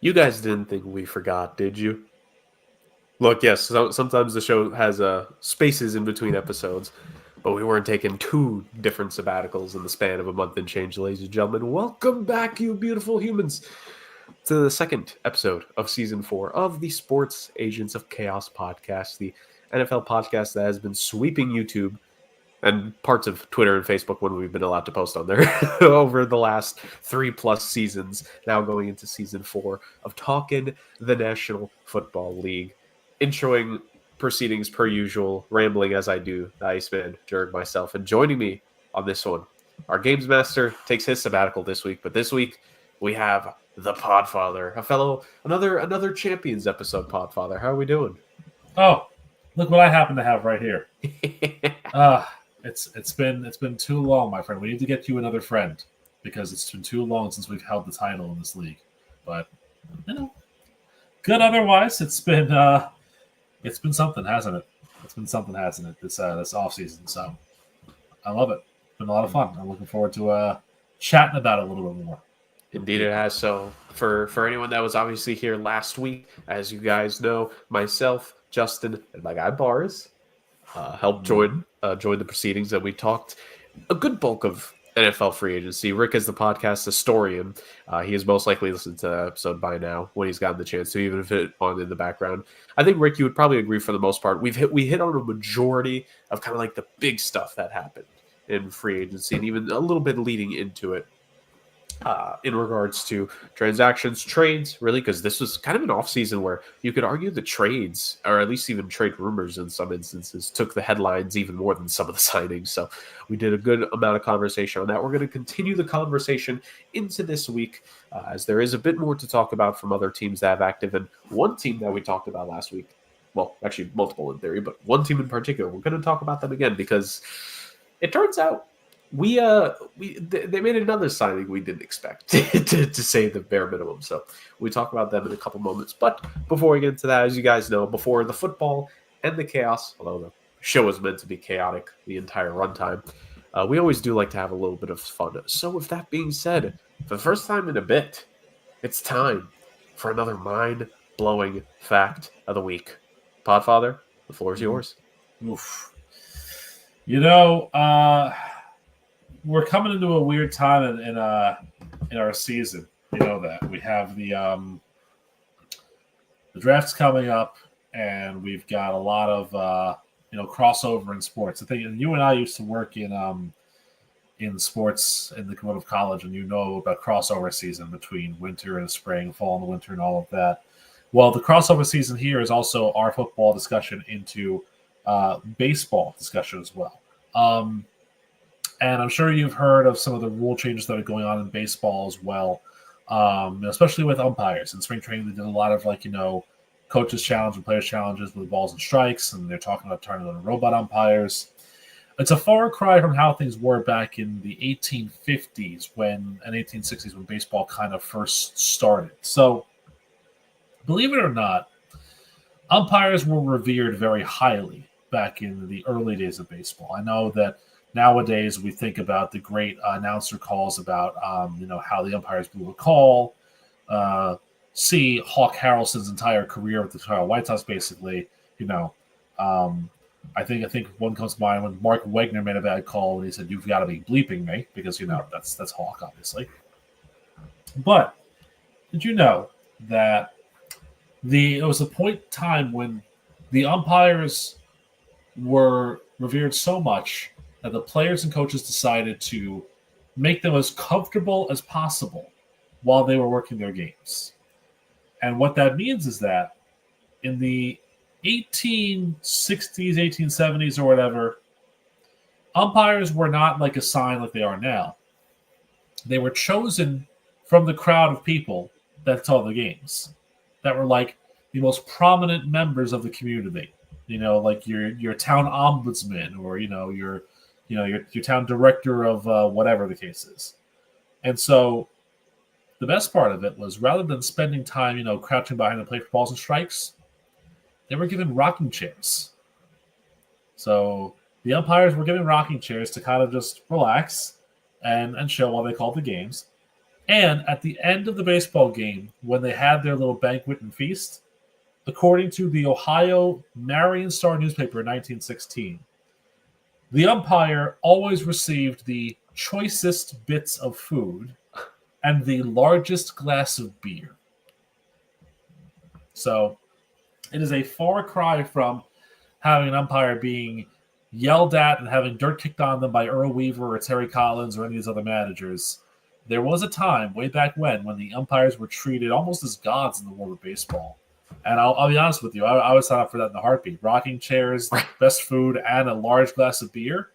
You guys didn't think we forgot, did you? Look, yes, sometimes the show has spaces in between episodes, but we weren't taking two different sabbaticals in the span of a month and change, ladies and gentlemen. Welcome back, you beautiful humans, to the second episode of season 4 of the Sports Agents of Chaos podcast, the NFL podcast that has been sweeping YouTube and parts of Twitter and Facebook when we've been allowed to post on there over the last 3+ seasons, now going into season 4 of Talking the National Football League. Introing proceedings per usual, rambling as I do, the Iceman, Jurg, myself, and joining me on this one, our Games Master takes his sabbatical this week, but this week we have the Podfather, another Champions episode Podfather. How are we doing? Oh, look what I happen to have right here. It's been too long, my friend. We need to get you another friend because it's been too long since we've held the title in this league. But good otherwise. It's been something, hasn't it? It's been something, hasn't it? This offseason. So I love it. It's been a lot of fun. I'm looking forward to chatting about it a little bit more. Indeed it has. So for anyone that was obviously here last week, as you guys know, myself, Justin, and my guy Bars helped join the proceedings, and we talked a good bulk of NFL free agency. Rick is the podcast historian. He has most likely listened to the episode by now when he's gotten the chance to, even if it on in the background. I think, Rick, you would probably agree for the most part. We hit on a majority of kind of like the big stuff that happened in free agency, and even a little bit leading into it. In regards to transactions, trades, really, because this was kind of an offseason where you could argue the trades, or at least even trade rumors in some instances, took the headlines even more than some of the signings. So we did a good amount of conversation on that. We're going to continue the conversation into this week, as there is a bit more to talk about from other teams that have active. And one team that we talked about last week, well, actually multiple in theory, but one team in particular, we're going to talk about them again because it turns out they made another signing we didn't expect to say the bare minimum. So we talk about them in a couple moments. But before we get into that, as you guys know, before the football and the chaos, although the show is meant to be chaotic the entire runtime, we always do like to have a little bit of fun. So with that being said, for the first time in a bit, it's time for another mind-blowing fact of the week. Podfather, the floor is yours. Oof. We're coming into a weird time in our season. You know that we have the draft's coming up, and we've got a lot of crossover in sports. I think you and I used to work in sports in the world of college, and you know about crossover season between winter and spring, fall and winter, and all of that. Well, the crossover season here is also our football discussion into baseball discussion as well. And I'm sure you've heard of some of the rule changes that are going on in baseball as well, especially with umpires. In spring training, they did a lot of coaches' challenge and players' challenges with balls and strikes, and they're talking about turning on robot umpires. It's a far cry from how things were back in the 1850s and 1860s when baseball kind of first started. So, believe it or not, umpires were revered very highly back in the early days of baseball. I know that nowadays, we think about the great announcer calls about, how the umpires blew a call. See Hawk Harrelson's entire career with the Chicago White Sox, basically. I think one comes to mind when Mark Wegner made a bad call and he said, "You've got to be bleeping me," because that's Hawk, obviously. But did you know that it was a point in time when the umpires were revered so much that the players and coaches decided to make them as comfortable as possible while they were working their games. And what that means is that in the 1860s, 1870s, or whatever, umpires were not like assigned like they are now. They were chosen from the crowd of people that saw the games, that were like the most prominent members of the community. Like your town ombudsman, or your town director of whatever the case is. And so the best part of it was, rather than spending time, crouching behind the plate for balls and strikes, they were given rocking chairs. So the umpires were given rocking chairs to kind of just relax and chill while they called the games. And at the end of the baseball game, when they had their little banquet and feast, according to the Ohio Marion Star newspaper in 1916, the umpire always received the choicest bits of food and the largest glass of beer. So it is a far cry from having an umpire being yelled at and having dirt kicked on them by Earl Weaver or Terry Collins or any of these other managers. There was a time way back when the umpires were treated almost as gods in the world of baseball. And I'll be honest with you, I would sign up for that in a heartbeat. Rocking chairs, best food, and a large glass of beer.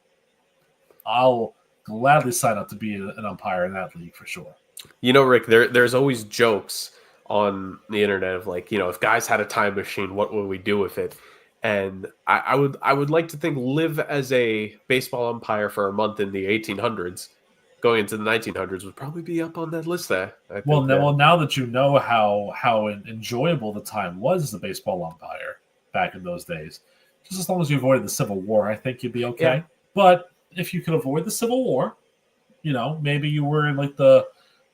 I'll gladly sign up to be an umpire in that league for sure. You know, Rick, there's always jokes on the internet of like, if guys had a time machine, what would we do with it? And I would like to think live as a baseball umpire for a month in the 1800s, going into the 1900s would probably be up on that list there. Well, now that you know how enjoyable the time was as a baseball umpire back in those days, just as long as you avoided the Civil War, I think you'd be okay. Yeah. But if you could avoid the Civil War, maybe you were in like the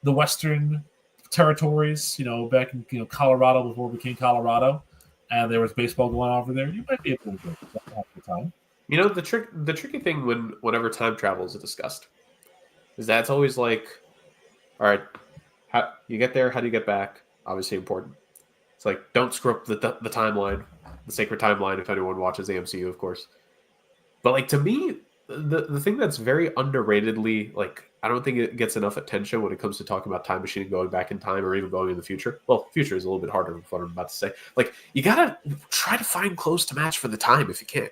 Western territories, back in Colorado before it became Colorado, and there was baseball going on over there, you might be able to do it half the time. The tricky thing whenever time travel is discussed is that it's always like, all right, how you get there, how do you get back? Obviously important. It's like, don't screw up the timeline, the sacred timeline, if anyone watches the MCU, of course. But like, to me, the thing that's very underratedly, like, I don't think it gets enough attention when it comes to talking about time machine and going back in time or even going in the future. Well, future is a little bit harder than what I'm about to say. Like, you gotta try to find clothes to match for the time if you can.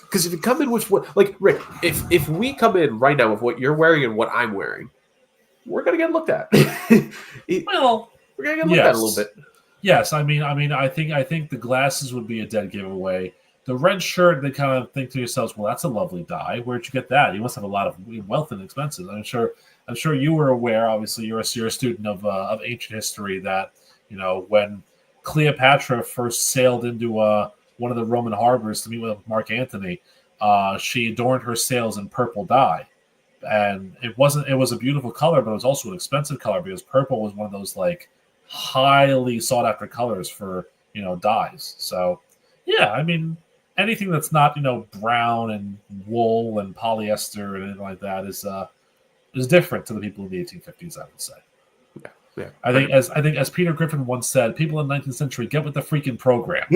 Because if you come in with what, like, Rick, if we come in right now with what you're wearing and what I'm wearing, we're gonna get looked at. Well, we're gonna get looked at a little bit. Yes, I think the glasses would be a dead giveaway. The red shirt, they kind of think to yourselves, well, that's a lovely dye. Where'd you get that? You must have a lot of wealth and expenses. I'm sure you were aware. Obviously, you're a student of ancient history. That when Cleopatra first sailed into one of the Roman harbors to meet with Mark Antony, she adorned her sails in purple dye, and it was a beautiful color, but it was also an expensive color because purple was one of those like highly sought after colors for dyes. So yeah, I mean, anything that's not brown and wool and polyester and anything like that is different to the people of the 1850s, I would say. Yeah. I think as Peter Griffin once said, people in the 19th century get with the freaking program.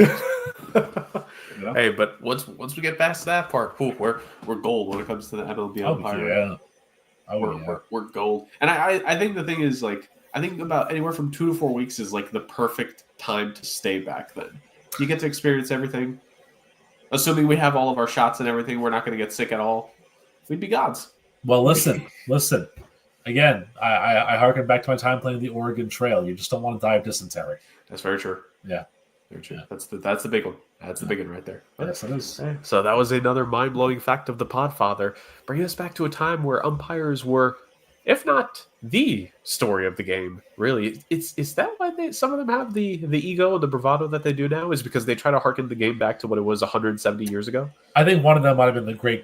Hey, but once we get past that part, we're gold when it comes to the MLB umpire. We're gold. And I think the thing is, like, I think about anywhere from 2 to 4 weeks is like the perfect time to stay back then. You get to experience everything. Assuming we have all of our shots and everything, we're not going to get sick at all. We'd be gods. Well, listen. Again, I harken back to my time playing the Oregon Trail. You just don't want to die of dysentery. That's very true. Yeah. Very true. That's the big one. That's the big one right there. Yes, it is. So that was another mind-blowing fact of the Podfather, bringing us back to a time where umpires were, if not the story of the game, really. Is that why some of them have the ego and the bravado that they do now? Is because they try to harken the game back to what it was 170 years ago? I think one of them might have been the great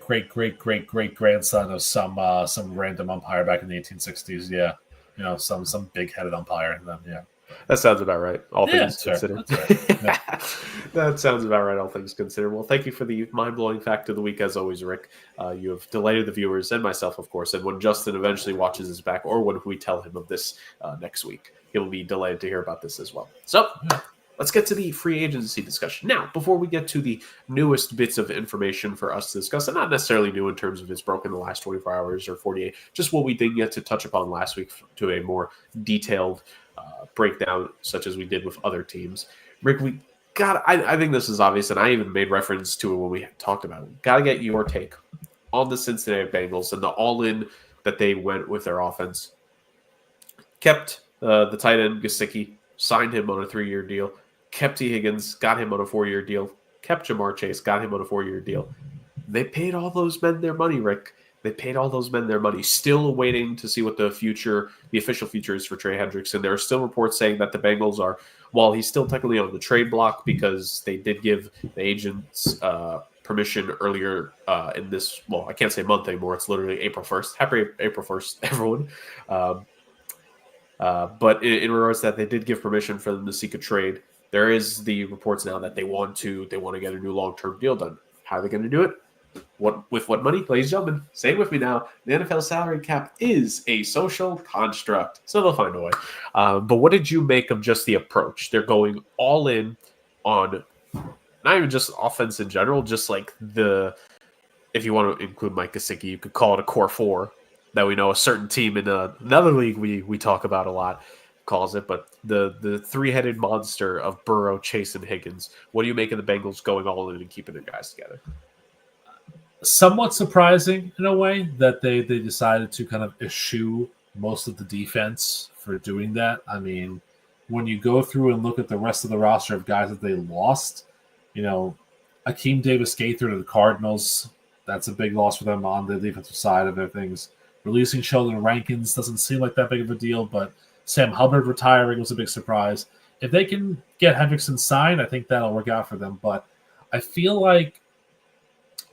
grandson of some random umpire back in the 1860s. Yeah, some big-headed umpire. And then that sounds about right. All things considered. Right. Yeah. That sounds about right, all things considered. Well, thank you for the mind-blowing fact of the week, as always, Rick. You have delighted the viewers and myself, of course. And when Justin eventually watches this back, or when we tell him of this next week, he'll be delighted to hear about this as well. So let's get to the free agency discussion. Now, before we get to the newest bits of information for us to discuss, and not necessarily new in terms of it's broken the last 24 hours or 48, just what we didn't get to touch upon last week to a more detailed breakdown, such as we did with other teams. Rick, I think this is obvious, and I even made reference to it when we talked about it. Got to get your take on the Cincinnati Bengals and the all-in that they went with their offense. Kept the tight end Gesicki, signed him on a 3-year deal. Kept T. Higgins, got him on a 4-year deal. Kept Jamar Chase, got him on a 4-year deal. They paid all those men their money, Rick. They paid all those men their money. Still waiting to see what the official future is for Trey Hendrickson. There are still reports saying that the Bengals are, while he's still technically on the trade block because they did give the agents permission earlier in this, well, I can't say month anymore. It's literally April 1st. Happy April 1st, everyone. But in regards to that, they did give permission for them to seek a trade. There is the reports now that they want to get a new long-term deal done. How are they going to do it? With what money? Ladies and gentlemen, say it with me now. The NFL salary cap is a social construct, so they'll find a way. But what did you make of just the approach? They're going all in on not even just offense in general, just like if you want to include Mike Gesicki, you could call it a core four that we know a certain team in another league we talk about a lot calls it, but the three-headed monster of Burrow, Chase, and Higgins. What do you make of the Bengals going all in and keeping their guys together? Somewhat surprising in a way that they decided to kind of eschew most of the defense for doing that. I mean, when you go through and look at the rest of the roster of guys that they lost, Akeem Davis-Gaither to the Cardinals, that's a big loss for them on the defensive side of things. Releasing Sheldon Rankins doesn't seem like that big of a deal, but Sam Hubbard retiring was a big surprise. If they can get Hendrickson signed, I think that'll work out for them. But I feel like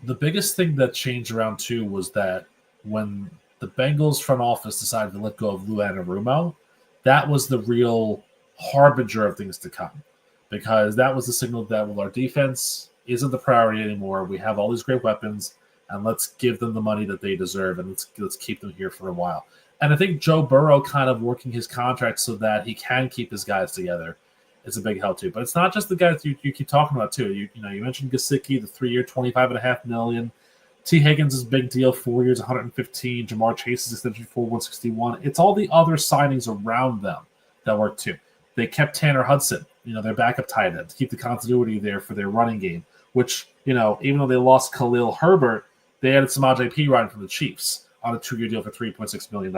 the biggest thing that changed around two was that when the Bengals front office decided to let go of Lou Anarumo, that was the real harbinger of things to come, because that was the signal that, well, our defense isn't the priority anymore. We have all these great weapons, and let's give them the money that they deserve, and let's keep them here for a while. And I think Joe Burrow kind of working his contract so that he can keep his guys together is a big help too. But it's not just the guys you keep talking about too. You mentioned Gesicki, the 3-year, $25.5 million. T. Higgins is a big deal, 4 years, 115. Jamar Chase's extension for 161. It's all the other signings around them that work too. They kept Tanner Hudson, their backup tight end, to keep the continuity there for their running game, which, even though they lost Khalil Herbert, they added Samaje Perine from the Chiefs on a 2-year deal for $3.6 million.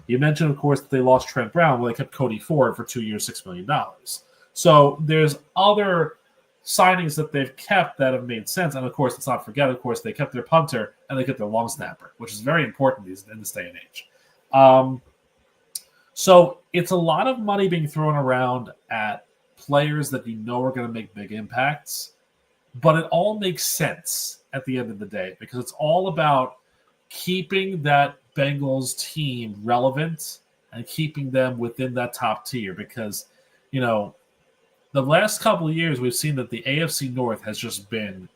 You mentioned, of course, that they lost Trent Brown. Well, they kept Cody Ford for 2 years, $6 million. So there's other signings that they've kept that have made sense. And, of course, let's not forget, they kept their punter and they kept their long snapper, which is very important in this day and age. So it's a lot of money being thrown around at players that are going to make big impacts. But it all makes sense at the end of the day, because it's all about keeping that Bengals team relevant and keeping them within that top tier. Because, the last couple of years, we've seen that the AFC North has just been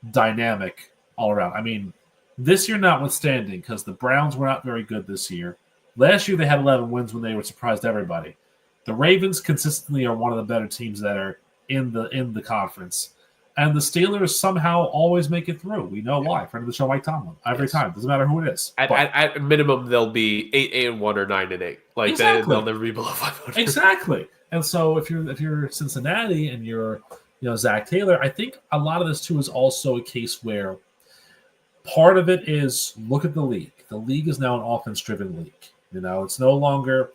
dynamic all around. I mean, this year notwithstanding, because the Browns were not very good this year. Last year, they had 11 wins when they were surprised everybody. The Ravens consistently are one of the better teams that are in the conference. And the Steelers somehow always make it through. We know why. Friend of the show, Mike Tomlin. Every time. Doesn't matter who it is. At minimum, they'll be 8-1 or 9-8. Like, exactly. They'll never be below 500. Exactly. And so if you're Cincinnati and you're Zach Taylor, I think a lot of this too is also a case where part of it is look at the league. The league is now an offense-driven league. It's no longer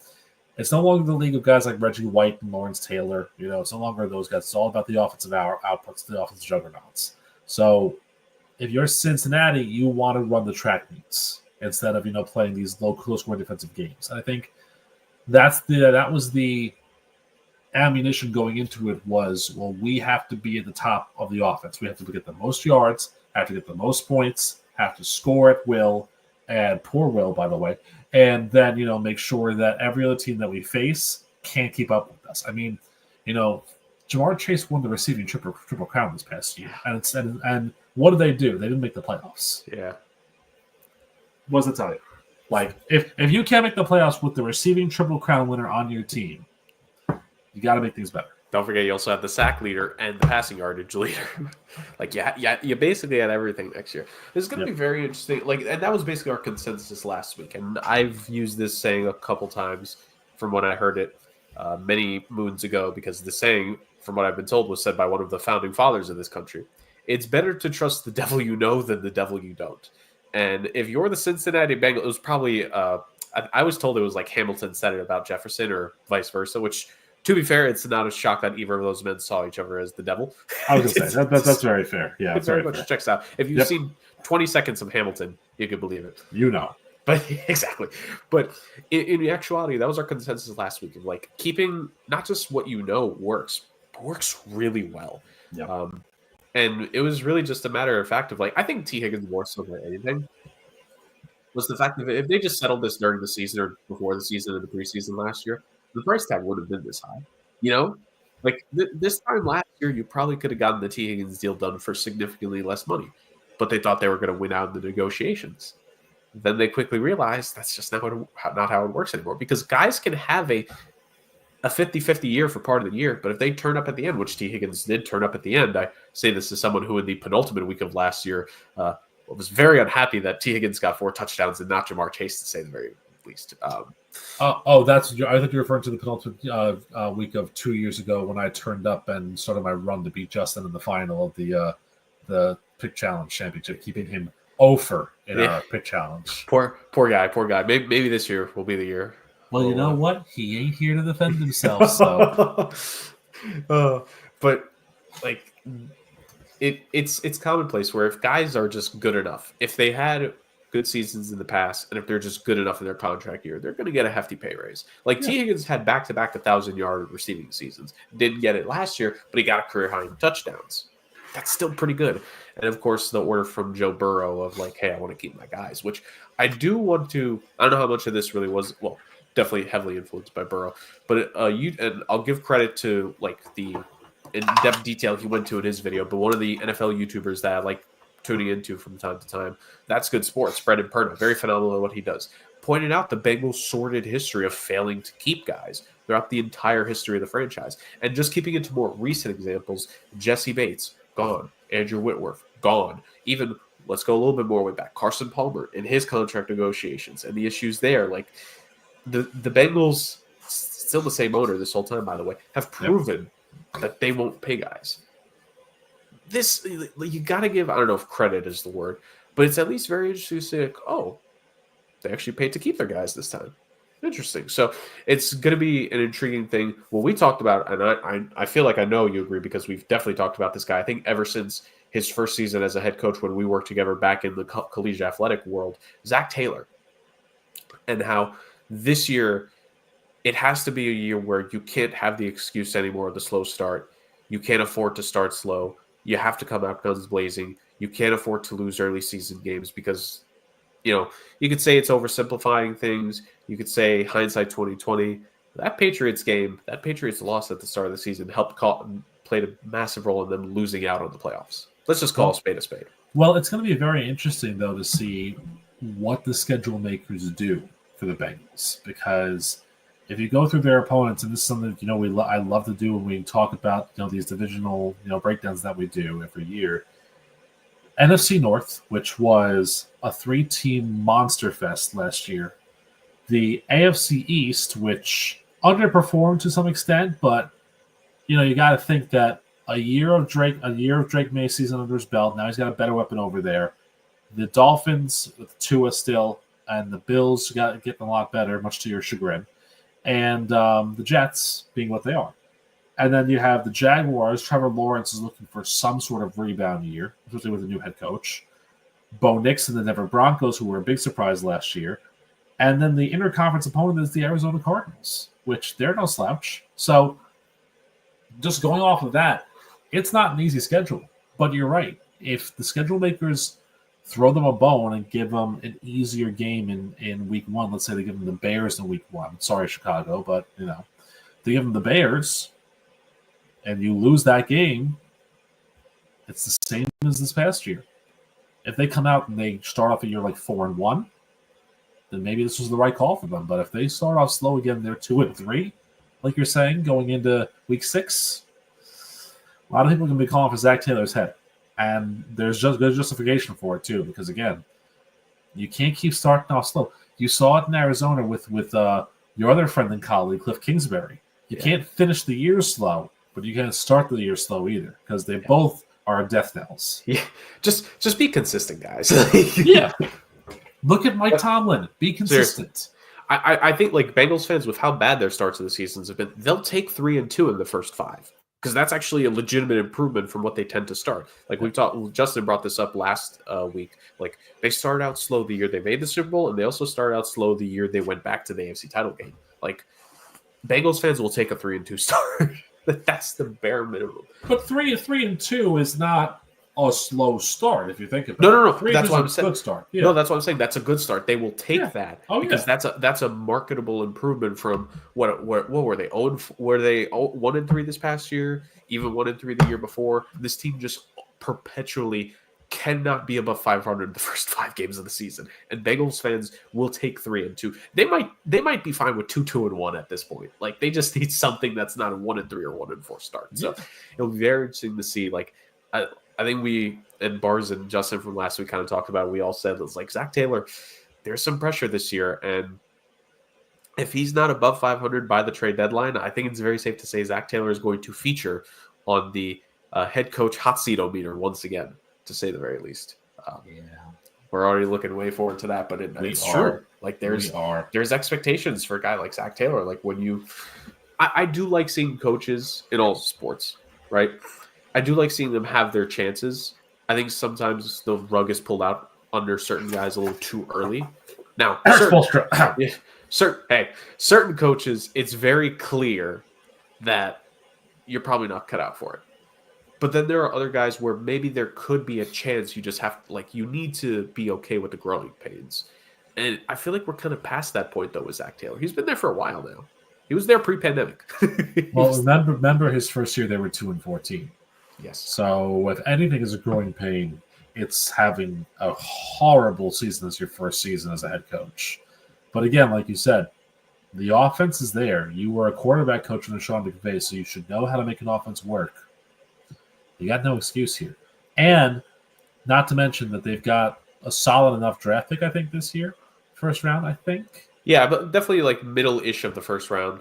the league of guys like Reggie White and Lawrence Taylor. It's no longer those guys. It's all about the offensive outputs, the offensive juggernauts. So if you're Cincinnati, you want to run the track meets instead of playing these low close-scoring defensive games. And I think that was the ammunition going into it was, well, we have to be at the top of the offense. We have to get the most yards, have to get the most points, have to score at will, and poor will, by the way, and then, make sure that every other team that we face can't keep up with us. I mean, Jamar Chase won the receiving triple crown this past year. And what did they do? They didn't make the playoffs. Yeah. What does it tell you? Like, if you can't make the playoffs with the receiving triple crown winner on your team, you got to make things better. Don't forget, you also have the sack leader and the passing yardage leader. You basically had everything next year. This is going to be very interesting. And that was basically our consensus last week. And I've used this saying a couple times from when I heard it many moons ago, because the saying, from what I've been told, was said by one of the founding fathers of this country. It's better to trust the devil you know than the devil you don't. And if you're the Cincinnati Bengals, it was probably I was told it was like Hamilton said it about Jefferson or vice versa, which, to be fair, it's not a shock that either of those men saw each other as the devil. I was going to say, that's very fair. Yeah, it very much fair. Checks out. If you've seen 20 seconds of Hamilton, you can believe it. But exactly. But in actuality, that was our consensus last week of keeping not just what works, but works really well. Yep. And it was really just a matter of fact of I think T. Higgins more so than anything. was the fact that if they just settled this during the season or before the season or the preseason last year, the price tag wouldn't have been this high. You know, like this time last year, you probably could have gotten the T Higgins deal done for significantly less money, but they thought they were going to win out in the negotiations. Then they quickly realized that's just not how it works anymore, because guys can have a 50-50 year for part of the year, but if they turn up at the end, which T. Higgins did turn up at the end, I say this as someone who in the penultimate week of last year was very unhappy that T. Higgins got 4 touchdowns and not Jamar Chase, to say the very least. That's I think you're referring to the penultimate week of 2 years ago when I turned up and started my run to beat Justin in the final of the Pick Challenge Championship, keeping him over in a Pick Challenge. Poor guy. Maybe this year will be the year. Well, you know what? He ain't here to defend himself, so. But like, it's commonplace where if guys are just good enough, if they had good seasons in the past, and if they're just good enough in their contract year, they're going to get a hefty pay raise. Like T. Higgins had back-to-back 1,000-yard receiving seasons. Didn't get it last year, but he got a career high in touchdowns. That's still pretty good. And of course, the order from Joe Burrow of like, hey, I want to keep my guys, which I do want to. I don't know how much of this really was. Well, definitely heavily influenced by Burrow, but and I'll give credit to like the in-depth detail he went to in his video. But one of the NFL YouTubers that I like tuning into from time to time, That's Good Sports, Brendan Perna, very phenomenal at what he does, pointed out the Bengals' sordid history of failing to keep guys throughout the entire history of the franchise. And just keeping it to more recent examples, Jesse Bates, gone. Andrew Whitworth, gone. Even, let's go a little bit more way back, Carson Palmer in his contract negotiations and the issues there. Like, the Bengals, still the same owner this whole time, by the way, have proven that they won't pay guys. This, you got to give, I don't know if credit is the word, but it's at least very interesting to say, like, oh, they actually paid to keep their guys this time. Interesting. So it's going to be an intriguing thing. Well, we talked about, and I feel like I know you agree because we've definitely talked about this guy. I think ever since his first season as a head coach when we worked together back in the collegiate athletic world, Zach Taylor, and how this year it has to be a year where you can't have the excuse anymore of the slow start. You can't afford to start slow. You have to come out guns blazing. You can't afford to lose early season games because, you could say it's oversimplifying things. You could say hindsight 2020. That Patriots game, that Patriots loss at the start of the season played a massive role in them losing out on the playoffs. Let's just call a spade a spade. Well, it's going to be very interesting, though, to see what the schedule makers do for the Bengals, because if you go through their opponents, and this is something I love to do when we talk about these divisional breakdowns that we do every year. NFC North, which was a 3-team monster fest last year, the AFC East, which underperformed to some extent, but you got to think that a year of Drake May season under his belt. Now he's got a better weapon over there. The Dolphins with Tua still, and the Bills getting a lot better, much to your chagrin, and the Jets being what they are. And then you have the Jaguars. Trevor Lawrence is looking for some sort of rebound year, especially with a new head coach. Bo Nix and the Denver Broncos, who were a big surprise last year. And then the interconference opponent is the Arizona Cardinals, which they're no slouch. So just going off of that, it's not an easy schedule. But you're right. If the schedule makers throw them a bone and give them an easier game in week one, let's say they give them the Bears in week one. Sorry, Chicago, but, they give them the Bears and you lose that game, it's the same as this past year. If they come out and they start off a year like 4-1, then maybe this was the right call for them. But if they start off slow again, they're 2-3, like you're saying, going into week 6, a lot of people are going to be calling for Zach Taylor's head. And there's just good justification for it, too, because, again, you can't keep starting off slow. You saw it in Arizona with your other friend and colleague, Cliff Kingsbury. You can't finish the year slow, but you can't start the year slow either, because they both are death knells. Yeah, just be consistent, guys. Yeah. Look at Mike Tomlin. Be consistent. I think, like, Bengals fans, with how bad their starts of the seasons have been, they'll take 3-2 in the first 5. Because that's actually a legitimate improvement from what they tend to start. Like we talked, Justin brought this up last week. Like they started out slow the year they made the Super Bowl, and they also started out slow the year they went back to the AFC title game. Like Bengals fans will take a 3-2 start. That's the bare minimum. But 3-2 is not a slow start if you think about No. it. 3 That's is what a I'm saying. good start. Yeah. No, that's what I'm saying. That's a good start. They will take Yeah. that Oh, because yeah. that's a marketable improvement from what were they? Were they 1-3 this past year? Even 1-3 the year before? This team just perpetually cannot be above 500 the first 5 games of the season, and Bengals fans will take 3-2. They might be fine with 2-2-1 at this point. Like they just need something that's not a 1-3 or 1-4 start. So it'll be very interesting to see. Like I think we and Bars and Justin from last week kind of talked about it. We all said it's like Zach Taylor, there's some pressure this year, and if he's not above 500 by the trade deadline, I think it's very safe to say Zach Taylor is going to feature on the head coach hot seat-o-meter once again, to say the very least. Yeah. We're already looking way forward to that, but it's true. Like there's expectations for a guy like Zach Taylor. Like when you, I do like seeing coaches in all sports, right? I do like seeing them have their chances. I think sometimes the rug is pulled out under certain guys a little too early. Now, certain coaches, it's very clear that you're probably not cut out for it. But then there are other guys where maybe there could be a chance. You just have you need to be okay with the growing pains. And I feel like we're kind of past that point though with Zach Taylor. He's been there for a while now. He was there pre-pandemic. Well, remember his first year they were 2-14. Yes. So if anything is a growing pain, it's having a horrible season as your first season as a head coach. But again, like you said, the offense is there. You were a quarterback coach under Sean McVay, so you should know how to make an offense work. You got no excuse here. And not to mention that they've got a solid enough draft pick, I think, this year. First round, I think. Yeah, but definitely like middle-ish of the first round.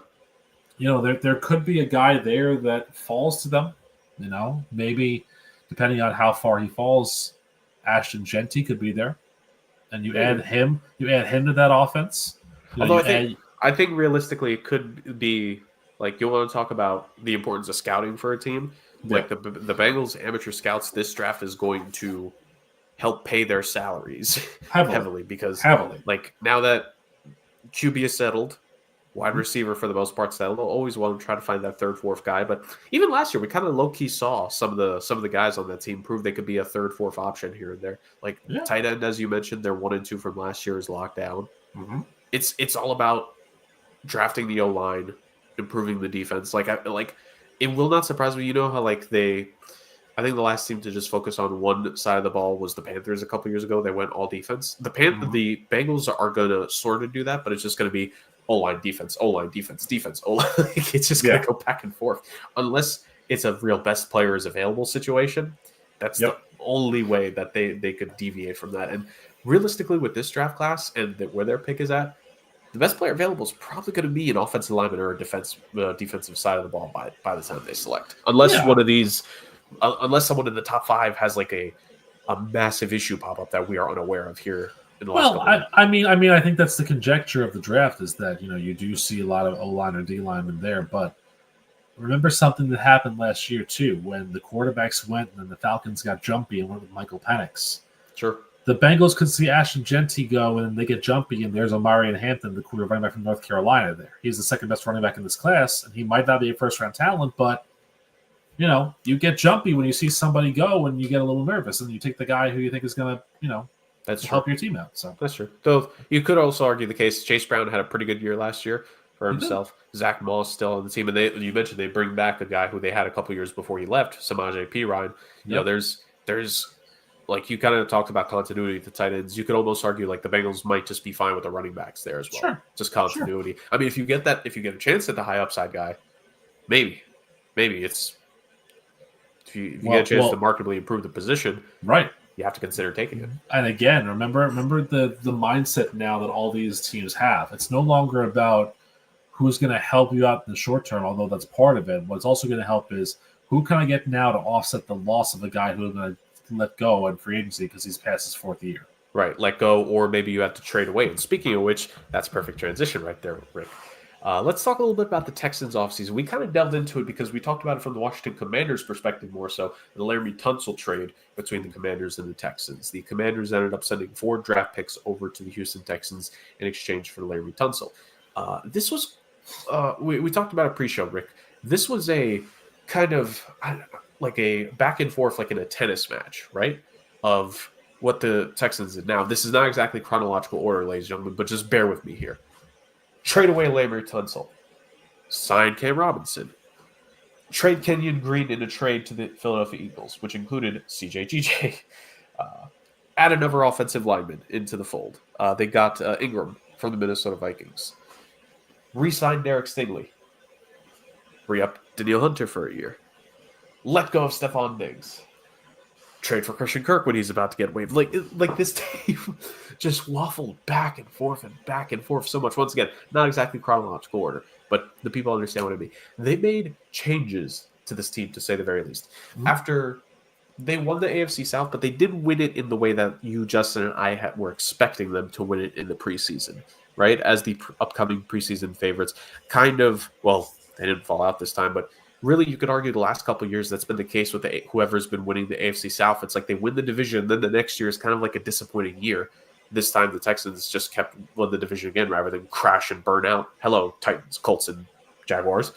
You know, there could be a guy there that falls to them. You know, maybe depending on how far he falls, Ashton Genty could be there. And you add him to that offense. Although I think realistically it could be like you want to talk about the importance of scouting for a team. Like the Bengals amateur scouts, this draft is going to help pay their salaries heavily because like now that QB is settled, wide receiver for the most part settled, they'll always want to try to find that third, fourth guy. But even last year, we kind of low key saw some of the guys on that team prove they could be a third, fourth option here and there. Like tight end, as you mentioned, their 1 and 2 from last year is locked down. Mm-hmm. It's all about drafting the O line, improving the defense. Like it will not surprise me. You know how I think the last team to just focus on one side of the ball was the Panthers a couple years ago. They went all defense. The Bengals are going to sort of do that, but it's just going to be O-line, defense, O-line, defense, O-line. It's just going to go back and forth. Unless it's a real best player is available situation, that's the only way that they could deviate from that. And realistically, with this draft class and where their pick is at, the best player available is probably going to be an offensive lineman or a defensive side of the ball by the time they select. Unless one of these, unless someone in the top 5 has like a massive issue pop up that we are unaware of here in the last couple of weeks. I think that's the conjecture of the draft is that you do see a lot of O-line or D-linemen there, but remember something that happened last year too when the quarterbacks went and then the Falcons got jumpy and went with Michael Penix. Sure. The Bengals could see Ashton Genty go, and they get jumpy, and there's Omarion Hampton, the running back from North Carolina there. He's the second best running back in this class, and he might not be a first-round talent, but, you get jumpy when you see somebody go and you get a little nervous, and you take the guy who you think is going to, that's help your team out. So that's true. Though you could also argue the case Chase Brown had a pretty good year last year for himself. Zach Moss still on the team, and you mentioned they bring back a guy who they had a couple years before he left, Samaje Perine. There's like you kind of talked about continuity at the tight ends. You could almost argue like the Bengals might just be fine with the running backs there as well. Sure. Just continuity. Sure. I mean, if you get a chance at the high upside guy, maybe it's if you get a chance to markedly improve the position, right? You have to consider taking it. And again, remember the mindset now that all these teams have. It's no longer about who's going to help you out in the short term, although that's part of it. What's also going to help is who can I get now to offset the loss of a guy who's going to let go in free agency because he's past his 4th year. Right, let go, or maybe you have to trade away. And speaking of which, that's perfect transition right there, Rick. Let's talk a little bit about the Texans offseason. We kind of delved into it because we talked about it from the Washington Commanders' perspective more so, the Laramie Tunsil trade between the Commanders and the Texans. The Commanders ended up sending 4 draft picks over to the Houston Texans in exchange for Laramie Tunsil. This was, we talked about a pre-show, Rick. This was a kind of, like a back and forth, like in a tennis match, right? Of what the Texans did. Now, this is not exactly chronological order, ladies and gentlemen, but just bear with me here. Trade away Larry Tunsil. Sign Cam Robinson. Trade Kenyon Green in a trade to the Philadelphia Eagles, which included CJGJ. Add another offensive lineman into the fold. They got Ingram from the Minnesota Vikings. Re-signed Derek Stingley. Re-up Daniil Hunter for a year. Let go of Stephon Diggs. Trade for Christian Kirk when he's about to get waived. Like this team just waffled back and forth so much. Once again, not exactly chronological order, but the people understand what I mean. They made changes to this team, to say the very least. Mm-hmm. After they won the AFC South, but they didn't win it in the way that you, Justin, and I were expecting them to win it in the preseason, right? As the upcoming preseason favorites. Kind of, well, they didn't fall out this time, but really, you could argue the last couple of years that's been the case with whoever's been winning the AFC South. It's like they win the division, then the next year is kind of like a disappointing year. This time, the Texans just kept won the division again rather than crash and burn out. Hello, Titans, Colts, and Jaguars.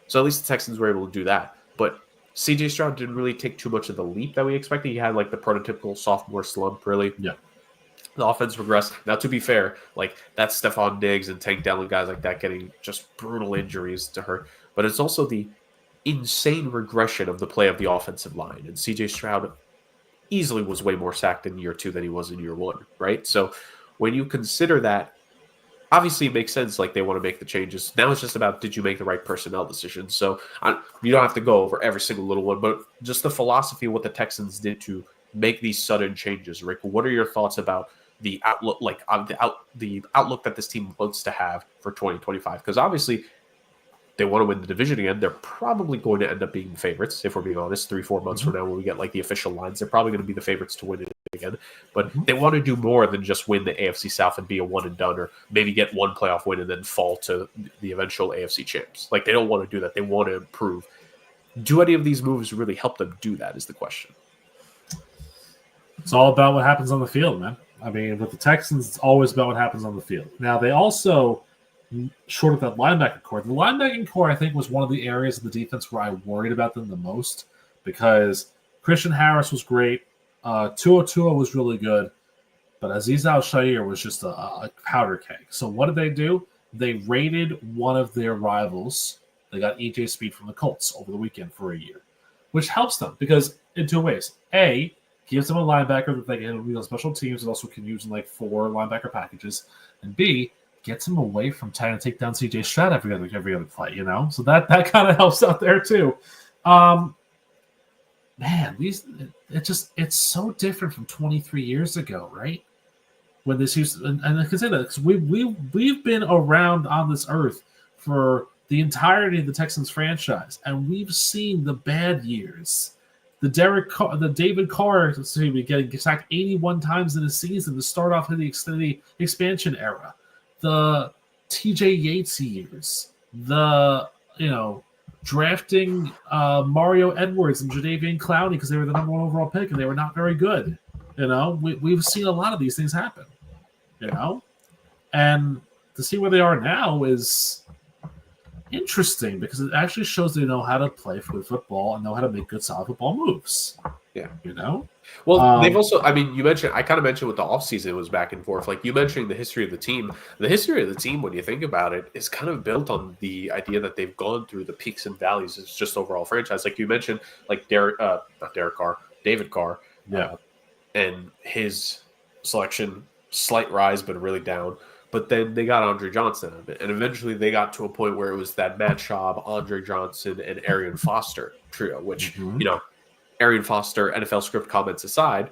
So at least the Texans were able to do that. But C.J. Stroud didn't really take too much of the leap that we expected. He had like the prototypical sophomore slump, really. Yeah. The offense regressed. Now, to be fair, like that's Stephon Diggs and Tank Dell and guys like that getting just brutal injuries to hurt. But it's also the insane regression of the play of the offensive line. And C.J. Stroud easily was way more sacked in year 2 than he was in year 1, right? So when you consider that, obviously it makes sense, like they want to make the changes. Now it's just about, did you make the right personnel decisions? So you don't have to go over every single little one, but just the philosophy of what the Texans did to make these sudden changes. Rick, what are your thoughts about the outlook, like the outlook that this team wants to have for 2025? Because obviously they want to win the division again. They're probably going to end up being favorites, if we're being honest. 3-4 months from now, when we get like the official lines, they're probably going to be the favorites to win it again. But they want to do more than just win the AFC South and be a one and done, or maybe get one playoff win and then fall to the eventual AFC champs. Like they don't want to do that. They want to improve. Do any of these moves really help them do that? Is the question. It's all about what happens on the field, man. I mean, with the Texans, it's always about what happens on the field. Now, they also, short of that linebacker core, the linebacking core, I think, was one of the areas of the defense where I worried about them the most, because Christian Harris was great. Tua was really good, but Azeez Al-Shaair was just a powder keg. So what did they do? They raided one of their rivals. They got EJ Speed from the Colts over the weekend for a year, which helps them because in 2 ways. A, gives them a linebacker that they can use on special teams and also can use in like 4 linebacker packages. And B, gets him away from trying to take down CJ Stroud every other play, you know? So that kind of helps out there too. Man, it's so different from 23 years ago, right? When this used and I can say that because we've been around on this earth for the entirety of the Texans franchise, and we've seen the bad years. The David Carr, getting sacked 81 times in a season to start off in the expansion era. The TJ Yates years. Drafting Mario Edwards and Jadeveon Clowney because they were the number 1 overall pick and they were not very good. We've seen a lot of these things happen. And to see where they are now is interesting because it actually shows they know how to play good football and know how to make good, solid football moves. Yeah. Well, they've also, you mentioned, I kind of mentioned with the offseason, it was back and forth. Like you mentioned the history of the team. The history of the team, when you think about it, is kind of built on the idea that they've gone through the peaks and valleys. It's just overall franchise. Like you mentioned, like David Carr. Yeah. And his selection, slight rise, but really down. But then they got Andre Johnson of it. And eventually they got to a point where it was that Matt Schaub, Andre Johnson, and Arian Foster trio, which, Arian Foster, NFL script comments aside,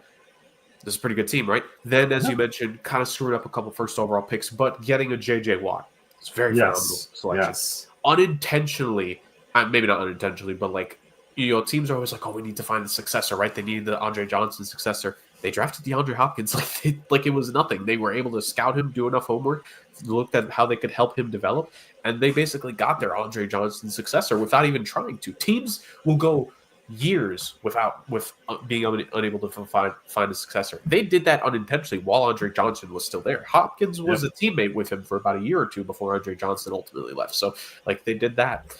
this is a pretty good team, right? Then, as you mentioned, kind of screwed up a couple first overall picks, but getting a J.J. Watt. It's very phenomenal selection. Yes. Unintentionally, maybe not unintentionally, but teams are always like, oh, we need to find the successor, right? They need the Andre Johnson successor. They drafted DeAndre Hopkins like it was nothing. They were able to scout him, do enough homework, looked at how they could help him develop, and they basically got their Andre Johnson successor without even trying to. Teams will go years with being unable to find a successor. They did that unintentionally while Andre Johnson was still there. Hopkins was a teammate with him for about a year or two before Andre Johnson ultimately left. So they did that.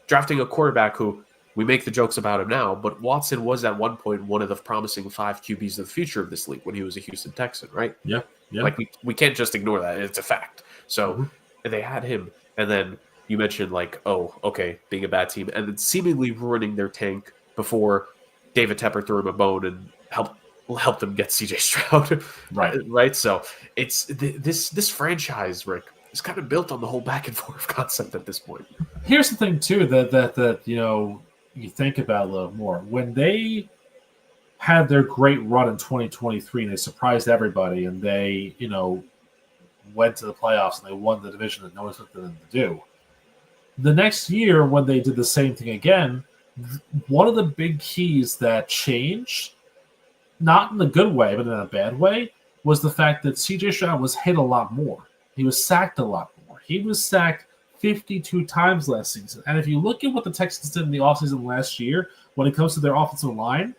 Drafting a quarterback who we make the jokes about him now, but Watson was at one point one of the promising 5 QBs of the future of this league when he was a Houston Texan, right? Yeah. Like we can't just ignore that. It's a fact. So they had him, and then you mentioned like, oh, okay, being a bad team, and then seemingly ruining their tank before David Tepper threw him a bone and helped them get CJ Stroud, right? So it's this franchise, Rick, is kind of built on the whole back and forth concept at this point. Here's the thing too that you think about a little more. When they had their great run in 2023 and they surprised everybody and they, went to the playoffs and they won the division that no one expected them to do. The next year when they did the same thing again, one of the big keys that changed, not in a good way, but in a bad way, was the fact that CJ Stroud was hit a lot more. He was sacked a lot more. He was sacked 52 times last season. And if you look at what the Texans did in the offseason last year, when it comes to their offensive line,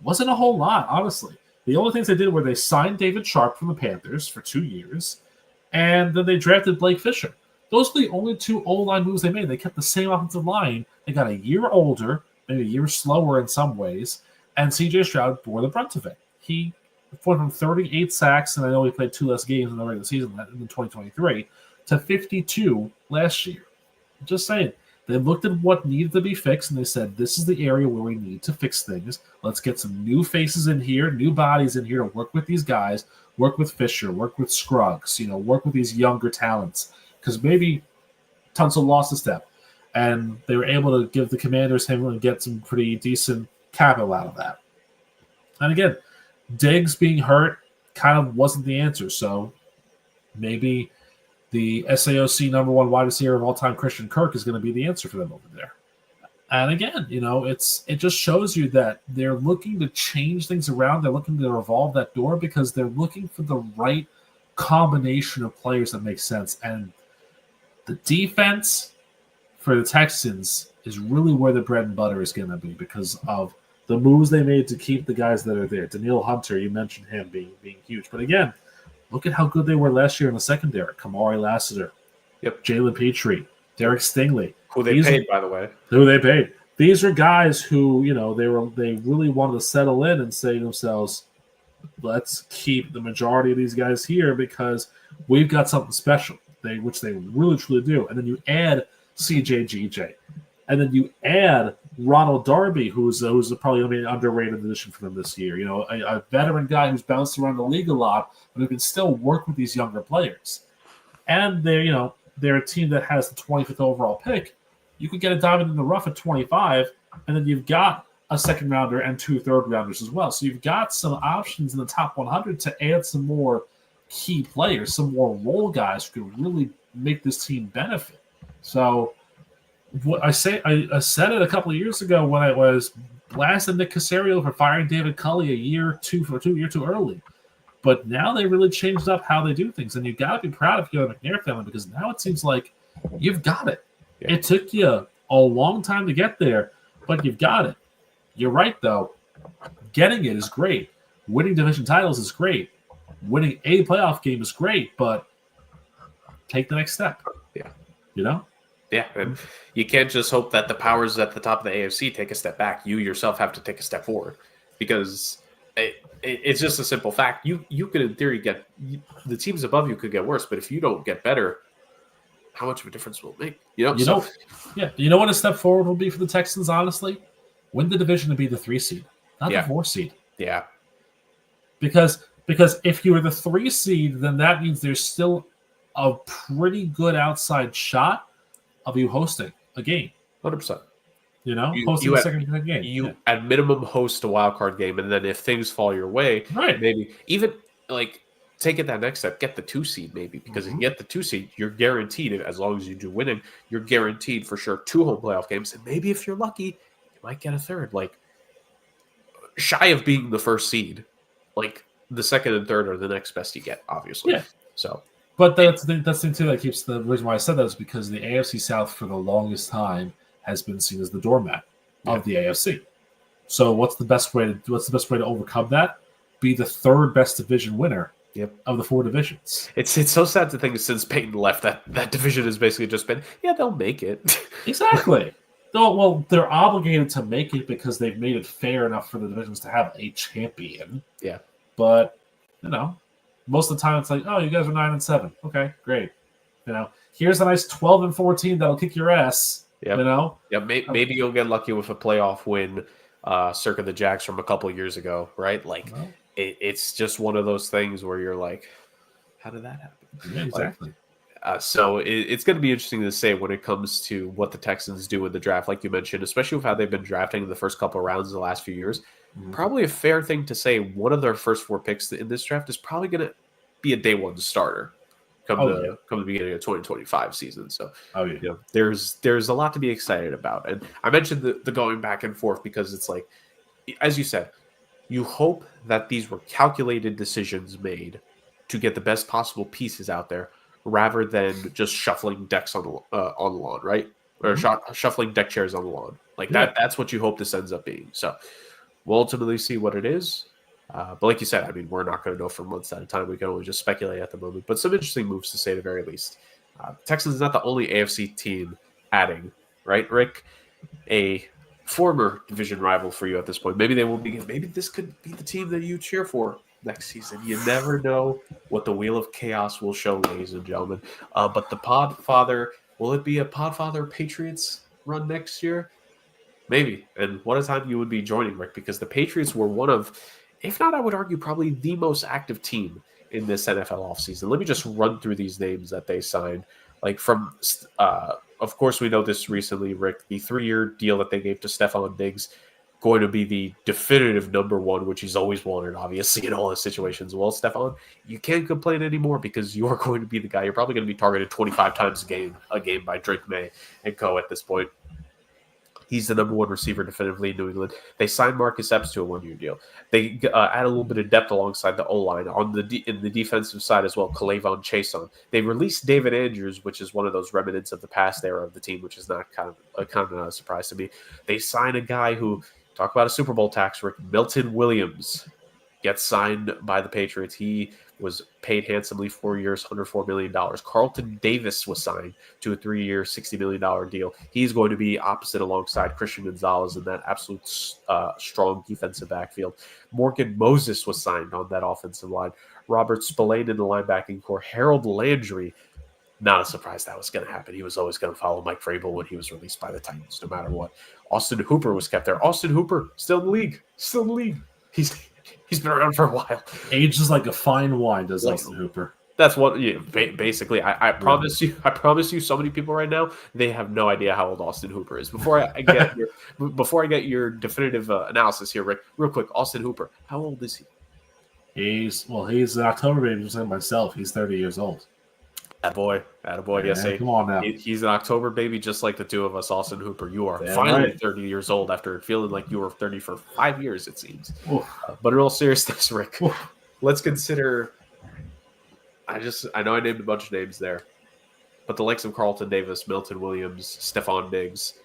wasn't a whole lot, honestly. The only things they did were they signed David Sharp from the Panthers for 2 years, and then they drafted Blake Fisher. Those are the only 2 O-line moves they made. They kept the same offensive line. They got a year older, maybe a year slower in some ways, and C.J. Stroud bore the brunt of it. He went from 38 sacks, and I know he played 2 less games in the regular season in 2023, to 52 last year. Just saying. They looked at what needed to be fixed, and they said, this is the area where we need to fix things. Let's get some new faces in here, new bodies in here to work with these guys, work with Fisher, work with Scruggs, work with these younger talents. Because maybe Tunsil lost a step, and they were able to give the Commanders him and get some pretty decent capital out of that. And again, Diggs being hurt kind of wasn't the answer, so maybe the SAOC number 1 wide receiver of all time, Christian Kirk, is going to be the answer for them over there. And again, it just shows you that they're looking to change things around. They're looking to revolve that door because they're looking for the right combination of players that make sense. And the defense for the Texans is really where the bread and butter is going to be because of the moves they made to keep the guys that are there. Danielle Hunter, you mentioned him being huge. But again, look at how good they were last year in the secondary. Kamari Lassiter, Jalen Petrie, Derek Stingley. Who they paid, by the way. Who they paid. These are guys who, they really wanted to settle in and say to themselves, let's keep the majority of these guys here because we've got something special, which they really, truly do. And then you add CJGJ. And then you add Ronald Darby, who's probably going to be an underrated addition for them this year. A veteran guy who's bounced around the league a lot, but who can still work with these younger players. And they're a team that has the 25th overall pick. You could get a diamond in the rough at 25, and then you've got a second rounder and 2 third-rounders as well. So you've got some options in the top 100 to add some more key players, some more role guys who can really make this team benefit. So what I said it a couple of years ago when I was blasting Nick Caserio for firing David Culley a year too early. But now they really changed up how they do things, and you've got to be proud of your McNair family because now it seems like you've got it. Yeah. It took you a long time to get there, but you've got it. You're right, though. Getting it is great. Winning division titles is great. Winning a playoff game is great, but take the next step. Yeah. Yeah, and you can't just hope that the powers at the top of the AFC take a step back. You yourself have to take a step forward because it's just a simple fact. You could, in theory, the teams above you could get worse, but if you don't get better, how much of a difference will it make? You know what a step forward will be for the Texans, honestly? Win the division to be the 3 seed, not the 4 seed. Yeah. Because if you were the 3 seed, then that means there's still a pretty good outside shot of you hosting a game. 100%. Hosting a second game. You at minimum host a wild card game, and then if things fall your way, maybe even take it that next step, get the 2 seed maybe, because if you get the 2 seed, you're guaranteed, as long as you do winning, you're guaranteed for sure 2 home playoff games, and maybe if you're lucky, you might get a third. Shy of being the 1st seed, the 2nd and 3rd are the next best you get, obviously. Yeah. So. But that's the thing too that keeps the reason why I said that is because the AFC South for the longest time has been seen as the doormat of the AFC. So what's the best way to overcome that? Be the 3rd best division winner of the 4 divisions. It's so sad to think since Peyton left that division has basically just been they'll make it. Exactly. Oh, well, they're obligated to make it because they've made it fair enough for the divisions to have a champion. Yeah. But, most of the time it's like, oh, you guys are 9-7. Okay, great. Here's a nice 12-14 that'll kick your ass. Yep. Yeah, maybe you'll get lucky with a playoff win, circa the Jacks from a couple of years ago, right? Like, it's just one of those things where you're like, how did that happen? Yeah, exactly. So it's going to be interesting to say when it comes to what the Texans do in the draft, like you mentioned, especially with how they've been drafting in the first couple of rounds in the last few years. Mm-hmm. Probably a fair thing to say one of their first 4 picks in this draft is probably going to be a day one starter come the beginning of 2025 season. So there's a lot to be excited about. And I mentioned the going back and forth because it's like, as you said, you hope that these were calculated decisions made to get the best possible pieces out there rather than just shuffling decks on the lawn, right? Or shuffling deck chairs on the lawn. Like that's what you hope this ends up being. So we'll ultimately see what it is. But like you said, I mean, we're not going to know for months at a time. We can only just speculate at the moment. But some interesting moves to say the very least. Texans is not the only AFC team adding, right, Rick? A former division rival for you at this point. Maybe they will be. Maybe this could be the team that you cheer for next season. You never know what the Wheel of Chaos will show, ladies and gentlemen. But the Podfather, will it be a Podfather Patriots run next year? Maybe. And what a time you would be joining, Rick, because the Patriots were one of, if not, I would argue, probably the most active team in this NFL offseason. Let me just run through these names that they signed. Like from, of course, we know this recently, Rick, the 3-year deal that they gave to Stephon Diggs, going to be the definitive number one, which he's always wanted, obviously, in all his situations. Well, Stephon, you can't complain anymore because you are going to be the guy. You're probably going to be targeted 25 times a game by Drake May and co. at this point. He's the number one receiver definitively in New England. They signed Marcus Epps to a 1-year deal. They add a little bit of depth alongside the O-line in the defensive side as well. K'Lavon Chason. They released David Andrews, which is one of those remnants of the past era of the team, which is not kind of a surprise to me. They sign a guy who, talk about a Super Bowl tax, Rick, Milton Williams gets signed by the Patriots. He was paid handsomely, 4 years, $104 million. Carlton Davis was signed to a 3-year, $60 million deal. He's going to be opposite alongside Christian Gonzalez in that absolute strong defensive backfield. Morgan Moses was signed on that offensive line. Robert Spillane in the linebacking core. Harold Landry, not a surprise that was going to happen. He was always going to follow Mike Vrabel when he was released by the Titans, no matter what. Austin Hooper was kept there. Austin Hooper, still in the league. He's been around for a while. Ages like a fine wine, does Austin Hooper. That's what. Yeah, basically, I promise you. I promise you. So many people right now, they have no idea how old Austin Hooper is. Before I get your definitive analysis here, Rick, real quick. Austin Hooper, how old is he? He's an October baby, just like myself. He's 30 years old. Attaboy. Yes, come on now. He's an October baby, just like the two of us. Austin Hooper, you are finally 30 years old after feeling like you were 30 for 5 years, it seems. But in all seriousness, Rick, let's consider. I know I named a bunch of names there, but the likes of Carlton Davis, Milton Williams, Stephon Diggs,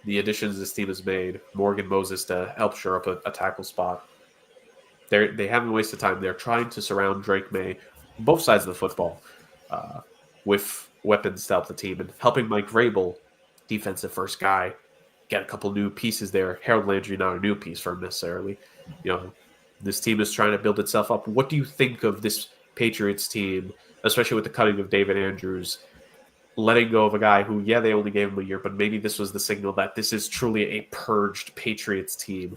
the additions this team has made, Morgan Moses to help shore up a tackle spot. They haven't wasted time. They're trying to surround Drake May, both sides of the football, with weapons to help the team, and helping Mike Vrabel, defensive first guy, get a couple new pieces there. Harold Landry, not a new piece for him necessarily. This team is trying to build itself up. What do you think of this Patriots team, especially with the cutting of David Andrews, letting go of a guy who, they only gave him a year, but maybe this was the signal that this is truly a purged Patriots team,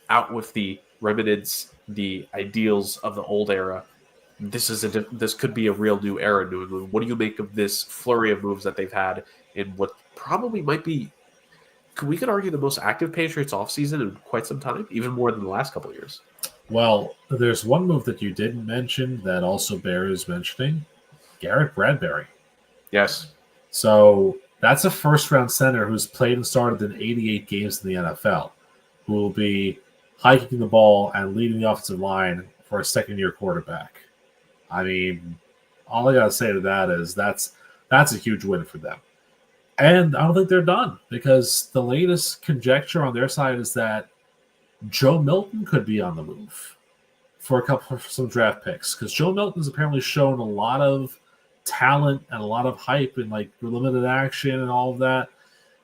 out with the remnants, the ideals of the old era. This could be a real new era in New England. What do you make of this flurry of moves that they've had in what probably might be, we could argue, the most active Patriots offseason in quite some time, even more than the last couple of years? Well, there's one move that you didn't mention that also bears mentioning. Garrett Bradbury. Yes. So that's a first-round center who's played and started in 88 games in the NFL, who will be hiking the ball and leading the offensive line for a second-year quarterback. I mean, all I got to say to that is that's a huge win for them. And I don't think they're done, because the latest conjecture on their side is that Joe Milton could be on the move for some draft picks, because Joe Milton's apparently shown a lot of talent and a lot of hype and like limited action and all of that.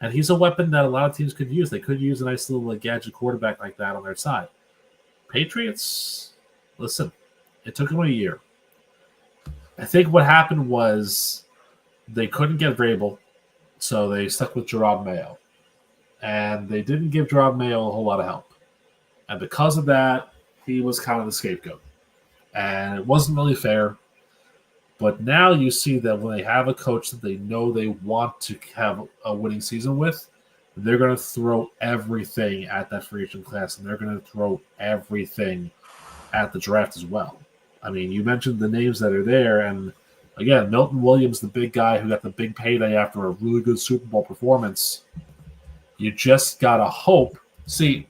And he's a weapon that a lot of teams could use. They could use a nice little gadget quarterback like that on their side. Patriots, listen, it took them a year. I think what happened was they couldn't get Vrabel, so they stuck with Gerard Mayo. And they didn't give Gerard Mayo a whole lot of help. And because of that, he was kind of the scapegoat. And it wasn't really fair. But now you see that when they have a coach that they know they want to have a winning season with, they're going to throw everything at that free agent class, and they're going to throw everything at the draft as well. I mean, you mentioned the names that are there, and again, Milton Williams, the big guy who got the big payday after a really good Super Bowl performance. You just got to hope. See,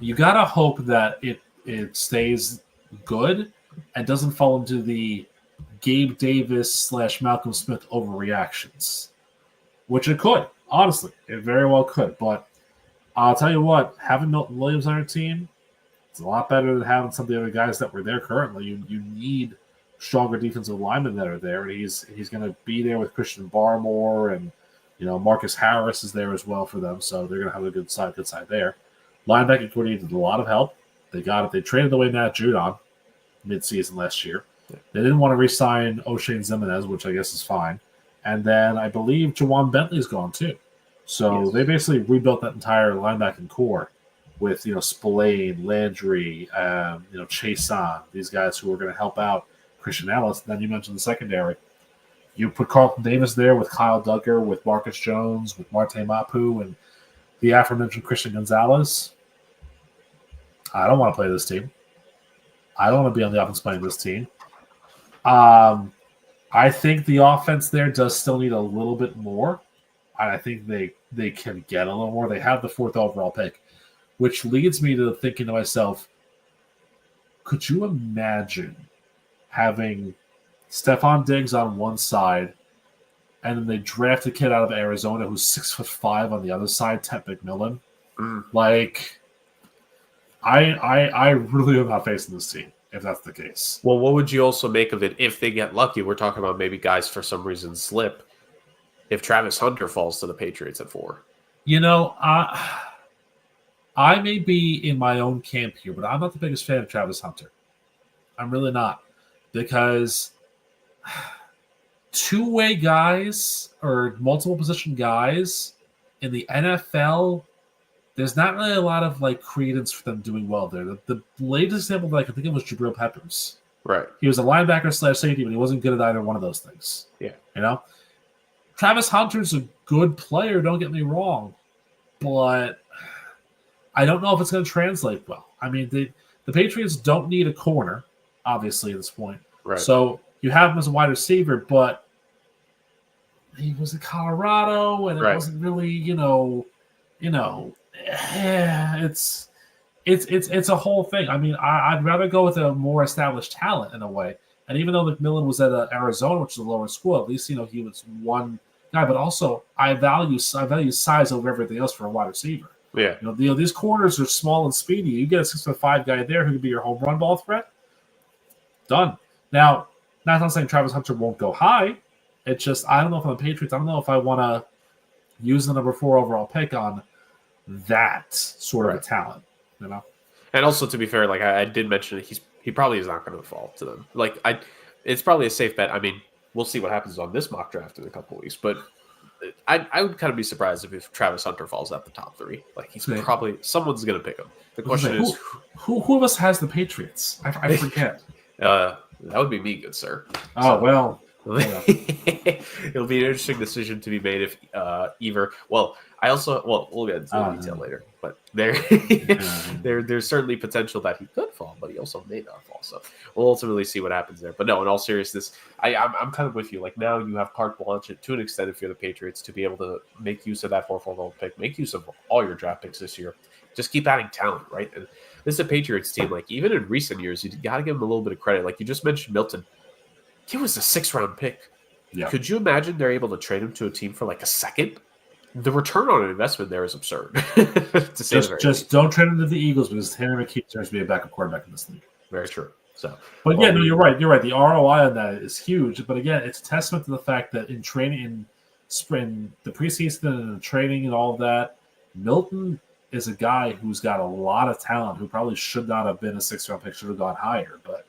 you got to hope that it stays good and doesn't fall into the Gabe Davis / Malcolm Smith overreactions, which it could. Honestly, it very well could. But I'll tell you what, having Milton Williams on your team, it's a lot better than having some of the other guys that were there currently. You need stronger defensive linemen that are there, and he's going to be there with Christian Barmore, and Marcus Harris is there as well for them, so they're going to have a good side there. Linebacker core needed a lot of help. They got it. They traded away Matt Judon mid-season last year. They didn't want to re-sign O'Shane Zimenez, which I guess is fine. And then I believe Jawan Bentley's gone too. So They basically rebuilt that entire linebacking core with Spillane, Landry, Chason, these guys who are going to help out Christian Ellis. And then you mentioned the secondary. You put Carlton Davis there with Kyle Duggar, with Marcus Jones, with Marte Mapu, and the aforementioned Christian Gonzalez. I don't want to play this team. I don't want to be on the offense playing this team. I think the offense there does still need a little bit more. I think they can get a little more. They have the 4th overall pick, which leads me to thinking to myself, could you imagine having Stephon Diggs on one side, and then they draft a kid out of Arizona who's 6'5" on the other side, Ted McMillan? Like, I really am not facing this team if that's the case. Well, what would you also make of it if they get lucky? We're talking about maybe guys for some reason slip. If Travis Hunter falls to the Patriots at 4. I may be in my own camp here, but I'm not the biggest fan of Travis Hunter. I'm really not. Because two-way guys or multiple position guys in the NFL, there's not really a lot of credence for them doing well there. The latest example that I can think of was Jabril Peppers. Right. He was a linebacker / safety, but he wasn't good at either one of those things. Yeah. Travis Hunter's a good player, don't get me wrong, but I don't know if it's going to translate well. I mean, the Patriots don't need a corner, obviously, at this point. Right. So you have him as a wide receiver, but he was in Colorado, and it wasn't really, it's a whole thing. I mean, I'd rather go with a more established talent in a way. And even though McMillan was at Arizona, which is a lower school, at least he was one guy. But also, I value size over everything else for a wide receiver. Yeah. These corners are small and speedy. You get a 6'5" guy there who could be your home run ball threat. Done. Now, that's not saying Travis Hunter won't go high. It's just I don't know if I'm the Patriots. I don't know if I want to use the number 4 overall pick on that sort of a talent. And also, to be fair, I did mention it, he probably is not going to fall to them. It's probably a safe bet. I mean, we'll see what happens on this mock draft in a couple of weeks, but I would kind of be surprised if Travis Hunter falls at the top 3. He's probably someone's going to pick him. The question is, who of us has the Patriots? I forget. That would be me, good sir. Oh, well. It'll be an interesting decision to be made if either. Well, we'll get into the detail later, but there's certainly potential that he could fall, but he also may not fall. So we'll ultimately see what happens there. But no, in all seriousness, I'm kind of with you. Now you have carte blanche to an extent if you're the Patriots to be able to make use of that 4th overall pick, make use of all your draft picks this year. Just keep adding talent, right? And this is a Patriots team. Even in recent years, you got to give them a little bit of credit. You just mentioned Milton. He was a 6th-round pick. Yeah. Could you imagine they're able to trade him to a team for a 2nd? The return on an investment there is absurd. To say just don't trade him to the Eagles because Henry McKee deserves to be a backup quarterback in this league. Very true. But you're right. You're right. The ROI on that is huge. But again, it's a testament to the fact that in training, sprint, the preseason and the training and all of that, Milton is a guy who's got a lot of talent who probably should not have been a 6th-round pick, should have gone higher, but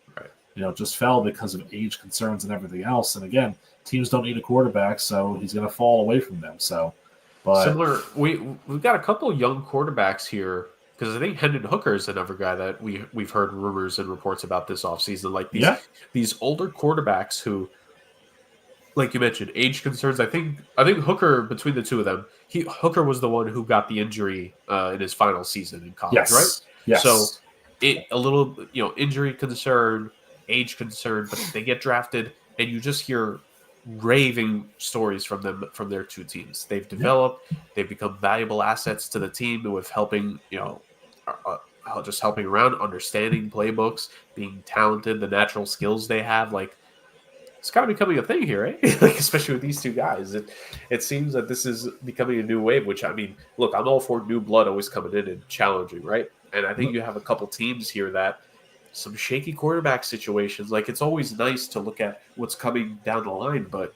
just fell because of age concerns and everything else. And again, teams don't need a quarterback, so he's going to fall away from them. So, but similar, we've got a couple of young quarterbacks here because I think Hendon Hooker is another guy that we've heard rumors and reports about this offseason. Like these older quarterbacks who, like you mentioned, age concerns. I think Hooker, between the two of them, Hooker was the one who got the injury in his final season in college, right? Yes. So a little injury concern, age concern, but they get drafted, and you just hear raving stories from them, from their two teams. They've developed, they've become valuable assets to the team with helping, just helping around, understanding playbooks, being talented, the natural skills they have. Like, it's kind of becoming a thing here, right? Like, especially with these two guys. It seems that this is becoming a new wave, which, I mean, look, I'm all for new blood always coming in and challenging, right? And I think you have a couple teams here that some shaky quarterback situations. Like, it's always nice to look at what's coming down the line, but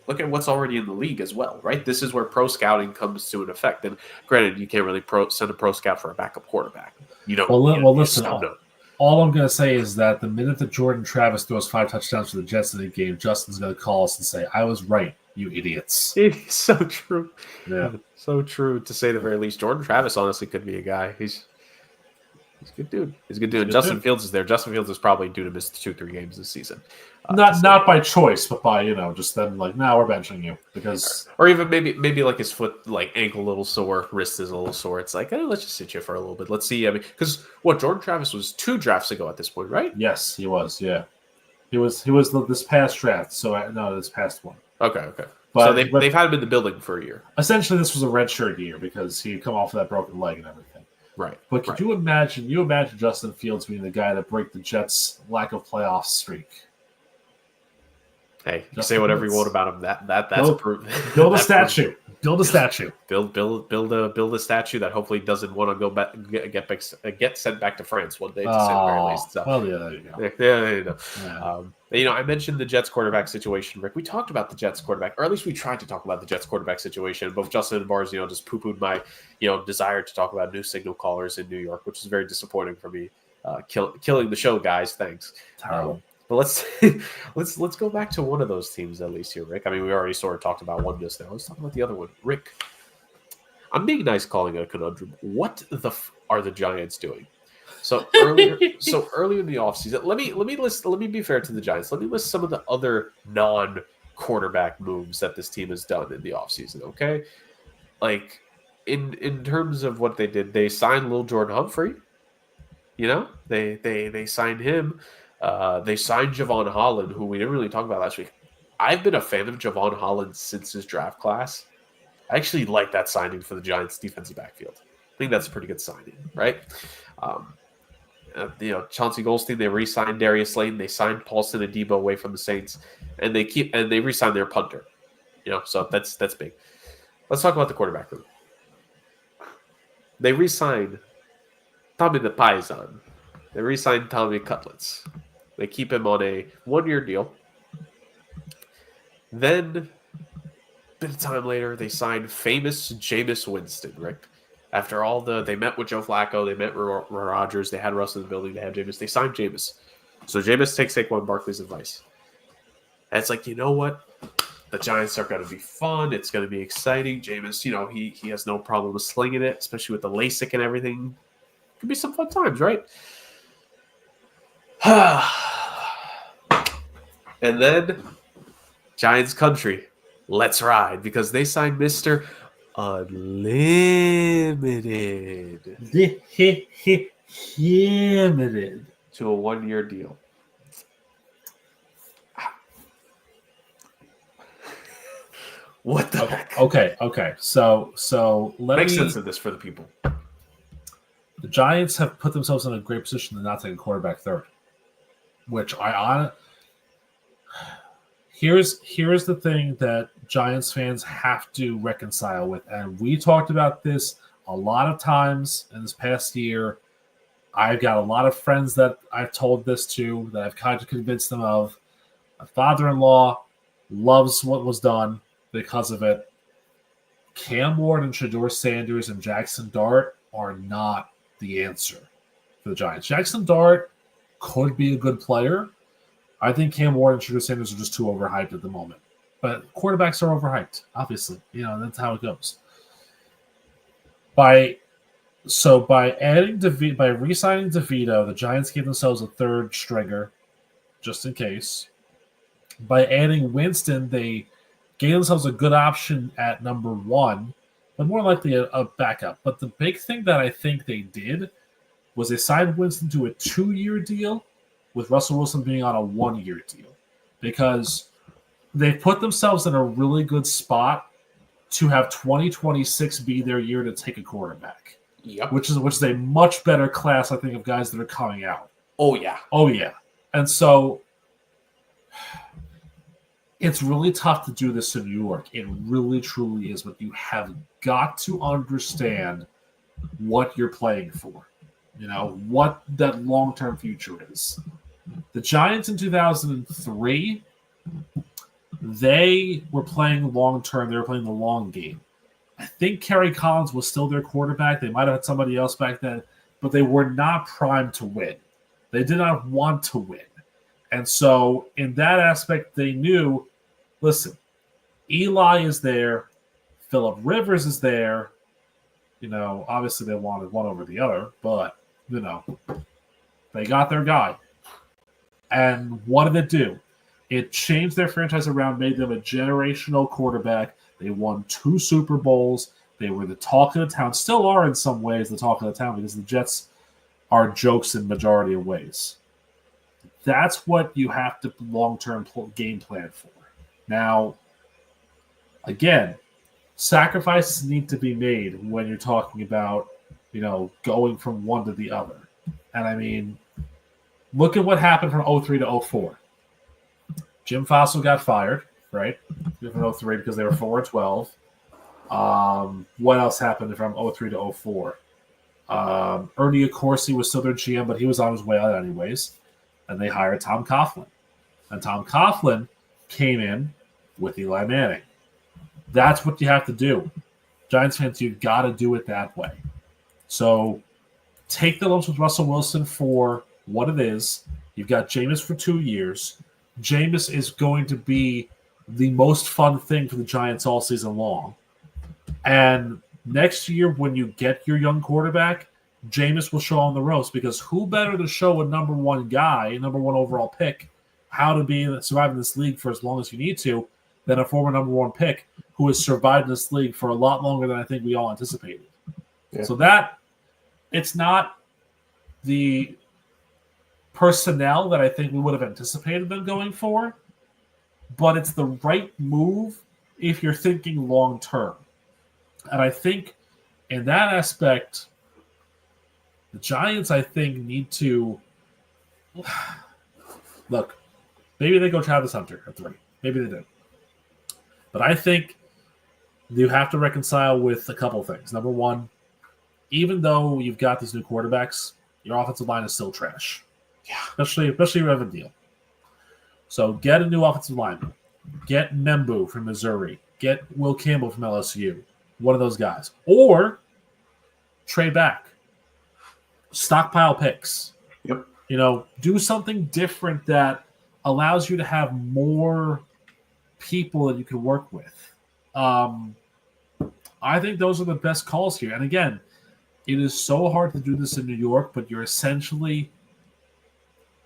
look at what's already in the league as well, right? This is where pro scouting comes to an effect. And granted, you can't really send a pro scout for a backup quarterback. You don't. Listen. All I'm going to say is that the minute that Jordan Travis throws 5 touchdowns for the Jets in the game, Justin's going to call us and say, "I was right, you idiots." It's so true. Yeah, so true, to say the very least. Jordan Travis honestly could be a guy. He's a good dude. He's a good dude. And Justin Fields is there. Justin Fields is probably due to miss 2-3 games this season. Not by choice, but by just them like, "Now we're benching you," because or even maybe like his foot, like ankle a little sore, wrist is a little sore. It's like, let's just sit you for a little bit. Let's see. I mean, because Jordan Travis was 2 drafts ago at this point, right? Yes, he was. Yeah, he was this past draft. So no, this past one. Okay. But, so they've had him in the building for a year. Essentially, this was a redshirt year because he'd come off of that broken leg and everything. Right. But could you imagine Justin Fields being the guy that break the Jets' lack of playoff streak? Hey, you say whatever you want about him. That's approved. Build a statue. Build a statue. Build a statue that hopefully doesn't want to go back, get sent back to France one day. To say the very least. So, well, yeah, there you go. Yeah. I mentioned the Jets quarterback situation, Rick. We talked about the Jets quarterback, or at least we tried to talk about the Jets quarterback situation. Both Justin and Bars, just poo-pooed my, desire to talk about new signal callers in New York, which is very disappointing for me. Killing the show, guys. Thanks. Terrible. But let's go back to one of those teams at least here, Rick. I mean, we already sort of talked about one just now. Let's talk about the other one, Rick. I'm being nice calling it a conundrum. What are the Giants doing? So earlier in the offseason, let me be fair to the Giants. Let me list some of the other non-quarterback moves that this team has done in the offseason, okay? Like in terms of what they did, they signed Lil Jordan Humphrey. They signed him. They signed Javon Holland, who we didn't really talk about last week. I've been a fan of Javon Holland since his draft class. I actually like that signing for the Giants' defensive backfield. I think that's a pretty good signing, right? Chauncey Goldstein, they re-signed Darius Slayton. They signed Paulson and Debo away from the Saints, and they re-signed their punter. So that's big. Let's talk about the quarterback room. They re-signed Tommy the Paisan. They re-signed Tommy Cutlets. They keep him on a 1-year deal. Then, a bit of time later, they signed famous Jameis Winston, Rick. After they met with Joe Flacco, they met with Rodgers, they had Russ in the building, they had Jameis. They signed Jameis. So Jameis takes Saquon Barkley's advice. And it's like, you know what? The Giants are going to be fun. It's going to be exciting. Jameis, he has no problem with slinging it, especially with the LASIK and everything. Could be some fun times, right? And then Giants country, let's ride, because they signed Mr. Unlimited to a 1-year deal. What the heck? Okay. So make sense of this for the people. The Giants have put themselves in a great position to not take a quarterback third, which here's the thing that Giants fans have to reconcile with, and we talked about this a lot of times in this past year. I've got a lot of friends that I've told this to, that I've kind of convinced them of. My father-in-law loves what was done. because of it. Cam Ward and Shedeur Sanders and Jackson Dart are not the answer for the Giants. Jackson Dart could be a good player. I think Cam Ward and Shedeur Sanders are just too overhyped at the moment. But quarterbacks are overhyped, obviously. That's how it goes. By re-signing DeVito, the Giants gave themselves a third stringer, just in case. By adding Winston, they gave themselves a good option at number 1, but more likely a backup. But the big thing that I think they did was they signed Winston to a 2-year deal, with Russell Wilson being on a 1-year deal, because they put themselves in a really good spot to have 2026 be their year to take a quarterback. Yep. Which is a much better class, I think, of guys that are coming out. Oh yeah. And so it's really tough to do this in New York. It really, truly is. But you have got to understand what you're playing for. What that long-term future is. The Giants in 2003, they were playing long-term. They were playing the long game. I think Kerry Collins was still their quarterback. They might have had somebody else back then, but they were not primed to win. They did not want to win. And so in that aspect, they knew, listen, Eli is there. Phillip Rivers is there. Obviously they wanted one over the other, but, they got their guy. And what did it do? It changed their franchise around, made them a generational quarterback. They won 2 Super Bowls. They were the talk of the town. Still are in some ways the talk of the town because the Jets are jokes in majority of ways. That's what you have to long-term game plan for. Now, again, sacrifices need to be made when you're talking about, going from one to the other. And I mean, look at what happened from 03 to 04. Jim Fossil got fired, right? From 03 because they were 4-12. What else happened from 03 to 04? Ernie Accorsi was still their GM, but he was on his way out anyways. And they hired Tom Coughlin. And Tom Coughlin came in with Eli Manning. That's what you have to do. Giants fans, you've got to do it that way. So take the lumps with Russell Wilson for what it is. You've got Jameis for 2 years. Jameis is going to be the most fun thing for the Giants all season long. And next year, when you get your young quarterback, Jameis will show on the ropes, because who better to show a number 1 guy, number 1 overall pick, how to survive in this league for as long as you need to, than a former number 1 pick who has survived in this league for a lot longer than I think we all anticipated. Yeah. So it's not the personnel that I think we would have anticipated them going for, but it's the right move if you're thinking long term. And I think in that aspect, the Giants, I think, need to look. Maybe they go Travis Hunter at 3. Maybe they do. But I think you have to reconcile with a couple of things. Number 1, even though you've got these new quarterbacks, your offensive line is still trash. Yeah, especially Revan Deal. So get a new offensive lineman. Get Membu from Missouri. Get Will Campbell from LSU. One of those guys. Or trade back. Stockpile picks. Yep. Do something different that allows you to have more people that you can work with. I think those are the best calls here. And again, it is so hard to do this in New York, but you're essentially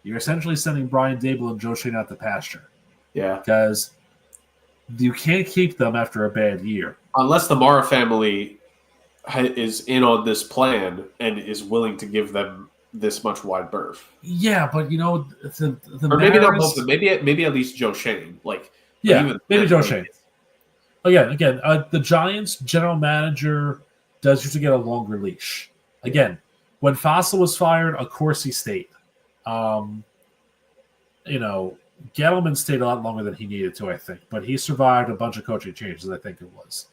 sending Brian Dable and Joe Shane out to pasture. Yeah. Because you can't keep them after a bad year. Unless the Mara family is in on this plan and is willing to give them this much wide berth. Yeah, but the or maybe not both of them. Maybe at least Joe Shane. Maybe Joe Shane. Again, the Giants general manager does usually get a longer leash. Again, when Fossil was fired, of course he stayed. Gettleman stayed a lot longer than he needed to, I think, but he survived a bunch of coaching changes, I think it was.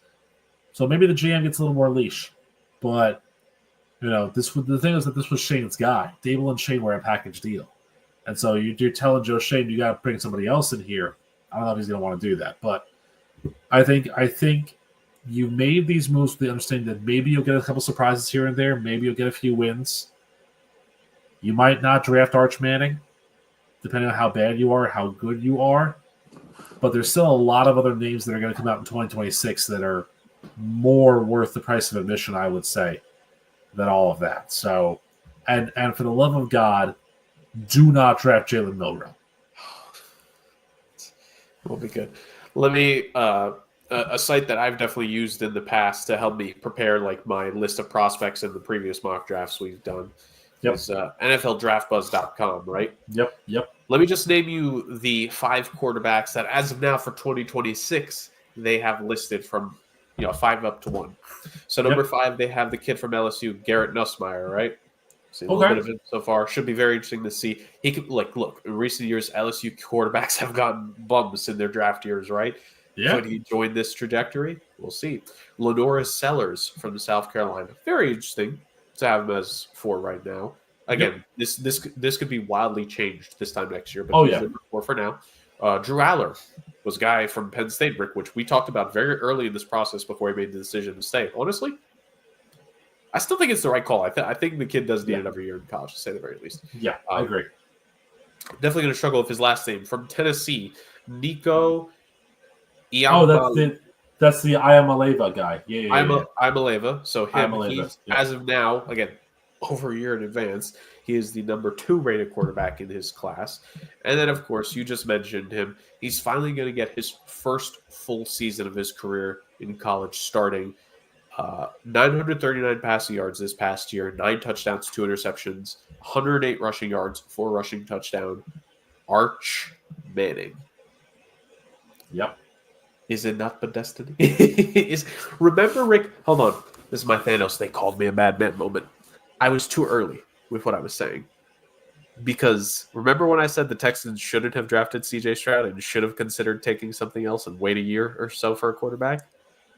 So maybe the GM gets a little more leash, but the thing is that this was Shane's guy. Dable and Shane were a package deal, and so you're telling Joe Shane you got to bring somebody else in here. I don't know if he's going to want to do that, but I think you made these moves with the understanding that maybe you'll get a couple surprises here and there. Maybe you'll get a few wins. You might not draft Arch Manning, depending on how bad you are, how good you are. But there's still a lot of other names that are going to come out in 2026 that are more worth the price of admission, I would say, than all of that. So, and for the love of God, do not draft Jalen Milroe. Will be good. Let me a site that I've definitely used in the past to help me prepare like my list of prospects in the previous mock drafts we've done is NFLDraftBuzz.com, right? Yep. Let me just name you the 5 quarterbacks that, as of now for 2026, they have listed from 5 up to 1. So number 5, they have the kid from LSU, Garrett Nussmeier, right? Seen a little bit of it so far. Should be very interesting to see. He could look in recent years, LSU quarterbacks have gotten bums in their draft years, right? Yeah. Could he join this trajectory? We'll see. Lenora Sellers from South Carolina, very interesting to have him as 4 right now. Again, this could be wildly changed this time next year, but he's number 4 for now. Drew Aller was a guy from Penn State, Rick, which we talked about very early in this process before he made the decision to stay. Honestly, I still think it's the right call. I think the kid does need it every year in college, to say the very least. Yeah, I agree. Definitely going to struggle with his last name. From Tennessee, Nico Iamaleava. Oh, that's the Iamaleava guy. Yeah. Iamaleava. So he's as of now, again, over a year in advance, he is the number 2 rated quarterback in his class. And then, of course, you just mentioned him. He's finally going to get his first full season of his career in college starting. 939 passing yards this past year, 9 touchdowns, 2 interceptions, 108 rushing yards, 4 rushing touchdown. Arch Manning. Yep. Is it not but destiny? Remember, Rick? Hold on. This is my Thanos. They called me a madman moment. I was too early with what I was saying. Because remember when I said the Texans shouldn't have drafted C.J. Stroud and should have considered taking something else and wait a year or so for a quarterback?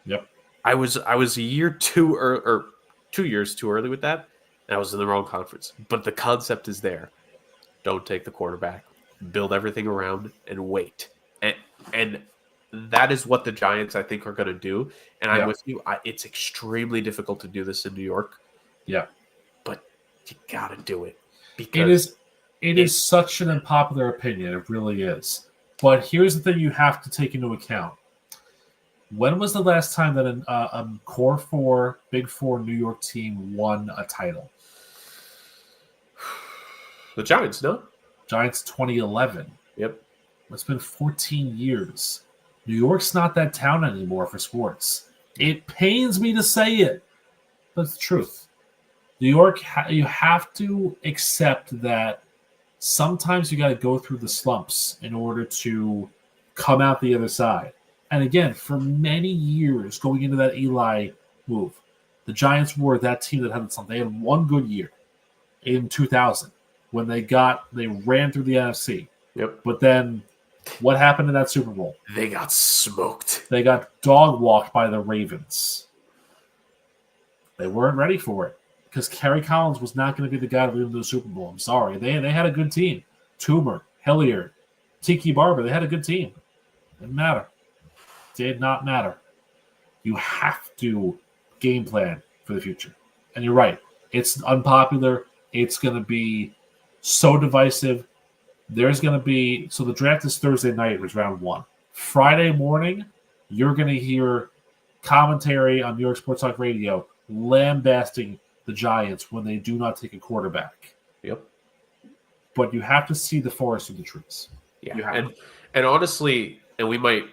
Yep. I was a year too early, or 2 years too early with that, and I was in the wrong conference. But the concept is there. Don't take the quarterback. Build everything around and wait. And that is what the Giants, I think, are going to do. And I'm with you. It's extremely difficult to do this in New York. Yeah. But you got to do it. Because it is such an unpopular opinion. It really is. But here's the thing you have to take into account. When was the last time that a Core 4, Big 4 New York team won a title? The Giants, no? Giants 2011. Yep. It's been 14 years. New York's not that town anymore for sports. It pains me to say it, but it's the truth. New York, you have to accept that sometimes you got to go through the slumps in order to come out the other side. And again, for many years going into that Eli move, the Giants were that team that had something. They had one good year in 2000 when they ran through the NFC. Yep. But then what happened in that Super Bowl? They got smoked. They got dog walked by the Ravens. They weren't ready for it because Kerry Collins was not going to be the guy to lead them to the Super Bowl. I'm sorry. They had a good team. Toomer, Hilliard, Tiki Barber. They had a good team. Didn't matter. Did not matter. You have to game plan for the future. And you're right. It's unpopular. It's going to be so divisive. There's going to be – so the draft is Thursday night. It was round 1. Friday morning, you're going to hear commentary on New York Sports Talk Radio lambasting the Giants when they do not take a quarterback. Yep. But you have to see the forest through the trees. Yeah. And honestly, and we might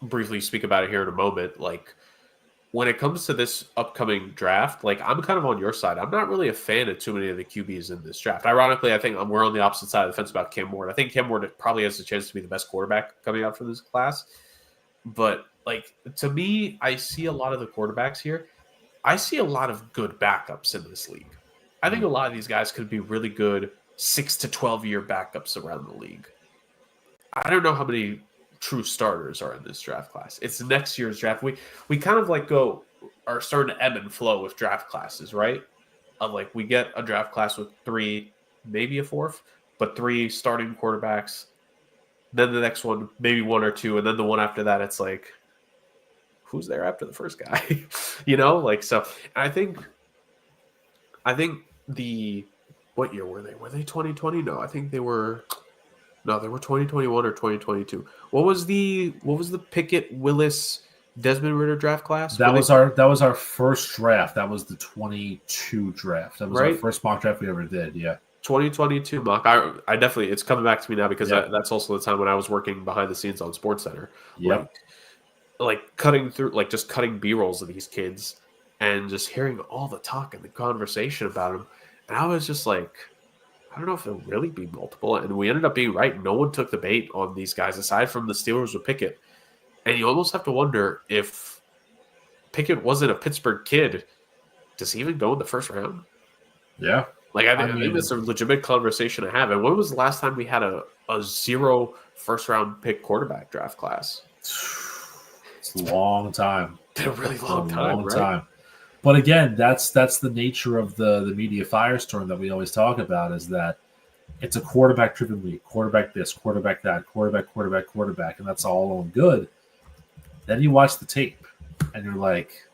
briefly speak about it here in a moment, like when it comes to this upcoming draft, like I'm kind of on your side. I'm not really a fan of too many of the QBs in this draft. Ironically, I think we're on the opposite side of the fence about Cam Ward. I think Cam Ward probably has a chance to be the best quarterback coming out from this class. But like to me, I see a lot of the quarterbacks here. I see a lot of good backups in this league. I think a lot of these guys could be really good 6 to 12-year backups around the league. I don't know how many true starters are in this draft class. It's next year's draft. We kind of like are starting to ebb and flow with draft classes, right? Like we get a draft class with 3, maybe a 4th, but 3 starting quarterbacks. Then the next one, maybe 1 or 2, and then the one after that, it's like who's there after the first guy? You know, like so. I think the what year were they? Were they 2020? No, I think they were. No, they were 2021 or 2022. What was the Pickett, Willis, Desmond Ritter draft class? That was our first draft. That was the 22 draft. That was our right? first mock draft we ever did. Yeah. 2022 mock. I definitely it's coming back to me now because Yep. that's also the time when I was working behind the scenes on SportsCenter. Yep. Like cutting through, like just cutting B-rolls of these kids and just hearing all the talk and the conversation about them. And I was just like, I don't know if there'll really be multiple. And we ended up being right. No one took the bait on these guys aside from the Steelers with Pickett. And you almost have to wonder if Pickett wasn't a Pittsburgh kid, does he even go in the first round? Yeah. Like, I think that's a legitimate conversation to have. And when was the last time we had a 0 first-round pick quarterback draft class? It's a long time. It's been a really long time. But again, that's the nature of the media firestorm that we always talk about is that it's a quarterback-driven league. Quarterback this, quarterback that, quarterback, and that's all on good. Then you watch the tape, and you're like,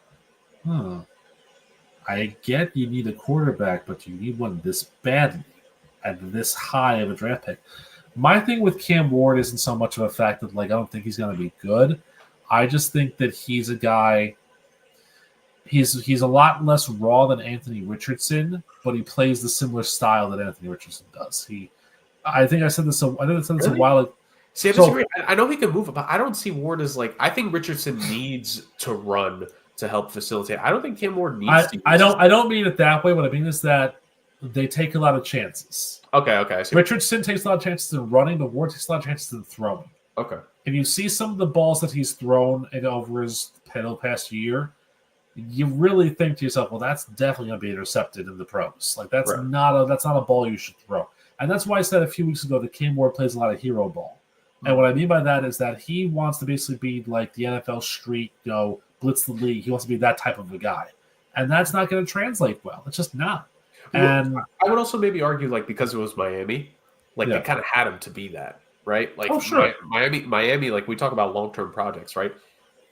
I get you need a quarterback, but you need one this badly at this high of a draft pick. My thing with Cam Ward isn't so much of a fact that, like, I don't think he's going to be good. I just think that he's a guy. He's a lot less raw than Anthony Richardson, but he plays the similar style that Anthony Richardson does. I think I said this a while ago. See, I know he can move, but I don't see Ward as like. I think Richardson needs to run to help facilitate. I don't think Cam Ward needs to. I don't mean it that way. What I mean is that they take a lot of chances. Okay. Richardson takes a lot of chances in running, but Ward takes a lot of chances in throwing. Okay. If you see some of the balls that he's thrown over his past year, you really think to yourself, well, that's definitely going to be intercepted in the pros. Like that's not a ball you should throw. And that's why I said a few weeks ago that Cam Ward plays a lot of hero ball. And what I mean by that is that he wants to basically be like the NFL street, blitz the league. He wants to be that type of a guy. And that's not going to translate well. It's just not. And I would also maybe argue, like, because it was Miami, like they kind of had him to be that, right? Like, sure. Miami, like we talk about long-term projects, right?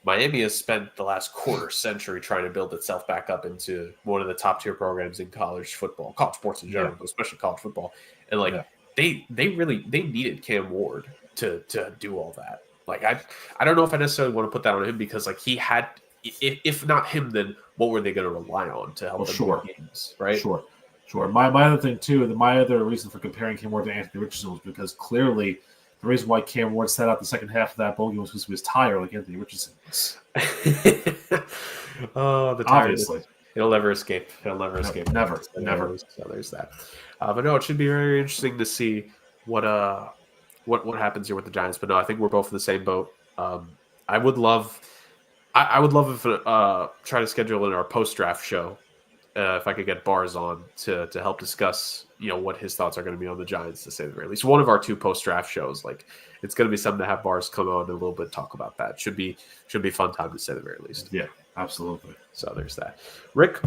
Miami has spent the last quarter century trying to build itself back up into one of the top-tier programs in college football, college sports in general, but especially college football. And like they needed Cam Ward to do all that. Like I don't know if I necessarily want to put that on him because like he had, if not him, then what were they going to rely on to help them win games, right? Sure. My other thing too, my other reason for comparing Cam Ward to Anthony Richardson was because clearly the reason why Cam Ward sat out the second half of that bowl game was because he was tired, like Anthony Richardson was. Oh, the tiredness. Obviously. It'll never escape. Never. So there's that. But no, it should be very interesting to see what happens here with the Giants. But no, I think we're both in the same boat. I would love if try to schedule in our post-draft show if I could get Bars on to help discuss, what his thoughts are going to be on the Giants, to say the very least. One of our 2 post-draft shows, like it's going to be something to have Bars come on and a little bit talk about that. Should be fun time, to say the very least. Yeah, absolutely. So there's that. Rick,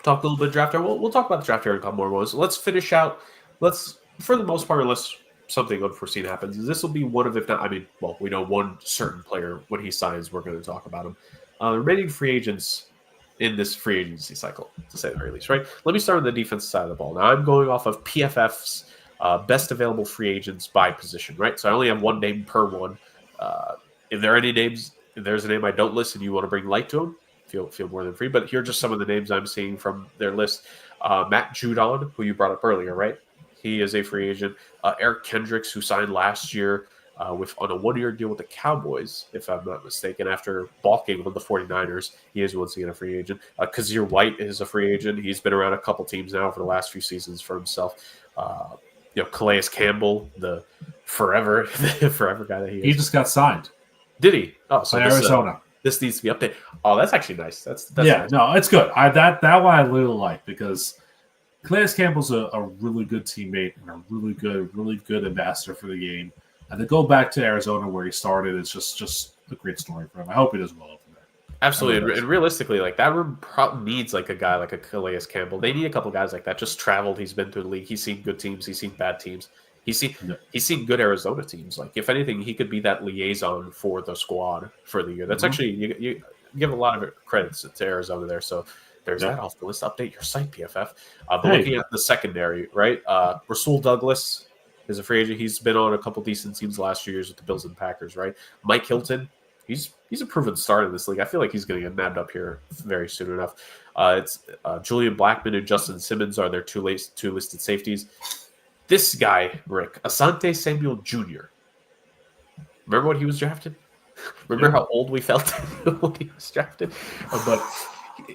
talk a little bit draft here. We'll talk about the draft here in a couple more moments. Let's finish out. For the most part, unless something unforeseen happens, this will be one of, if not, we know one certain player when he signs, we're going to talk about him. Remaining free agents in this free agency cycle, to say the very least, right? Let me start on the defensive side of the ball. Now, I'm going off of PFF's best available free agents by position, right? So I only have one name per one. If there are any names, if there's a name I don't list and you want to bring light to him, feel more than free. But here are just some of the names I'm seeing from their list. Matt Judon, who you brought up earlier, right? He is a free agent. Eric Kendricks, who signed last year on a one-year deal with the Cowboys, if I'm not mistaken, after balking on the 49ers. He is once again a free agent. Kazir White is a free agent. He's been around a couple teams now for the last few seasons for himself. Calais Campbell, the forever guy that he is. He just got signed. Did he? Oh, so Arizona. This needs to be updated. Oh, that's actually nice. That's nice. No, it's good. That one I really like because Calais Campbell's a really good teammate and a really good ambassador for the game. And to go back to Arizona where he started is just a great story for him. I hope he does well over there. Absolutely. And realistically, like that room needs like a guy like a Calais Campbell. They need a couple guys like that. Just traveled. He's been through the league. He's seen good teams. He's seen bad teams. He's seen good Arizona teams. Like, if anything, he could be that liaison for the squad for the year. That's actually you give a lot of credits to Arizona there. So there's that off the list. Update your site, PFF. But looking at the secondary, right? Rasul Douglas is a free agent. He's been on a couple decent teams the last few years with the Bills and Packers, right? Mike Hilton, he's a proven star in this league. I feel like he's going to get nabbed up here very soon enough. It's Julian Blackmon and Justin Simmons are their two listed safeties. This guy, Rick, Asante Samuel Jr. Remember when he was drafted? Remember how old we felt when he was drafted? But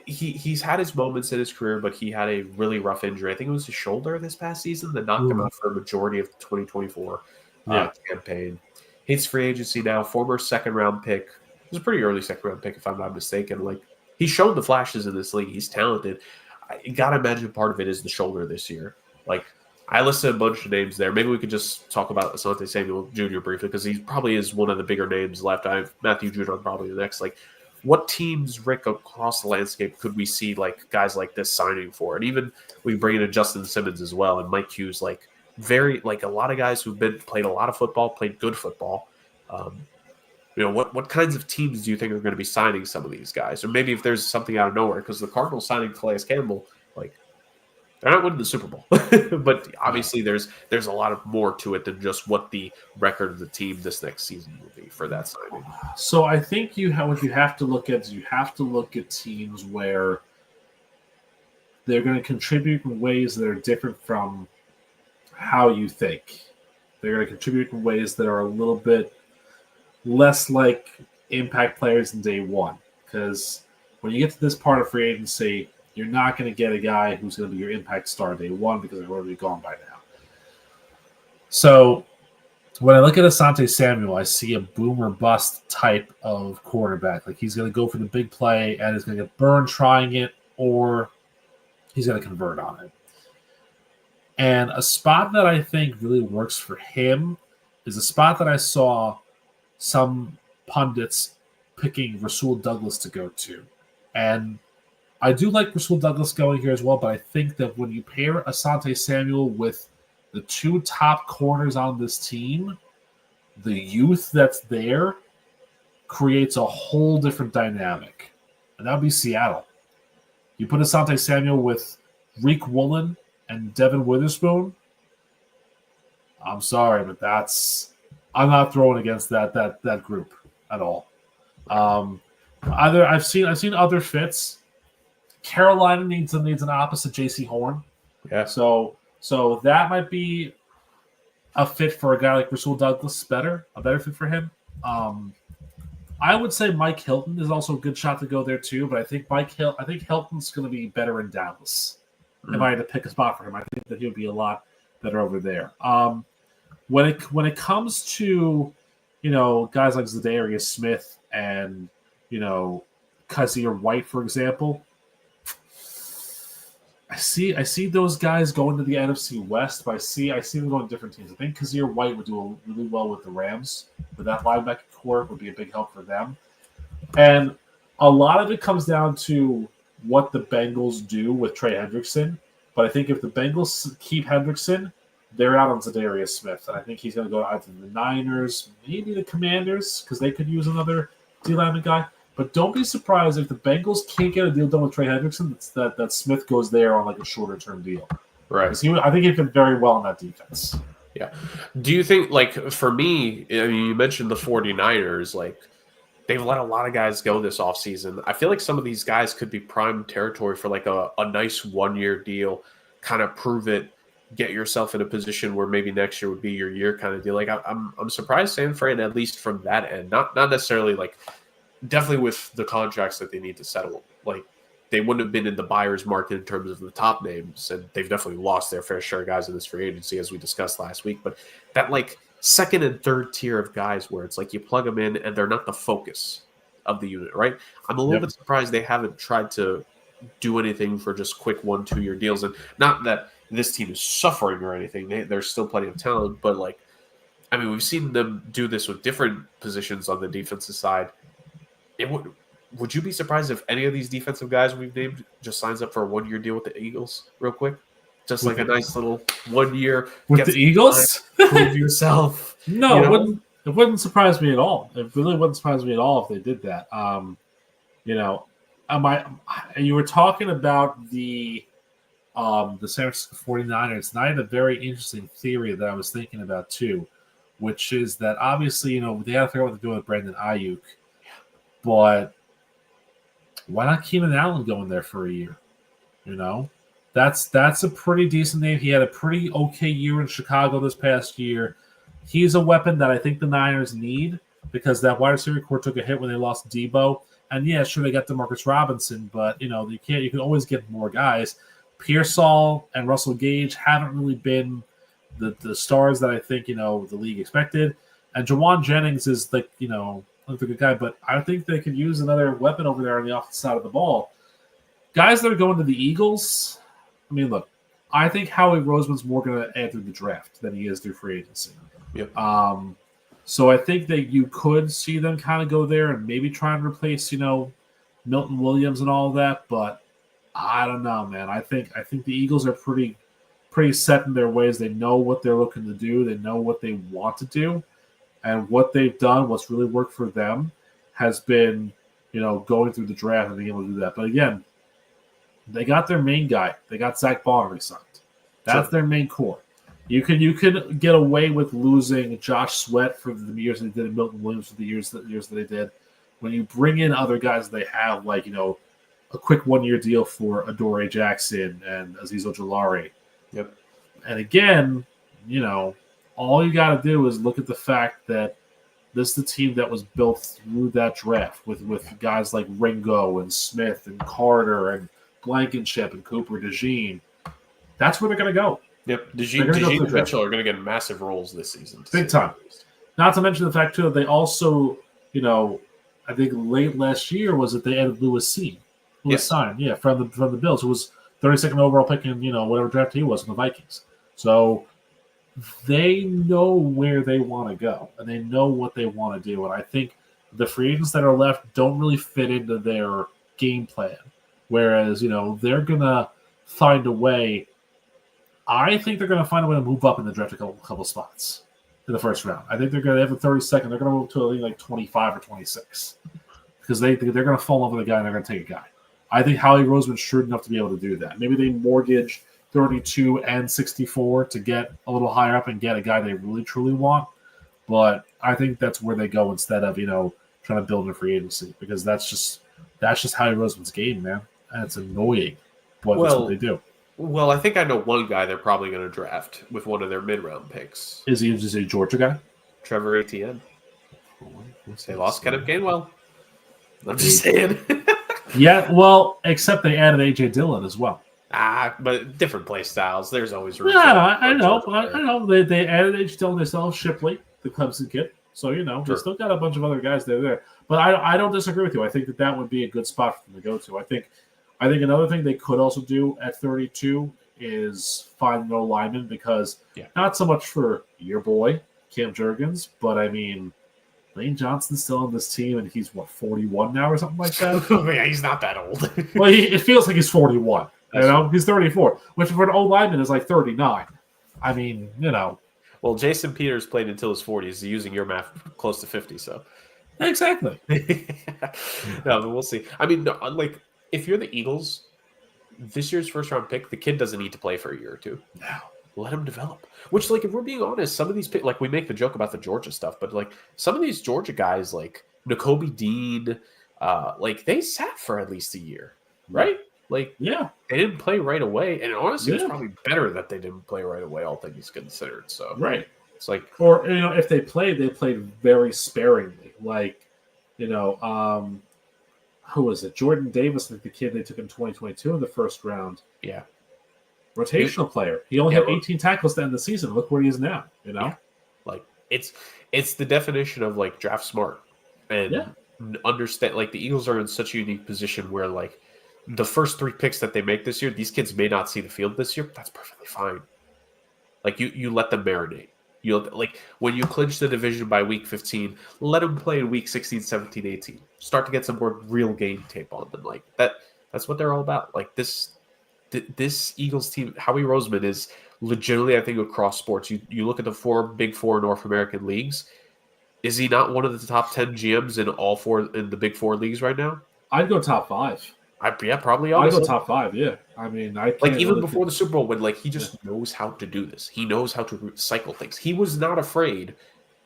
he's had his moments in his career, but he had a really rough injury. I think it was his shoulder this past season that knocked him out for a majority of the 2024 campaign. His free agency now, former second-round pick. It was a pretty early second-round pick, if I'm not mistaken. Like, he's shown the flashes in this league. He's talented. I got to imagine part of it is the shoulder this year. Like, I listed a bunch of names there. Maybe we could just talk about Asante Samuel Jr. briefly because he probably is one of the bigger names left. I have Matthew Judon probably the next. Like, what teams, Rick, across the landscape could we see like guys like this signing for? And even we bring in Justin Simmons as well and Mike Hughes, like a lot of guys who've played a lot of football, played good football. What kinds of teams do you think are going to be signing some of these guys? Or maybe if there's something out of nowhere, because the Cardinals signing Calais Campbell, like, they're not winning the Super Bowl, but obviously there's a lot of more to it than just what the record of the team this next season will be for that signing. So I think what you have to look at teams where they're going to contribute in ways that are different from how you think. They're going to contribute in ways that are a little bit less like impact players in day one. Because when you get to this part of free agency, you're not going to get a guy who's going to be your impact star day one because they're already gone by now. So when I look at Asante Samuel, I see a boom or bust type of quarterback. Like, he's going to go for the big play and he's going to get burned trying it, or he's going to convert on it. And a spot that I think really works for him is a spot that I saw some pundits picking Rasul Douglas to go to. And I do like Rasul Douglas going here as well, but I think that when you pair Asante Samuel with the two top corners on this team, the youth that's there creates a whole different dynamic. And that would be Seattle. You put Asante Samuel with Reek Woolen and Devin Witherspoon, I'm sorry, but I'm not throwing against that group at all. I've seen other fits. Carolina needs an opposite J.C. Horn. Yeah. So that might be a fit for a guy like Rasul Douglas. A better fit for him. I would say Mike Hilton is also a good shot to go there too, but I think Hilton's going to be better in Dallas. If I had to pick a spot for him, I think that he would be a lot better over there. When it comes to guys like Zadarius Smith and Kazir White, for example, I see those guys going to the NFC West, but I see them going to different teams. I think Kazir White would do really well with the Rams. With that linebacker core, would be a big help for them. And a lot of it comes down to what the Bengals do with Trey Hendrickson. But I think if the Bengals keep Hendrickson, they're out on Zadarius Smith. And I think he's going to go either to the Niners, maybe the Commanders, because they could use another D-lineman guy. But don't be surprised if the Bengals can't get a deal done with Trey Hendrickson, that Smith goes there on like a shorter-term deal. Right. I think he did very well in that defense. Yeah. Do you think, like, for me, you mentioned the 49ers, like, they've let a lot of guys go this offseason. I feel like some of these guys could be prime territory for, like, a nice one-year deal, kind of prove it, get yourself in a position where maybe next year would be your year kind of deal. Like, I'm surprised San Fran, at least from that end, not necessarily, like, definitely with the contracts that they need to settle. Like, they wouldn't have been in the buyer's market in terms of the top names, and they've definitely lost their fair share of guys in this free agency, as we discussed last week. But that, like, second and third tier of guys where it's like you plug them in and they're not the focus of the unit, right? I'm a little bit surprised they haven't tried to do anything for just quick 1-2 year deals. And not that this team is suffering or anything. There's still plenty of talent, but, like, I mean, we've seen them do this with different positions on the defensive side. Would you be surprised if any of these defensive guys we've named just signs up for a 1-year deal with the Eagles real quick? Just like a nice little 1 year. With the Eagles? Prove yourself. No, it wouldn't surprise me at all. It really wouldn't surprise me at all if they did that. You were talking about the San Francisco 49ers, and I had a very interesting theory that I was thinking about too, which is that obviously, they got to figure out what they're doing with Brandon Ayuk, but why not Keenan Allen going there for a year? That's a pretty decent name. He had a pretty okay year in Chicago this past year. He's a weapon that I think the Niners need because that wide receiver core took a hit when they lost Debo. And yeah, sure, they got Demarcus Robinson, but you can always get more guys. Pearsall and Russell Gage haven't really been the stars that I think the league expected. And Jawan Jennings is a good guy, but I think they could use another weapon over there on the offensive side of the ball. Guys that are going to the Eagles, I mean, look, I think Howie Roseman's more going to add through the draft than he is through free agency. Yep. So I think that you could see them kind of go there and maybe try and replace, Milton Williams and all of that. But I don't know, man. I think the Eagles are pretty set in their ways. They know what they're looking to do. They know what they want to do. And what they've done, what's really worked for them, has been, going through the draft and being able to do that. But again, they got their main guy. They got Zach Bonner signed. That's their main core. You could get away with losing Josh Sweat for the years they did and Milton Williams for the years that they did. When you bring in other guys they have, like, a quick 1-year deal for Adoree Jackson and Azeez Ojulari. Yep. And again, all you got to do is look at the fact that this is the team that was built through that draft with guys like Ringo and Smith and Carter and Blankenship and Cooper DeJean. That's where they're going to go. Yep, DeJean and Mitchell are going to get massive roles this season. Big time. Not to mention the fact, too, that they also, I think late last year was that they added Lewis Seen, who was signed, from the Bills, who was 32nd overall pick in, whatever draft he was in the Vikings. So they know where they want to go, and they know what they want to do. And I think the free agents that are left don't really fit into their game plan, whereas, they're going to find a way. I think they're going to find a way to move up in the draft a couple spots in the first round. I think they're going to have a 32nd. They're going to move to like 25 or 26 because they're going to fall in love with a guy and they're going to take a guy. I think Howie Roseman's shrewd enough to be able to do that. Maybe they mortgage 32 and 64 to get a little higher up and get a guy they really truly want. But I think that's where they go instead of trying to build a free agency because that's just Howie Roseman's game, man. And it's annoying, but that's what they do. Well, I think I know one guy they're probably going to draft with one of their mid-round picks. Is he just a Georgia guy? Trevor Etienne. They lost Kenneth Gainwell. I'm just saying. Yeah, well, except they added A.J. Dillon as well. But different play styles. There's always room. Yeah, I know. They added A.J. Dillon. They still have Shipley, the Clemson kid. So, they still got a bunch of other guys there. But I don't disagree with you. I think that would be a good spot for them to go to. I think another thing they could also do at 32 is find no lineman because not so much for your boy, Cam Jurgens, but I mean, Lane Johnson's still on this team and he's, 41 now or something like that? Yeah, he's not that old. Well, it feels like he's 41. He's 34, which for an old lineman is like 39. I mean, Well, Jason Peters played until his 40s, using your math, close to 50, so. Exactly. No, but we'll see. I mean, if you're the Eagles, this year's first-round pick, the kid doesn't need to play for a year or two. No. Let him develop. Which, if we're being honest, some of these picks, we make the joke about the Georgia stuff, but, some of these Georgia guys, Nakobe Dean, they sat for at least a year, right? They didn't play right away, and honestly, it's probably better that they didn't play right away, all things considered. So, right. It's or, if they played very sparingly. Who was it? Jordan Davis, the kid they took in 2022 in the first round. Yeah. Rotational player. He only had 18 tackles to end the season. Look where he is now, Yeah. It's the definition of, draft smart. And understand, the Eagles are in such a unique position where, the first 3 picks that they make this year, these kids may not see the field this year. That's perfectly fine. You let them marinate. When you clinch the division by week 15, let them play in week 16, 17, 18. Start to get some more real game tape on them. That's what they're all about. this Eagles team, Howie Roseman is legitimately, I think, across sports. You look at the big four North American leagues. Is he not one of the top 10 GMs in all four in the big four leagues right now? I'd go top 5. Yeah, probably. I'd go Honestly, top 5. Yeah, I mean, I like can't even really before the Super Bowl, when like he Yeah. just knows how to do this. He knows how to cycle things. He was not afraid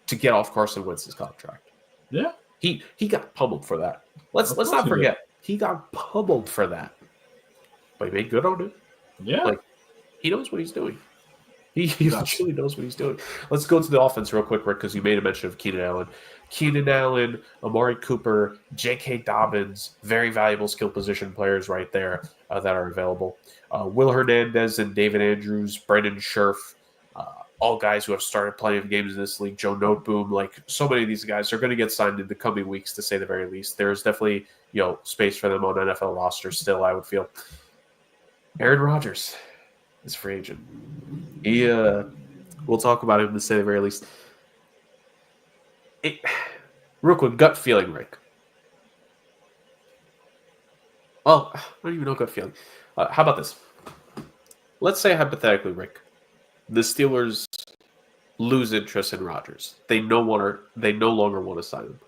to get off Carson Wentz's contract. Yeah, He got pummeled for that. Let's of let's course not he did. forget he got pummeled for that, but he made good on it. Yeah, Like he knows what he's doing. He he does. literally knows what he's doing. Let's go to the offense real quick, Rick, because you made a mention of Keenan Allen. Keenan Allen, Amari Cooper, J.K. Dobbins, very valuable skill position players right there that are available. Will Hernandez and David Andrews, Brendan Scherf, all guys who have started playing games in this league. Joe Noteboom, like so many of these guys are going to get signed in the coming weeks, to say the very least. There's definitely space for them on NFL rosters still, I would feel. Aaron Rodgers is free agent. We'll talk about him to say the very least. Real quick, gut feeling, Rick. Well, I don't even know gut feeling. How about this? Let's say hypothetically, Rick, the Steelers lose interest in Rodgers. They no longer want to sign him.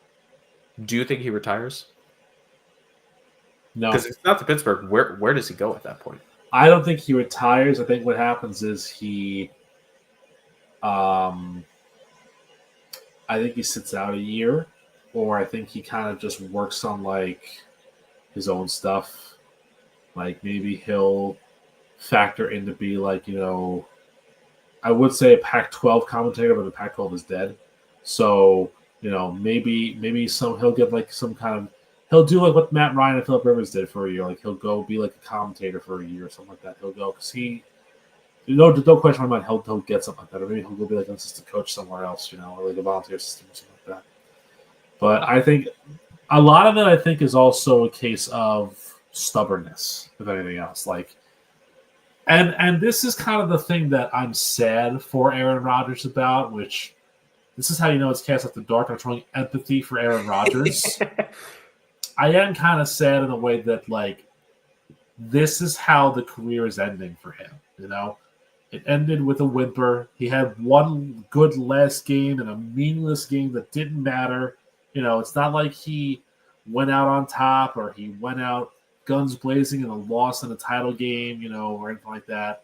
Do you think he retires? No, because it's not to Pittsburgh. Where does he go at that point? I don't think he retires. I think what happens is I think he sits out a year, or I think he kind of just works on like his own stuff. Like maybe he'll factor in to be like, I would say a Pac-12 commentator, but the Pac-12 is dead. So, maybe he'll get like some kind of, he'll do like what Matt Ryan and Philip Rivers did for a year. Like he'll go be like a commentator for a year or something like that. He'll go because no question in my mind, he'll get something like that. Or maybe he'll go be like an assistant coach somewhere else, or like a volunteer system or something like that. But I think a lot of it, I think, is also a case of stubbornness, if anything else. Like, and this is kind of the thing that I'm sad for Aaron Rodgers about, which this is how you know it's cast after dark. I'm showing empathy for Aaron Rodgers. I am kind of sad in a way that, like, this is how the career is ending for him, It ended with a whimper. He had one good last game and a meaningless game that didn't matter. It's not like he went out on top or he went out guns blazing in a loss in a title game, or anything like that.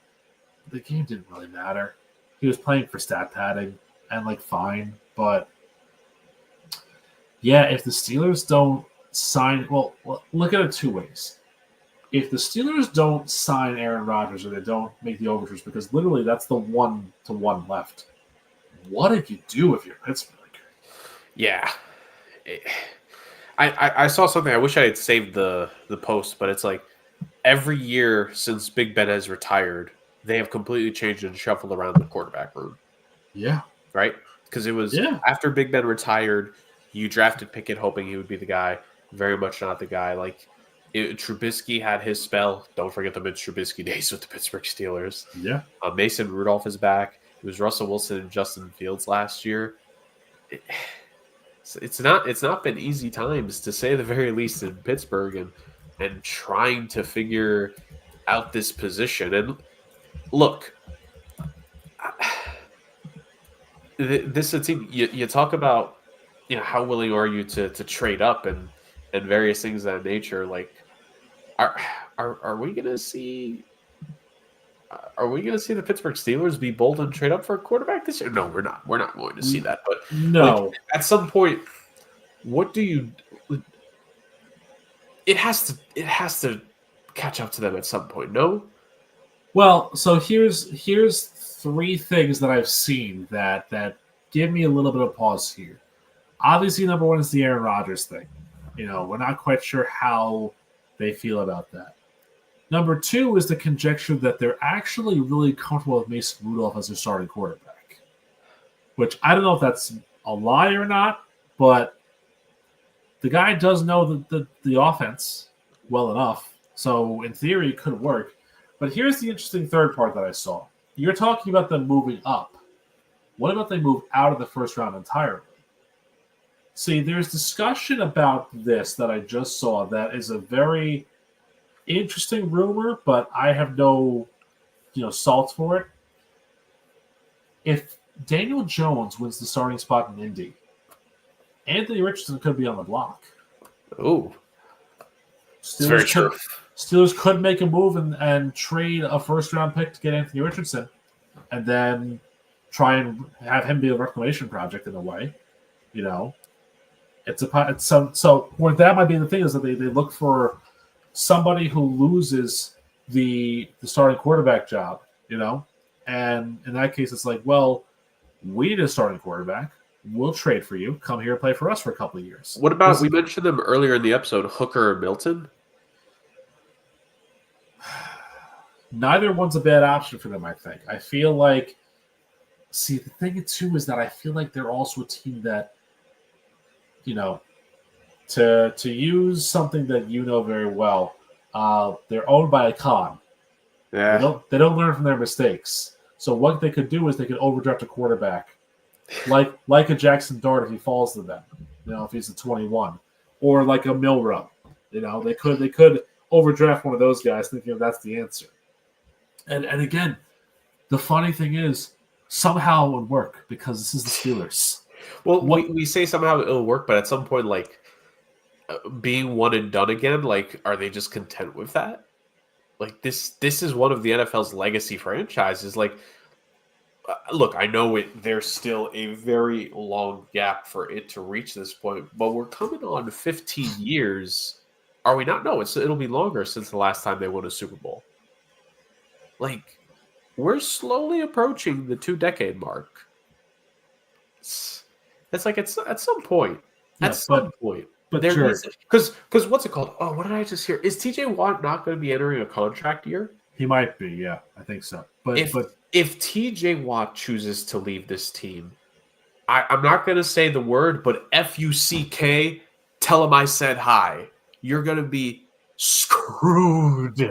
The game didn't really matter. He was playing for stat padding and, like, fine. But, yeah, if the Steelers don't sign – well, look at it two ways. If the Steelers don't sign Aaron Rodgers or they don't make the overtures, because literally that's the 1-1 left, what did you do if you're Pittsburgh? Yeah. I saw something. I wish I had saved the post, but it's like every year since Big Ben has retired, they have completely changed and shuffled around the quarterback room. Yeah. Right? Because it was after Big Ben retired, you drafted Pickett hoping he would be the guy. Very much not the guy. Like, Trubisky had his spell. Don't forget the Mitch Trubisky days with the Pittsburgh Steelers. Yeah. Mason Rudolph is back. It was Russell Wilson and Justin Fields last year. It's not been easy times, to say the very least, in Pittsburgh and trying to figure out this position. And look, this is a team you talk about. How willing are you to trade up and various things of that nature? Like, are we gonna see? Are we going to see the Pittsburgh Steelers be bold and trade up for a quarterback this year? No, we're not. We're not going to see that. But no, like, at some point, what do you? It has to catch up to them at some point. No. Well, so here's three things that I've seen that give me a little bit of pause here. Obviously, number one is the Aaron Rodgers thing. We're not quite sure how they feel about that. Number two is the conjecture that they're actually really comfortable with Mason Rudolph as their starting quarterback, which I don't know if that's a lie or not, but the guy does know the offense well enough. So in theory, it could work. But here's the interesting third part that I saw. You're talking about them moving up. What about they move out of the first round entirely? See, there's discussion about this that I just saw that is a very interesting rumor, but I have no, salt for it. If Daniel Jones wins the starting spot in Indy, Anthony Richardson could be on the block. Ooh, it's very true. Steelers could make a move and trade a first-round pick to get Anthony Richardson, and then try and have him be a reclamation project in a way. So what that might be the thing is that they look for somebody who loses the starting quarterback job, and in that case it's like, well, we need a starting quarterback. We'll trade for you. Come here and play for us for a couple of years. What about, we mentioned them earlier in the episode, Hooker or Milton? Neither one's a bad option for them, I think. I feel like, the thing too is that I feel like they're also a team that, to use something that very well, they're owned by a con. Yeah. They don't learn from their mistakes. So what they could do is they could overdraft a quarterback, like a Jackson Dart if he falls to them, if he's a 21, or like a Milrow. They could overdraft one of those guys, thinking that's the answer. And again, the funny thing is, somehow it would work because this is the Steelers. Well, we say somehow it'll work, but at some point, like, being one and done again, like, are they just content with that? Like, this is one of the NFL's legacy franchises. Like, look, I know there's still a very long gap for it to reach this point, but we're coming on 15 years. Are we not? No, it'll be longer since the last time they won a Super Bowl. Like, we're slowly approaching the 2-decade mark. It's like at some point. At some point. But there is, because what's it called? Oh, what did I just hear? Is TJ Watt not going to be entering a contract year? He might be, yeah. I think so. But if TJ Watt chooses to leave this team, I'm not going to say the word, but FUCK, tell him I said hi. You're going to be screwed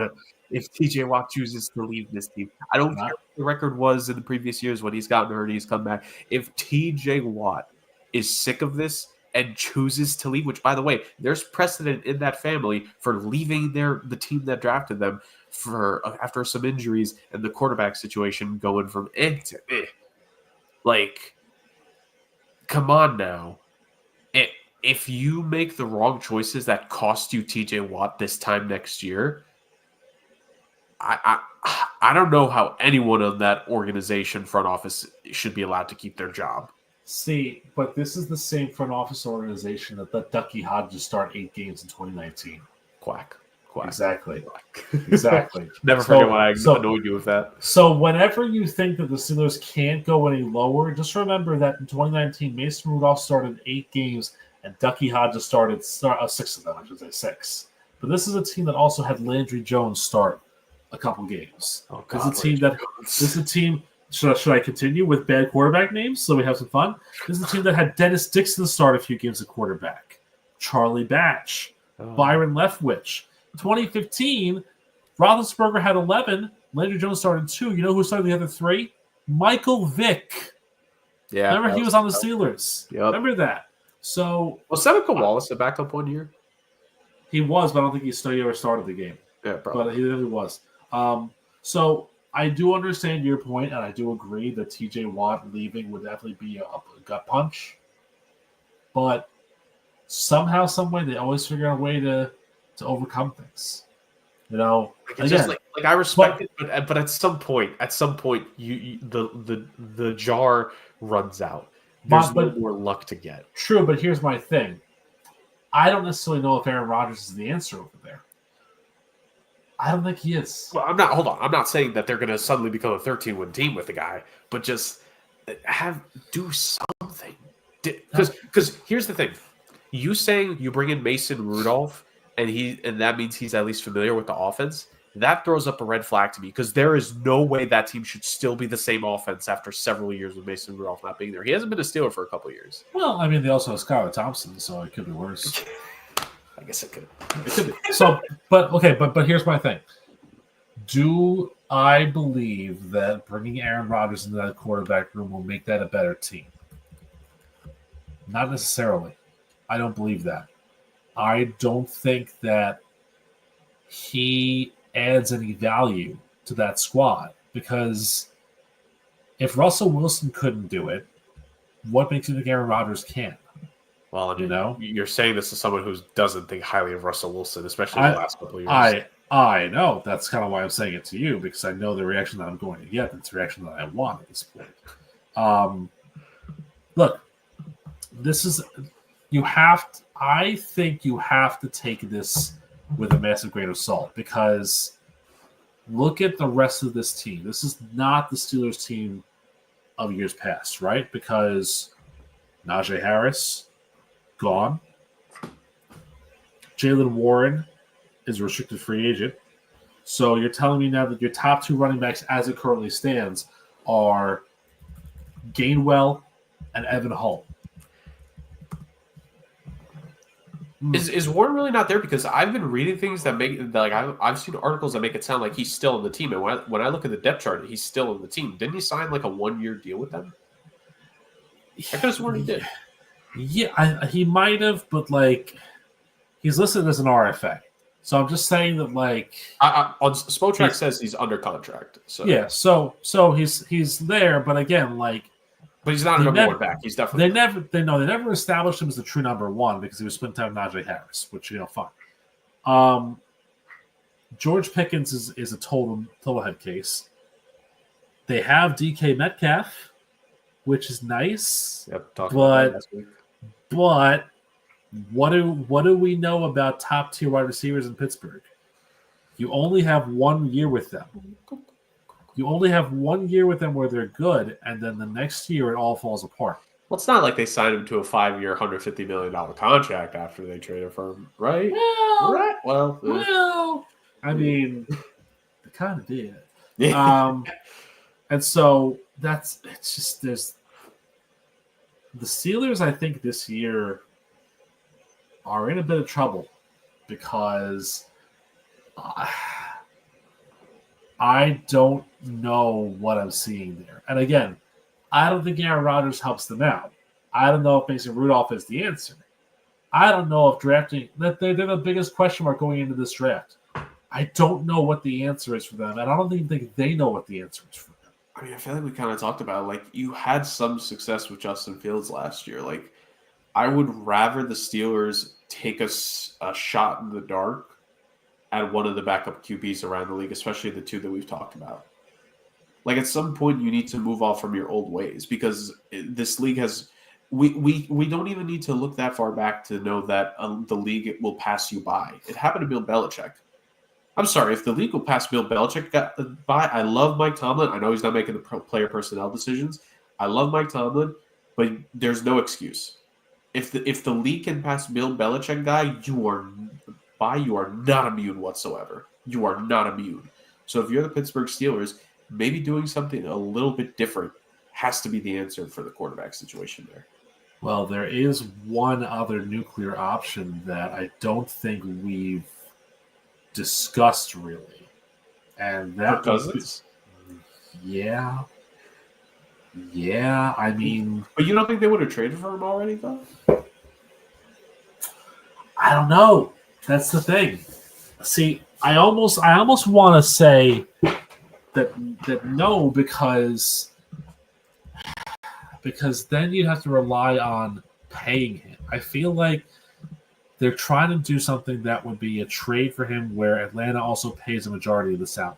if TJ Watt chooses to leave this team. I don't care what the record was in the previous years when he's gotten hurt and he's come back. If TJ Watt is sick of this and chooses to leave, which, by the way, there's precedent in that family for leaving the team that drafted them after some injuries and the quarterback situation going from to eh. Like, come on now. If you make the wrong choices that cost you TJ Watt this time next year, I don't know how anyone in that organization front office should be allowed to keep their job. See, but this is the same front office organization that let Ducky Hodges start 8 games in 2019. Quack. Exactly. Quack. Exactly. Never forget why I annoyed you with that. So whenever you think that the Steelers can't go any lower, just remember that in 2019, Mason Rudolph started 8 games and Ducky Hodges started 6 of them, I should say 6. But this is a team that also had Landry Jones start a couple games. Oh, God, this is a team. Should I continue with bad quarterback names so we have some fun? This is a team that had Dennis Dixon start a few games at quarterback, Charlie Batch, Byron Leftwich. 2015, Roethlisberger had 11. Landry Jones started 2. You know who started the other 3? Michael Vick. Yeah, remember he was on the Steelers. Yep. Remember that. So was Seneca Wallace a backup one year? He was, but I don't think he ever started the game. Yeah, probably. But he really was. So I do understand your point, and I do agree that TJ Watt leaving would definitely be a gut punch. But somehow, some way, they always figure out a way to overcome things. It's just like I respect it, but at some point, you the jar runs out. There's no more luck to get. True, but here's my thing. I don't necessarily know if Aaron Rodgers is the answer over there. I don't think he is. Well, I'm not saying that they're going to suddenly become a 13-win team with the guy, but just do something. Because here's the thing: you saying you bring in Mason Rudolph, and that means he's at least familiar with the offense. That throws up a red flag to me because there is no way that team should still be the same offense after several years with Mason Rudolph not being there. He hasn't been a Steeler for a couple of years. Well, I mean, they also have Skylar Thompson, so it could be worse. I guess it could. So, but here's my thing. Do I believe that bringing Aaron Rodgers into that quarterback room will make that a better team? Not necessarily. I don't believe that. I don't think that he adds any value to that squad. Because if Russell Wilson couldn't do it, what makes you think Aaron Rodgers can? Well, I mean, You know, you're saying this to someone who doesn't think highly of Russell Wilson, especially the I last couple of years. I know that's kind of why I'm saying it to you, because I know the reaction that I'm going to get. It's the reaction that I want at this point. Look, this is you have. I think you have to take this with a massive grain of salt, because look at the rest of this team. This is not the Steelers team of years past, right? Because Najee Harris gone. Jalen Warren is a restricted free agent. So you're telling me now that your top two running backs, as it currently stands, are Gainwell and Evan Hull. Is Warren really not there? Because I've been reading things that make like I've seen articles that make it sound like he's still in the team, and when I look at the depth chart, he's still in the team. Didn't he sign like a 1-year deal with them? I could have sworn he did. Yeah, he might have, but like he's listed as an RFA. So I'm just saying that like on Spotrac says he's under contract. So yeah, so he's there, but again, like. But he's not a number one back. He's definitely they never established him as the true number one because he was spending time with Najee Harris, which fine. George Pickens is a total head case. They have DK Metcalf, which is nice. Yep, talked about that last week. But what do we know about top tier wide receivers in Pittsburgh? You only have 1 year with them. You only have 1 year with them where they're good, and then the next year it all falls apart. Well, it's not like they signed him to a 5-year, $150 million contract after they traded for him, right? Well, I mean, they kind of did. Yeah. And so it's just there's the Steelers. I think this year are in a bit of trouble because I don't know what I'm seeing there. And again, I don't think Aaron Rodgers helps them out. I don't know if Mason Rudolph is the answer. I don't know if drafting that they're the biggest question mark going into this draft. I don't know what the answer is for them, and I don't even think they know what the answer is for them. I mean, I feel like we kind of talked about like you had some success with Justin Fields last year. Like, I would rather the Steelers take a shot in the dark at one of the backup QBs around the league, especially the two that we've talked about. Like, at some point, you need to move off from your old ways because this league has. We don't even need to look that far back to know that the league will pass you by. It happened to Bill Belichick. I'm sorry, if the league will pass Bill Belichick by, I love Mike Tomlin. I know he's not making the player personnel decisions. I love Mike Tomlin, but there's no excuse. If the league can pass Bill Belichick guy, you are not immune whatsoever. You are not immune. So if you're the Pittsburgh Steelers, maybe doing something a little bit different has to be the answer for the quarterback situation there. Well, there is one other nuclear option that I don't think we've discussed really, and that Cousins. Yeah. I mean, but you don't think they would have traded for him already, though? I don't know. That's the thing. See, I almost want to say that no, because then you'd have to rely on paying him. I feel like they're trying to do something that would be a trade for him where Atlanta also pays a majority of the salary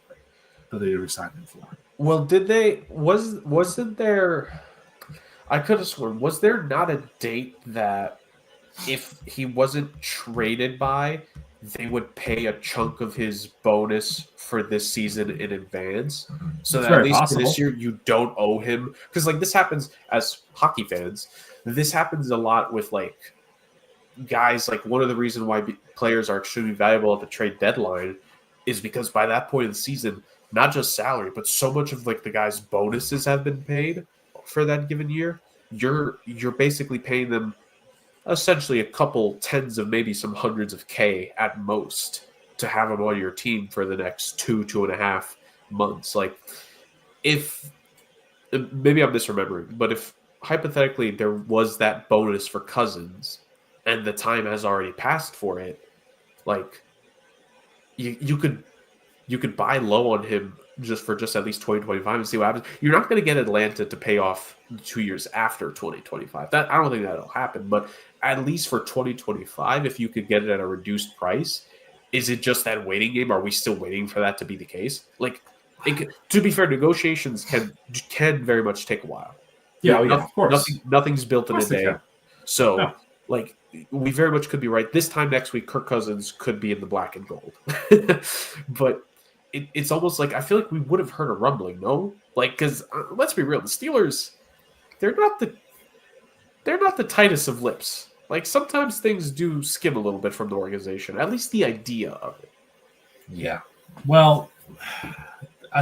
that they resigned him for. Well, did they wasn't there I could have sworn, was there not a date that if he wasn't traded by, they would pay a chunk of his bonus for this season in advance, so that at least for this year you don't owe him? Because like this happens as hockey fans, this happens a lot with like guys. Like one of the reasons why players are extremely valuable at the trade deadline is because by that point of the season, not just salary, but so much of like the guys' bonuses have been paid for that given year. You're basically paying them essentially a couple tens of maybe some hundreds of K at most to have them on your team for the next 2.5 months. Like, if maybe I'm misremembering, but if hypothetically there was that bonus for Cousins and the time has already passed for it, like you could buy low on him just at least 2025 and see what happens. You're not going to get Atlanta to pay off 2 years after 2025. That I don't think that'll happen, but at least for 2025, if you could get it at a reduced price, is it just that waiting game? Are we still waiting for that to be the case? Like, to be fair, negotiations can very much take a while. Yeah, of course. Nothing's built in a day. Can. So, No. like, we very much could be right. This time next week, Kirk Cousins could be in the black and gold. But it's almost like I feel like we would have heard a rumbling, no? Like, because let's be real, the Steelers, they're not the tightest of lips. Like, sometimes things do skim a little bit from the organization, at least the idea of it. Yeah. Well,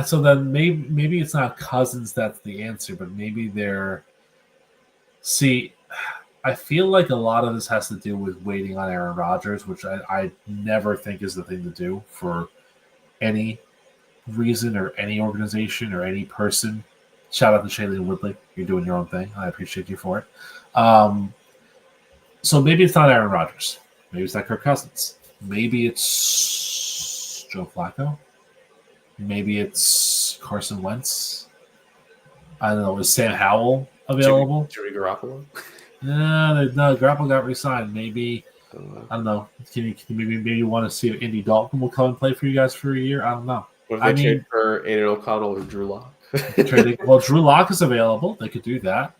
so then maybe it's not Cousins that's the answer, but maybe they're. See, I feel like a lot of this has to do with waiting on Aaron Rodgers, which I never think is the thing to do for any reason or any organization or any person. Shout out to Shailene Woodley. You're doing your own thing. I appreciate you for it. So maybe it's not Aaron Rodgers. Maybe it's not Kirk Cousins. Maybe it's Joe Flacco. Maybe it's Carson Wentz. I don't know. Is Sam Howell available? Jimmy Garoppolo? No, Garoppolo got re-signed. Maybe, I don't know. Can you maybe you want to see if Andy Dalton will come and play for you guys for a year? I don't know. What if they trade for Aiden O'Connell or Drew Lock? Well, Drew Lock is available. They could do that.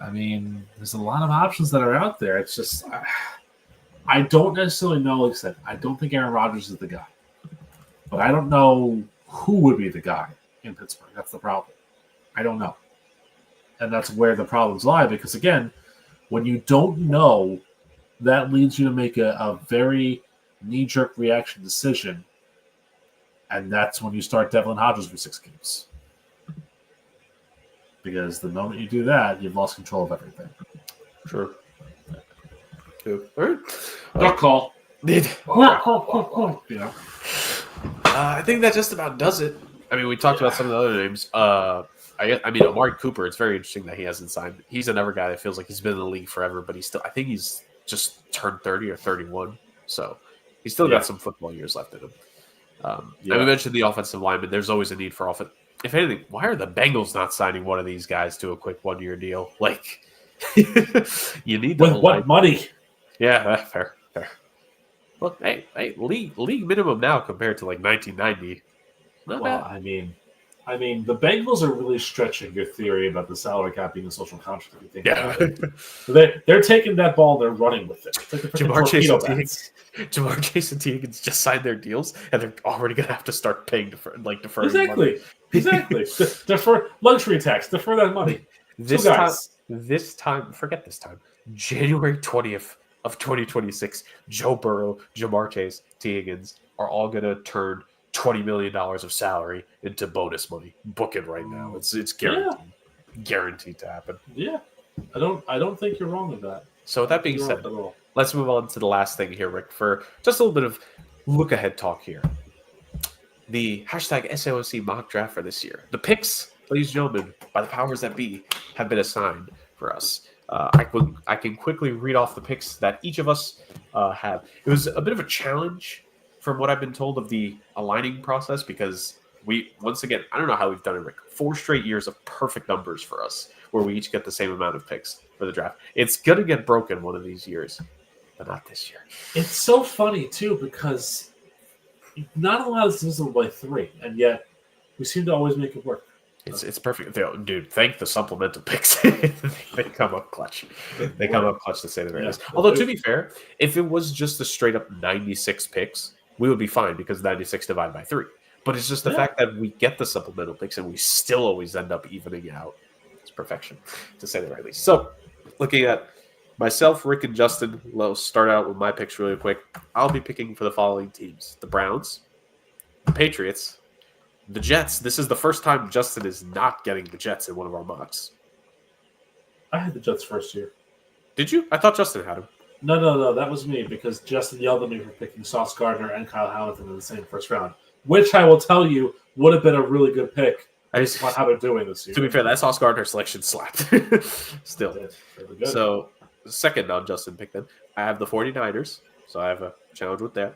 I mean, there's a lot of options that are out there. It's just I don't necessarily know. Like I said, I don't think Aaron Rodgers is the guy, but I don't know who would be the guy in Pittsburgh. That's the problem. I don't know, and that's where the problems lie. Because again, when you don't know, that leads you to make a very knee-jerk reaction decision, and that's when you start Devlin Hodges for 6 games. Because the moment you do that, you've lost control of everything. Sure. All right. Duck call. You know? I think that just about does it. I mean, we talked about some of the other names. I mean, Amari Cooper. It's very interesting that he hasn't signed. He's another guy that feels like he's been in the league forever, but he's still. I think he's just turned 30 or 31, so he's still got some football years left in him. And we mentioned the offensive lineman. There's always a need for offense. If anything, why are the Bengals not signing one of these guys to a quick 1-year deal? Like, you need with what money? Yeah, fair. Look, hey, league minimum now compared to like 1990. Not bad. I mean, the Bengals are really stretching your theory about the salary cap being a social contract. Yeah, they're taking that ball, they're running with it. It's like Jamar Chase and Teagan's just signed their deals, and they're already going to have to start paying deferring money. Exactly. Defer luxury tax. Defer that money. This time, forget this time. January 20th of 2026, Joe Burrow, Jamar Chase, T. Higgins are all going to turn $20 million of salary into bonus money. Book it right now. It's guaranteed. Yeah. Guaranteed to happen. Yeah. I don't think you're wrong with that. So with that being said, let's move on to the last thing here, Rick, for just a little bit of look ahead talk here. The hashtag SOC mock draft for this year. The picks, ladies and gentlemen, by the powers that be, have been assigned for us. I can quickly read off the picks that each of us have. It was a bit of a challenge from what I've been told of the aligning process because once again, I don't know how we've done it, Rick. 4 straight years of perfect numbers for us where we each get the same amount of picks for the draft. It's going to get broken one of these years, but not this year. It's so funny, too, because not a lot of this is by 3, and yet we seem to always make it work. It's perfect. Dude, thank the supplemental picks. They come up clutch. They come up clutch to say the very least. Although, to be fair, if it was just the straight up 96 picks, we would be fine because 96 divided by 3. But it's just the fact that we get the supplemental picks and we still always end up evening out. It's perfection, to say the very least. So, looking at myself, Rick, and Justin, let's start out with my picks really quick. I'll be picking for the following teams: the Browns, the Patriots, the Jets. This is the first time Justin is not getting the Jets in one of our mocks. I had the Jets first year. Did you? I thought Justin had him. No. That was me because Justin yelled at me for picking Sauce Gardner and Kyle Hamilton in the same first round, which I will tell you would have been a really good pick. On how they're doing this year. To be fair, that Sauce Gardner selection slapped. Still. So, second non-Justin pick then. I have the 49ers, so I have a challenge with that.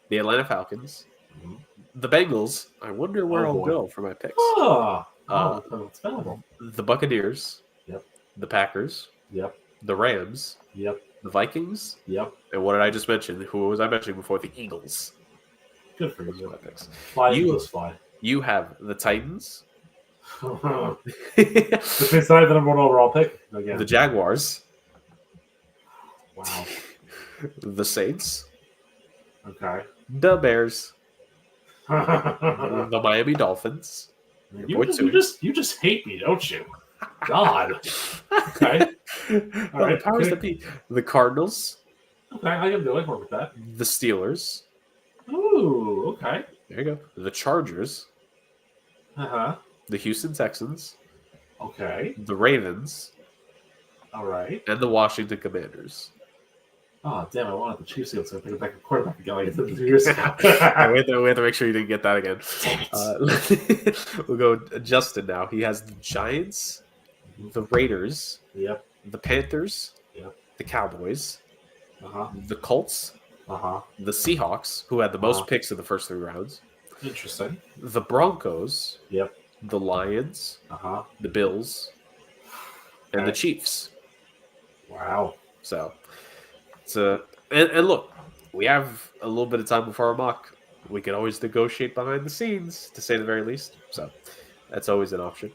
the Atlanta Falcons, the Bengals. I wonder where I'll boy. go for my picks. It's available. The Buccaneers. Yep. The Packers. Yep. The Rams. Yep. The Vikings. Yep. And what did I just mention? Who was I mentioning before? The Eagles. Good for Those are you. my picks. Fly, Eagles, fly. You have the Titans. Which means not the number one overall pick again. The Jaguars. Wow. The Saints. Okay. The Bears. The Miami Dolphins. You just hate me, don't you? God. Okay. All right. Powers that be. The Cardinals. Okay, I can do it. Work with that. The Steelers. Ooh. Okay. There you go. The Chargers. Uh-huh. The Houston Texans. Okay. The Ravens. All right. And the Washington Commanders. Oh, damn, I wanted the Chiefs to pick it back a quarterback again like I did 2 years ago. we have to make sure you didn't get that again. Damn it. We'll go Justin now. He has the Giants, the Raiders, Yep. the Panthers, Yep. the Cowboys, Uh-huh. the Colts, Uh-huh. the Seahawks, who had the most picks in the first 3 rounds, Interesting. the Broncos, Yep. the Lions, Uh-huh. the Bills, and the Chiefs. Wow. So, and look, we have a little bit of time before our mock. We can always negotiate behind the scenes, to say the very least. So, that's always an option.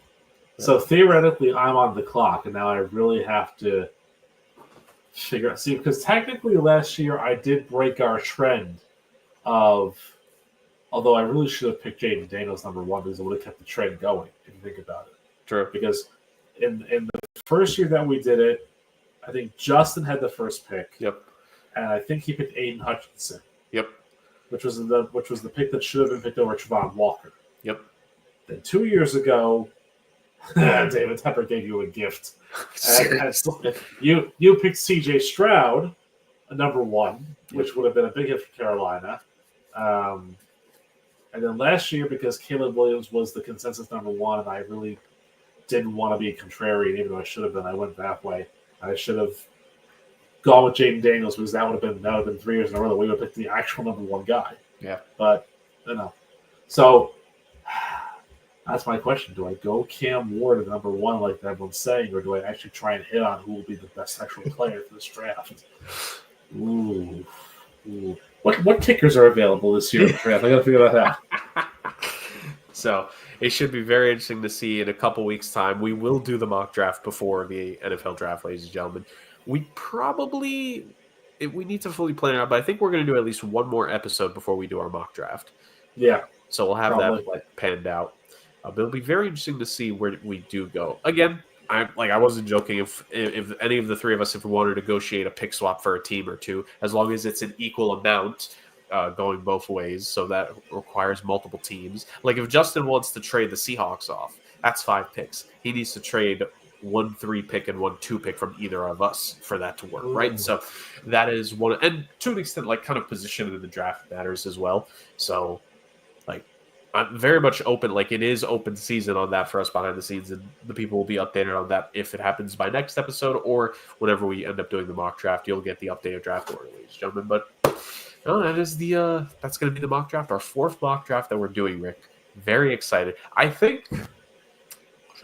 So theoretically, I'm on the clock, and now I really have to figure out. See, because technically last year I did break our trend of, although I really should have picked Jaden Daniels number 1 because it would have kept the trend going, if you think about it. True. Because in the first year that we did it, I think Justin had the first pick. Yep. And I think he picked Aiden Hutchinson. Yep. Which was the pick that should have been picked over Trevon Walker. Yep. Then 2 years ago, David Tepper gave you a gift. Seriously. You picked C.J. Stroud, number 1, which would have been a big hit for Carolina. And then last year, because Caleb Williams was the consensus number 1, and I really didn't want to be contrarian, even though I should have been, I went that way. I should have gone with Jaden Daniels because that would have been 3 years in a row that we would have picked the actual number 1 guy. Yeah. But, So, that's my question. Do I go Cam Ward at number 1 like everyone's saying, or do I actually try and hit on who will be the best actual player for this draft? Ooh. What kickers are available this year in the draft? I got to figure that out. So it should be very interesting to see in a couple weeks' time. We will do the mock draft before the NFL draft, ladies and gentlemen. We need to fully plan it out, but I think we're going to do at least one more episode before we do our mock draft. Yeah. So we'll have probably. that panned out. But it'll be very interesting to see where we do go. Again, I wasn't joking. If any of the 3 of us, if we wanted to negotiate a pick swap for a team or 2, as long as it's an equal amount going both ways, so that requires multiple teams. Like if Justin wants to trade the Seahawks off, that's 5 picks. He needs to trade 1 3 pick and 1 2 pick from either of us for that to work, right? So that is one, and to an extent, like kind of position in the draft matters as well. So, like, I'm very much open. Like, it is open season on that for us behind the scenes, and the people will be updated on that if it happens by next episode or whenever we end up doing the mock draft. You'll get the updated draft order, ladies and gentlemen. But no, that is that's going to be the mock draft, our 4th mock draft that we're doing, Rick. Very excited. I think.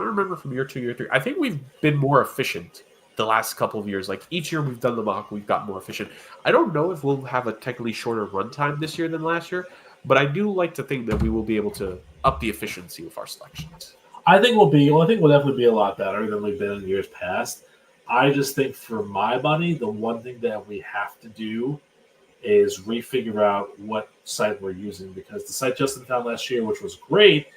I remember from year 2, year 3. I think we've been more efficient the last couple of years. Like each year we've done the mock, we've got more efficient. I don't know if we'll have a technically shorter runtime this year than last year, but I do like to think that we will be able to up the efficiency of our selections. I think we'll definitely be a lot better than we've been in years past. I just think for my money, the one thing that we have to do is refigure out what site we're using, because the site Justin found last year, which was great,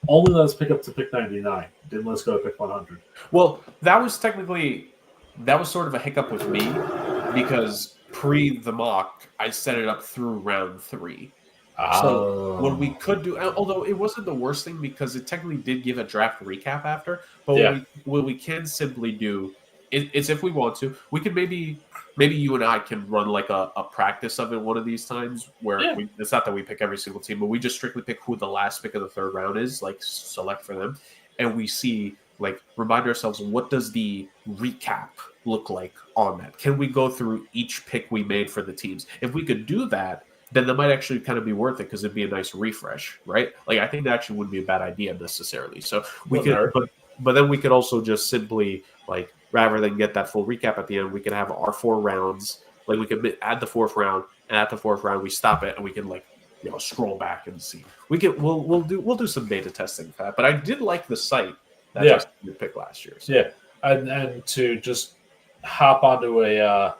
only let us pick up to pick 99. Didn't let us go to pick 100. Well, that was sort of a hiccup with me because pre the mock, I set it up through round 3. So what we could do, although it wasn't the worst thing because it technically did give a draft recap after, but what we can simply do is if we want to, we could maybe you and I can run like a practice of it one of these times where it's not that we pick every single team, but we just strictly pick who the last pick of the 3rd round is, like select for them. And we see, like, remind ourselves, what does the recap look like on that? Can we go through each pick we made for the teams? If we could do that, then that might actually kind of be worth it because it'd be a nice refresh, right? Like I think that actually wouldn't be a bad idea necessarily. So we Wouldn't could, hurt. but then we could also just simply like rather than get that full recap at the end, we could have our 4 rounds. Like we could add the fourth round, and at the fourth round we stop it, and we can like scroll back and see. We'll do some beta testing for that. But I did like the site that Justin did pick last year. So. Yeah, and to just hop onto a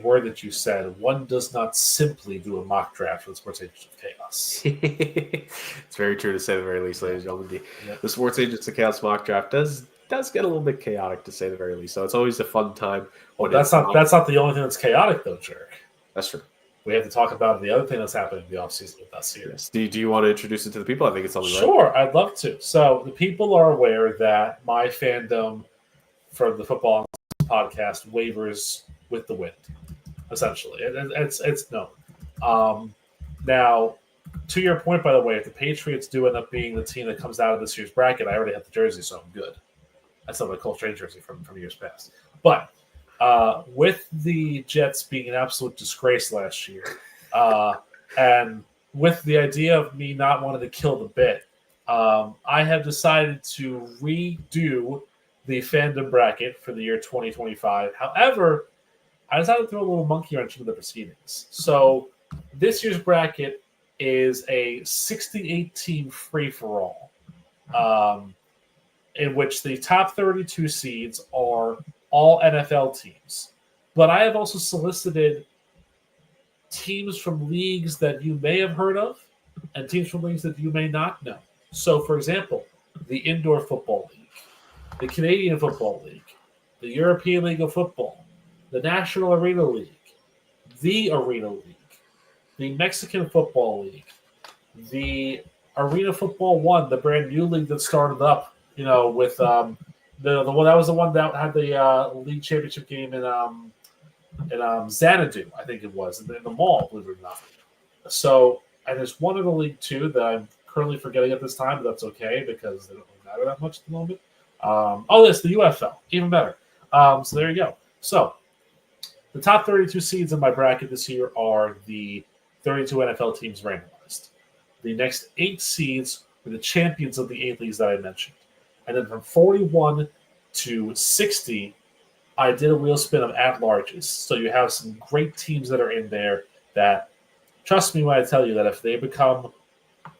word that you said, one does not simply do a mock draft for the Sports Agents of Chaos. It's very true to say the very least, ladies and gentlemen. The Sports Agents of Chaos mock draft does get a little bit chaotic to say the very least. So it's always a fun time. Well, that's not the only thing that's chaotic though, Jerk. That's true. We have to talk about the other thing that's happening in the offseason with us here. Yes. Do you want to introduce it to the people? I think it's only right. Sure, I'd love to. So the people are aware that my fandom for the football podcast wavers with the wind, essentially. It's known. Now, to your point, by the way, if the Patriots do end up being the team that comes out of this year's bracket, I already have the jersey, so I'm good. That's not my Cole Strange jersey from years past. But with the Jets being an absolute disgrace last year, and with the idea of me not wanting to kill the bit, I have decided to redo the fandom bracket for the year 2025. However, I decided to throw a little monkey wrench into the proceedings. So this year's bracket is a 68-team free-for-all, in which the top 32 seeds are all NFL teams. But I have also solicited teams from leagues that you may have heard of and teams from leagues that you may not know. So, for example, the Indoor Football League, the Canadian Football League, the European League of Football, the National Arena League, the Arena League, the Mexican Football League, the Arena Football 1, the brand new league that started up, with the one that was the one that had the league championship game in Xanadu, I think it was, in the mall, believe it or not. So, and there's one other league too that I'm currently forgetting at this time, but that's okay because they don't really matter that much at the moment. It's the UFL, even better. So there you go. So the top 32 seeds in my bracket this year are the 32 NFL teams randomized. The next 8 seeds were the champions of the 8 leagues that I mentioned. And then from 41 to 60, I did a wheel spin of at-larges. So you have some great teams that are in there that, trust me when I tell you that if they become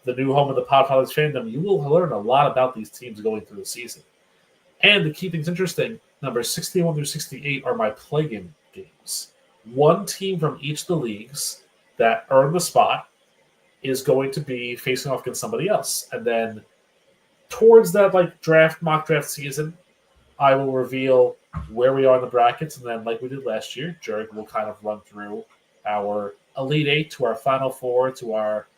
the new home of the Podfathers fandom, you will learn a lot about these teams going through the season. And to keep things interesting, numbers 61 through 68 are my play-in games. One team from each of the leagues that earned the spot is going to be facing off against somebody else. And then towards that mock draft season, I will reveal where we are in the brackets. And then like we did last year, Jared will kind of run through our Elite 8 to our Final 4 to our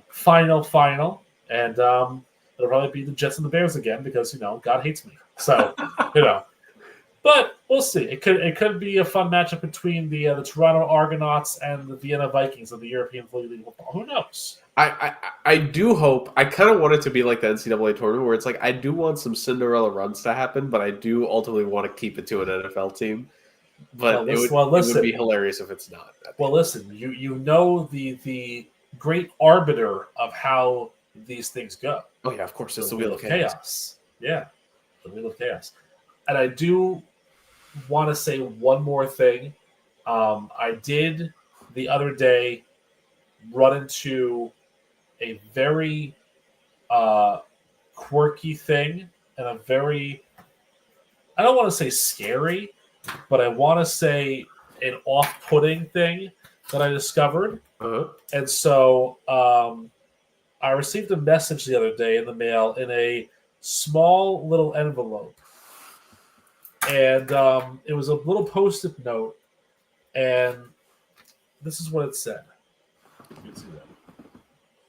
final. And it'll probably be the Jets and the Bears again because, God hates me. So, But we'll see. It could be a fun matchup between the Toronto Argonauts and the Vienna Vikings of the European League of Football. Who knows? I do hope. I kind of want it to be like the NCAA tournament where it's like I do want some Cinderella runs to happen, but I do ultimately want to keep it to an NFL team. But it would be hilarious if it's not. Well, listen, you know the great arbiter of how these things go. Oh yeah, of course, it's the Wheel of Chaos. Yeah, the Wheel of Chaos. And I do want to say one more thing. I did the other day run into a very quirky thing and a very, I don't want to say scary, but I want to say an off-putting thing that I discovered. Uh-huh. And so I received a message the other day in the mail in a small little envelope. And it was a little Post-it note, and this is what it said. You can see that.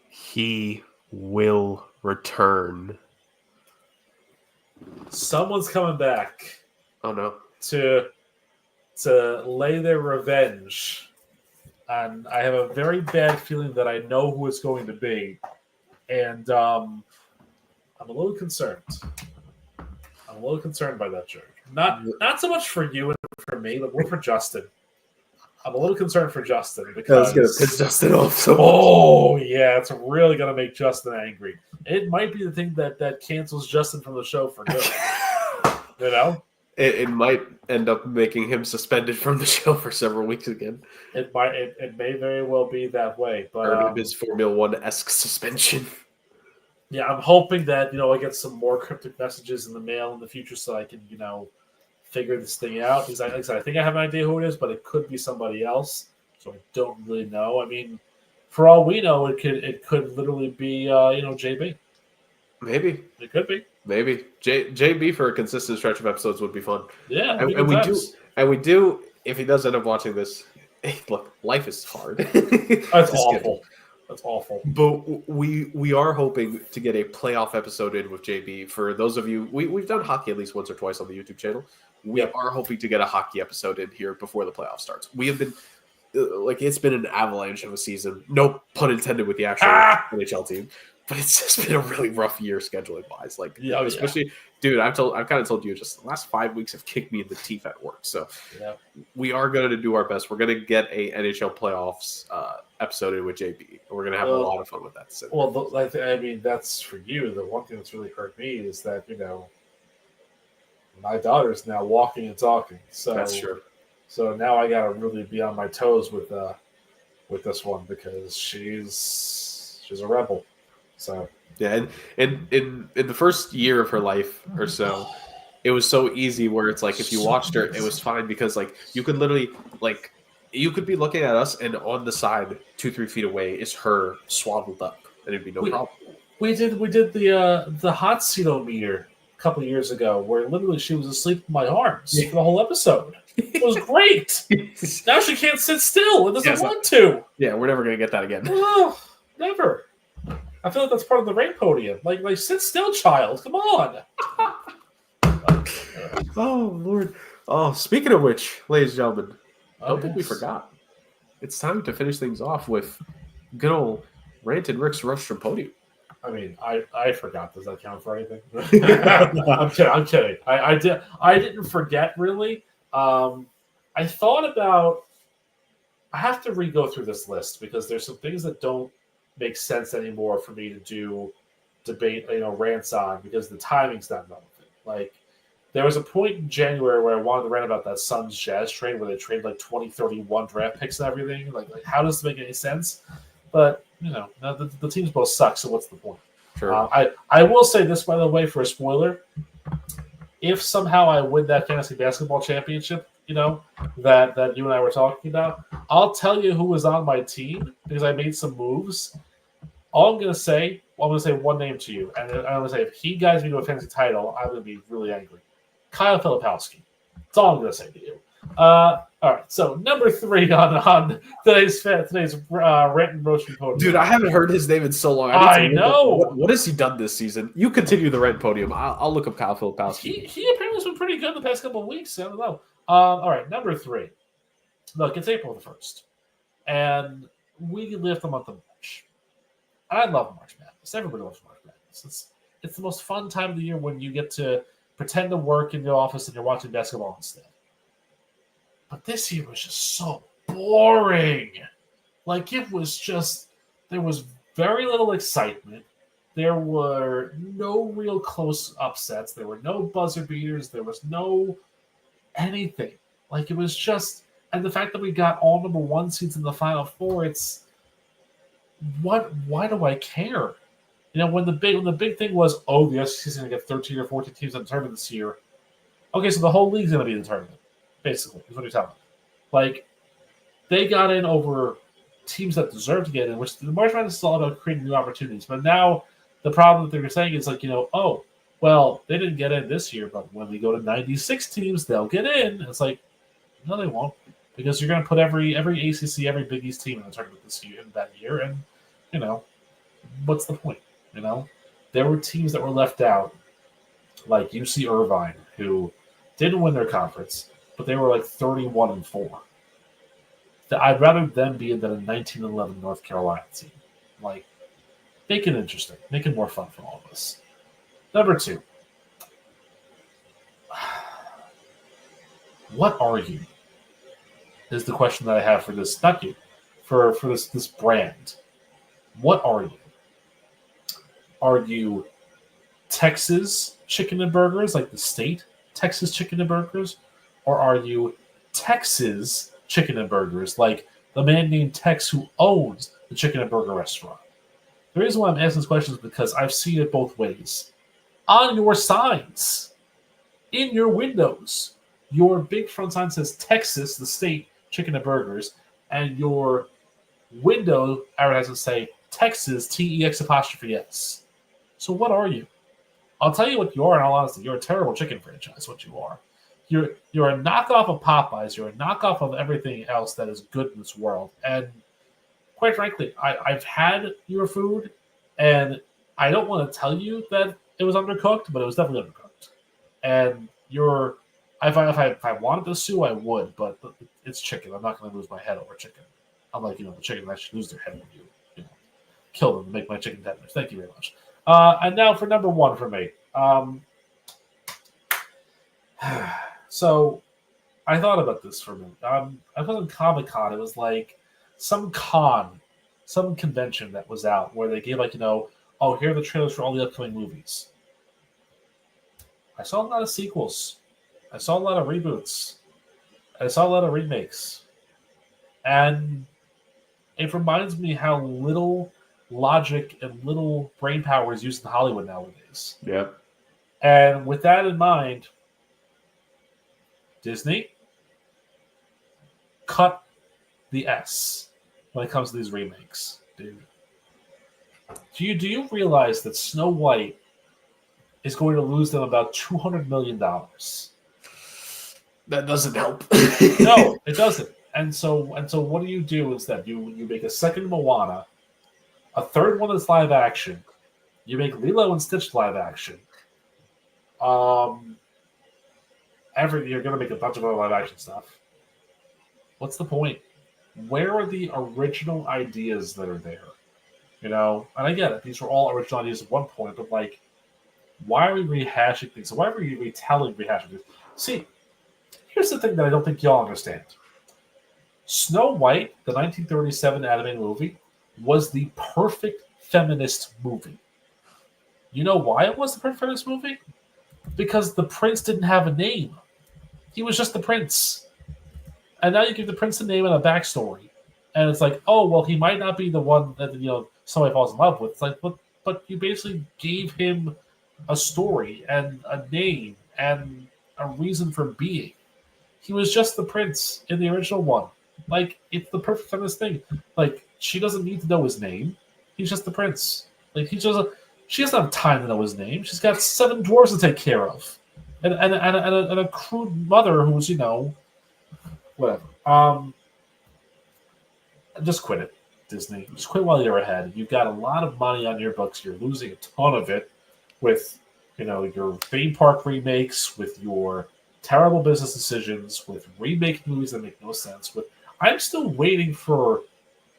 He will return. Someone's coming back. Oh no! To lay their revenge, and I have a very bad feeling that I know who it's going to be, and I'm a little concerned. I'm a little concerned by that, Jerk. Not so much for you and for me, but more for Justin. I'm a little concerned for Justin I because was going to piss Justin off so much. oh yeah, it's really gonna make Justin angry. It might be the thing that cancels Justin from the show for good. You know, It might end up making him suspended from the show for several weeks again. it might. It may very well be that way. But Earn his Formula One-esque suspension. yeah, I'm hoping that I get some more cryptic messages in the mail in the future so I can figure this thing out. Because like I said, I think I have an idea who it is, but it could be somebody else. So I don't really know. I mean, for all we know, it could literally be JB. Maybe It could be. Maybe JB for a consistent stretch of episodes would be fun. Yeah, And we do. If he does end up watching this, look, life is hard. That's awful. That's awful. But we are hoping to get a playoff episode in with JB. For those of you, we've done hockey at least once or twice on the YouTube channel. We are hoping to get a hockey episode in here before the playoff starts. We have been it's been an avalanche of a season. No pun intended with the actual NHL team. But it's just been a really rough year scheduling wise. Especially, dude, I've kind of told you just the last 5 weeks have kicked me in the teeth at work. So we are going to do our best. We're going to get a NHL playoffs episode in with JB. We're going to have a lot of fun with that. So. Well, I mean, that's for you. The one thing that's really hurt me is that my daughter's now walking and talking. So that's true. So now I got to really be on my toes with this one because she's a rebel. So yeah, and in the first year of her life or so, it was so easy where it's like if you watched her, it was fine because you could literally you could be looking at us and on the side 2-3 feet away is her swaddled up and it'd be no problem. We did the hot cedometer a couple of years ago where literally she was asleep in my arms for the whole episode. It was great. Now she can't sit still and doesn't want to. Yeah, we're never gonna get that again. Oh, never. I feel like that's part of the rain podium. Like sit still, child. Come on. Oh, Lord. Oh, speaking of which, ladies and gentlemen, I don't think we forgot. It's time to finish things off with good old Rant and Rick's Roast Podium. I mean, I forgot. Does that count for anything? I'm kidding. I didn't forget, really. I thought about... I have to re-go through this list because there's some things that don't make sense anymore for me to do debate, rants on because the timing's not relevant. There was a point in January where I wanted to rant about that Suns Jazz trade where they traded 2031 draft picks and everything. How does this make any sense? But now the teams both suck, so what's the point? Sure. I will say this, by the way, for a spoiler. If somehow I win that fantasy basketball championship, that you and I were talking about, I'll tell you who was on my team because I made some moves. All I'm going to say one name to you, and I'm going to say if he guides me to a fantasy title, I'm going to be really angry. Kyle Filipowski. That's all I'm going to say to you. All right, so number 3 on today's rant and roasting podium. Dude, I haven't heard his name in so long. I know. What has he done this season? You continue the rant podium. I'll look up Kyle Filipowski. He apparently has been pretty good the past couple of weeks. I don't know. All right, number 3. Look, it's April the 1st, and we live the month of March. I love March Madness. Everybody loves March Madness. It's the most fun time of the year when you get to pretend to work in the office and you're watching basketball instead. But this year was just so boring. It was just, there was very little excitement. There were no real close upsets. There were no buzzer beaters. There was no anything. It was just, and the fact that we got all number 1 seeds in the Final Four, it's, why do I care? When the big thing was, the SEC is going to get 13 or 14 teams in the tournament this year. Okay, so the whole league's going to be in the tournament, basically, is what you're telling me. They got in over teams that deserve to get in, which the March Madness is all about creating new opportunities. But now the problem that they're saying is they didn't get in this year, but when we go to 96 teams, they'll get in. And it's no, they won't, because you're going to put every ACC, every Big East team in the tournament this year, that year, and what's the point? There were teams that were left out, like UC Irvine, who didn't win their conference, but they were 31-4. I'd rather them be than a 19-11 North Carolina team. Make it interesting, make it more fun for all of us. Number 2. What are you? is the question that I have for this. Not you, for this brand. What are you? Are you Texas Chicken and Burgers, like the state Texas Chicken and Burgers, or are you Texas Chicken and Burgers, like the man named Tex who owns the Chicken and Burger restaurant? The reason why I'm asking this question is because I've seen it both ways. On your signs, in your windows, your big front sign says Texas, the state Chicken and Burgers, and your window advertisements say Texas, TEX apostrophe S. So what are you? I'll tell you what you are in all honesty. You're a terrible chicken franchise, what you are. You're a knockoff of Popeyes. You're a knockoff of everything else that is good in this world. And quite frankly, I've had your food, and I don't want to tell you that it was undercooked, but it was definitely undercooked. And if I wanted to sue, I would, but it's chicken. I'm not going to lose my head over chicken. Unlike, the chicken that should lose their head when you kill them to make my chicken tenders. Thank you very much. And now for number one for me. So I thought about this for a minute. I was on Comic-Con. It was like some convention that was out where they gave oh, here are the trailers for all the upcoming movies. I saw a lot of sequels. I saw a lot of reboots. I saw a lot of remakes. And it reminds me how little logic and little brain power is used in Hollywood nowadays. Yeah. And with that in mind, Disney, cut the S when it comes to these remakes, dude. Do you realize that Snow White is going to lose them about $200 million? That doesn't help. No, it doesn't. And so what do instead? You make a second Moana, a third one that's live action. You make Lilo and Stitch live action. You're going to make a bunch of other live action stuff. What's the point? Where are the original ideas that are there? And I get it. These were all original ideas at one point, but why are we rehashing things? Why are we rehashing things? See, here's the thing that I don't think y'all understand. Snow White, the 1937 animated movie, was the perfect feminist movie. You know why it was the perfect feminist movie? Because the prince didn't have a name. He was just the prince. And now you give the prince a name and a backstory. And it's like, oh, well, he might not be the one that, somebody falls in love with. It's like, but you basically gave him a story and a name and a reason for being. He was just the prince in the original one. It's the perfect feminist thing. She doesn't need to know his name. He's just the prince. She doesn't have time to know his name. She's got 7 dwarves to take care of. And a crude mother who's, whatever. Just quit it, Disney. Just quit while you're ahead. You've got a lot of money on your books. You're losing a ton of it with, your theme park remakes, with your terrible business decisions, with remaking movies that make no sense. I'm still waiting for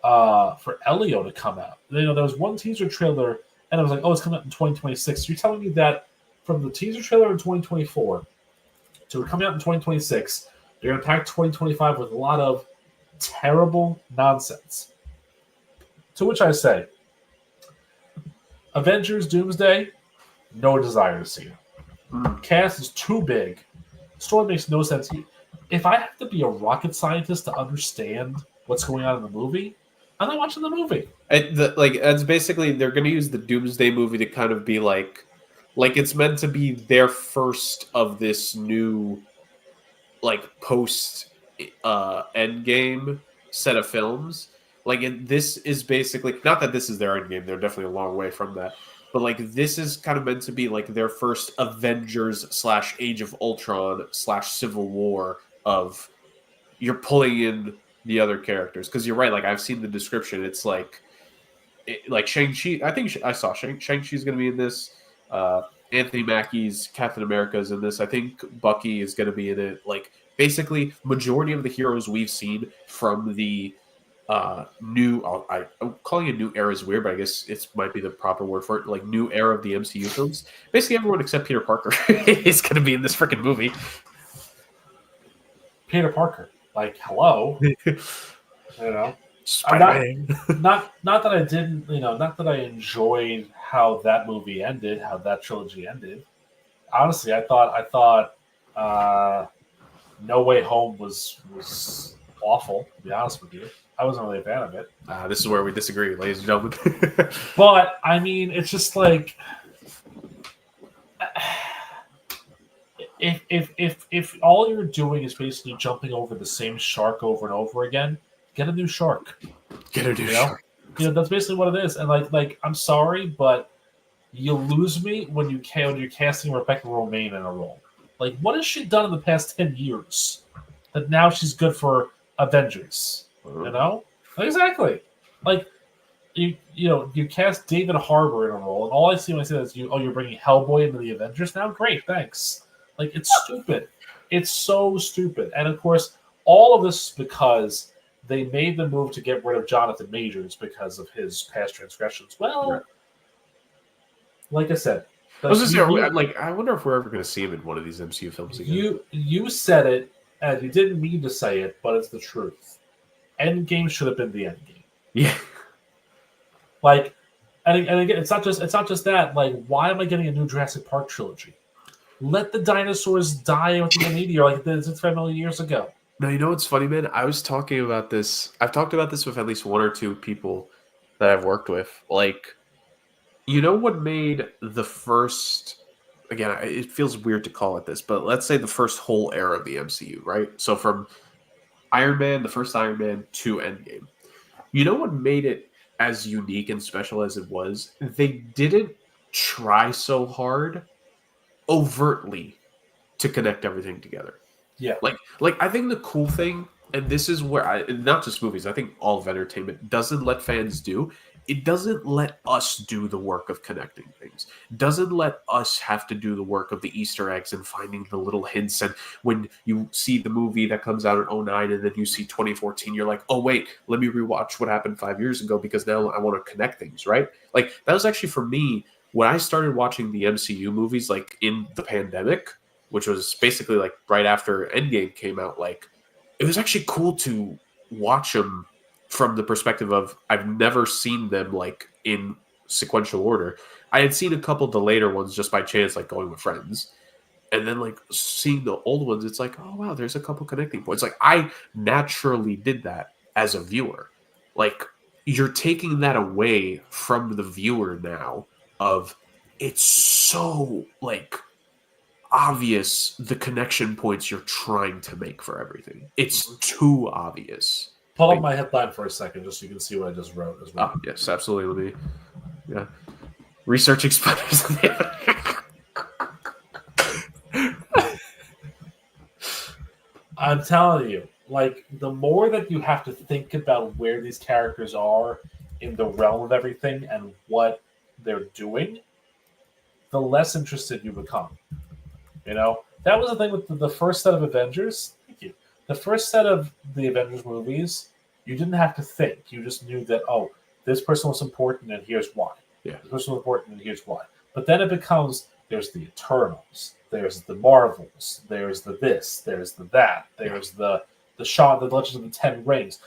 Elio to come out. There was one teaser trailer, and I was like, oh, it's coming out in 2026. You're telling me that from the teaser trailer in 2024 to coming out in 2026, they're going to pack 2025 with a lot of terrible nonsense. To which I say, Avengers Doomsday, no desire to see it. Cast is too big. Story makes no sense. If I have to be a rocket scientist to understand what's going on in the movie, I'm not watching the movie. It's basically they're going to use the Doomsday movie to kind of be like it's meant to be their first of this new post Endgame set of films. This is basically not that this is their Endgame. They're definitely a long way from that. But this is kind of meant to be their first Avengers / Age of Ultron / Civil War of you're pulling in the other characters, because you're right. I've seen the description. It's Shang-Chi. I think I saw Shang-Chi's going to be in this. Anthony Mackie's Captain America's in this. I think Bucky is going to be in it. Basically, majority of the heroes we've seen from the new. I'm calling it new era is weird, but I guess it might be the proper word for it. New era of the MCU films. Basically, everyone except Peter Parker is going to be in this freaking movie. Peter Parker. Like, hello, you know. I'm not Spider-Man. not that I didn't, not that I enjoyed how that movie ended, how that trilogy ended. Honestly, I thought No Way Home was awful. To be honest with you, I wasn't really a fan of it. This is where we disagree, ladies and gentlemen. But I mean, it's just like if all you're doing is basically jumping over the same shark over and over again, get a new shark. Get a new You know, shark. that's basically what it is. And like I'm sorry, but you lose me when you're casting Rebecca Romaine in a role. Like, what has she done in the past 10 years that now she's good for Avengers? You know, exactly. Like you cast David Harbour in a role, and all I see when I say that is you're bringing Hellboy into the Avengers now. Great, thanks. Like, it's stupid. It's so stupid. And of course, all of this is because they made the move to get rid of Jonathan Majors because of his past transgressions. Right. Well, like I said, I was like just like, I wonder if we're ever going to see him in one of these MCU films again. you said it, and you didn't mean to say it, but it's the truth. Endgame should have been the Endgame. Yeah. Like, and again, it's not just that. Like, why am I getting a new Jurassic Park trilogy? Let the dinosaurs die with the meteor like they did 5 million years ago. No, you know what's funny, man? I was talking about this. I've talked about this with at least one or two people that I've worked with. Like, you know what made the first, again, it feels weird to call it this, but let's say the first whole era of the MCU, right? So from Iron Man, the first Iron Man, to Endgame. You know what made it as unique and special as it was? They didn't try so hard overtly to connect everything together. Yeah, Like I think the cool thing, and this is where not just movies, I think all of entertainment doesn't let fans do. It doesn't let us do the work of connecting things. Doesn't let us have to do the work of the Easter eggs and finding the little hints. And when you see the movie that comes out in '09 and then you see 2014, you're like, oh wait, let me rewatch what happened 5 years ago because now I want to connect things, right? Like that was actually for me when I started watching the MCU movies, like in the pandemic, which was basically like right after Endgame came out. Like it was actually cool to watch them from the perspective of I've never seen them like in sequential order. I had seen a couple of the later ones just by chance, like going with friends. And then like seeing the old ones, it's like, oh wow, there's a couple connecting points. Like I naturally did that as a viewer. Like you're taking that away from the viewer now of it's so like obvious the connection points you're trying to make for everything. It's too obvious. pull up Like, my headline for a second just so you can see what I just wrote as well. yes, absolutely. Let me, yeah. Researching spiders. I'm telling you, like the more that you have to think about where these characters are in the realm of everything and what they're doing, the less interested you become. That was the thing with the first set of Avengers. Thank you. The first set of the Avengers movies, you didn't have to think. You just knew that, oh, this person was important and here's why. Yeah. This person was important and here's why. But then it becomes there's the Eternals, there's the Marvels, there's the this, there's the that, there's the Legends of the Ten Rings,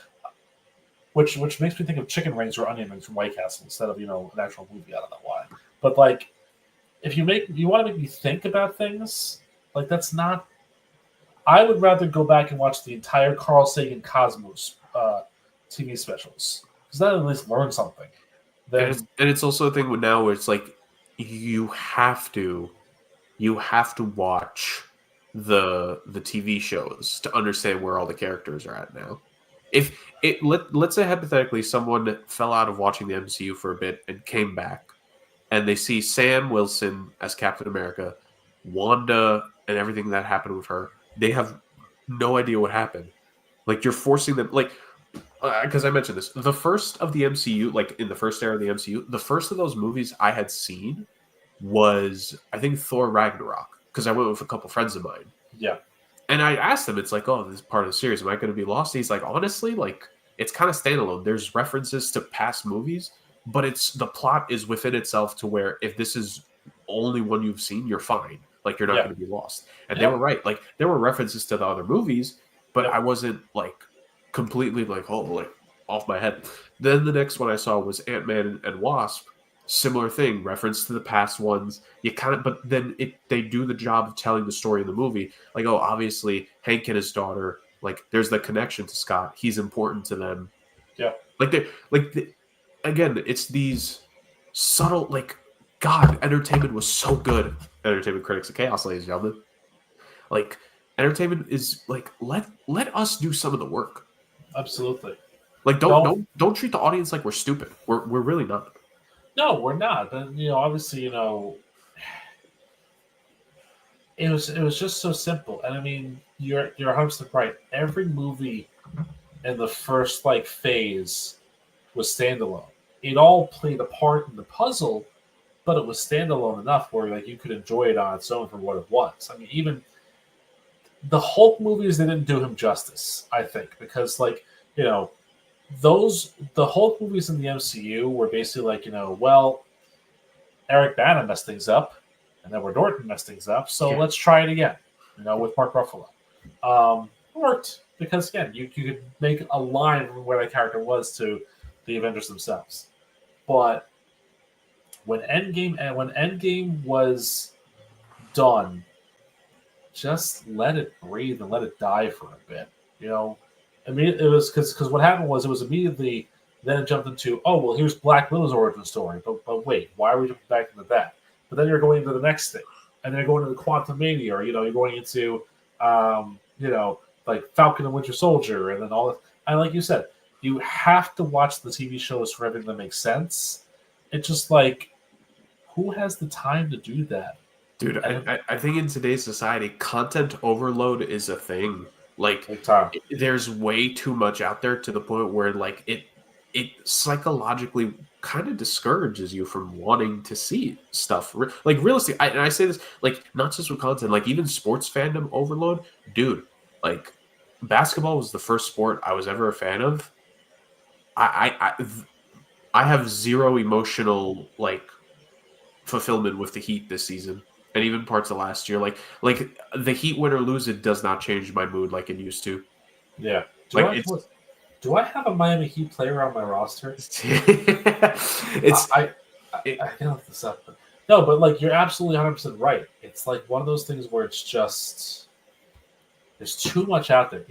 which makes me think of chicken rings or onion rings from White Castle instead of an actual movie. I don't know why, but like if you want to make me think about things, like that's not. I would rather go back and watch the entire Carl Sagan Cosmos TV specials because then at least learn something. Then and it's also a thing with now where it's like you have to watch the TV shows to understand where all the characters are at now. If let's say hypothetically someone fell out of watching the MCU for a bit and came back and they see Sam Wilson as Captain America, Wanda and everything that happened with her, they have no idea what happened. Like you're forcing them, like because I mentioned this, the first of the MCU, like in the first era of the MCU, the first of those movies I had seen was I think Thor Ragnarok because I went with a couple friends of mine. yeah, And I asked him, it's like, oh, this is part of the series. Am I going to be lost? He's like, honestly, like it's kind of standalone. There's references to past movies, but it's the plot is within itself to where if this is only one you've seen, you're fine. Like you're not yeah, going to be lost. And they yeah, were right. Like there were references to the other movies, but Yep. I wasn't like completely like off my head. Then the next one I saw was Ant-Man and Wasp. Similar thing, reference to the past ones. You kind of, but then they do the job of telling the story in the movie. Like, oh, obviously Hank and his daughter, like, there's the connection to Scott. He's important to them. Yeah. Like they like the, again, it's these subtle like God, entertainment was so good. Entertainment critics of chaos, ladies and gentlemen. Like entertainment is like let us do some of the work. Absolutely. Like Don't don't treat the audience like we're stupid. We're really not. No, we're not. But obviously, it was just so simple. And I mean, you're 100% right. Every movie in the first like phase was standalone. It all played a part in the puzzle, but it was standalone enough where like you could enjoy it on its own for what it was. I mean, even the Hulk movies, they didn't do him justice, I think, because like you know the Hulk movies in the MCU were basically like well, Eric Bana messed things up, and Edward Norton messed things up, so Yeah. let's try it again. With Mark Ruffalo, worked because again you could make a line from where that character was to the Avengers themselves, but when Endgame was done, just let it breathe and let it die for a bit. I mean, it was because what happened was it was immediately then it jumped into well, here's Black Widow's origin story, but wait, why are we jumping back into that? But then you're going into the next thing, and then you're going into the Quantum Mania, or you're going into like Falcon and Winter Soldier, and then all that. And like you said, you have to watch the TV shows for everything that makes sense. It's just like, who has the time to do that? Dude, I think in today's society, content overload is a thing. Like, Big time. there's way too much out there to the point where, like, it psychologically kind of discourages you from wanting to see stuff. Like, realistically, and I say this, like, not just with content, like, even sports fandom overload. Dude, like, basketball was the first sport I was ever a fan of. I have zero emotional, like, fulfillment with the Heat this season, and even parts of last year. Like the Heat win or lose, it does not change my mood like it used to. Yeah. Like it's Do I have a Miami Heat player on my roster? it's I can look this up. No, but like you're absolutely 100% right. It's like one of those things where it's just there's too much out there.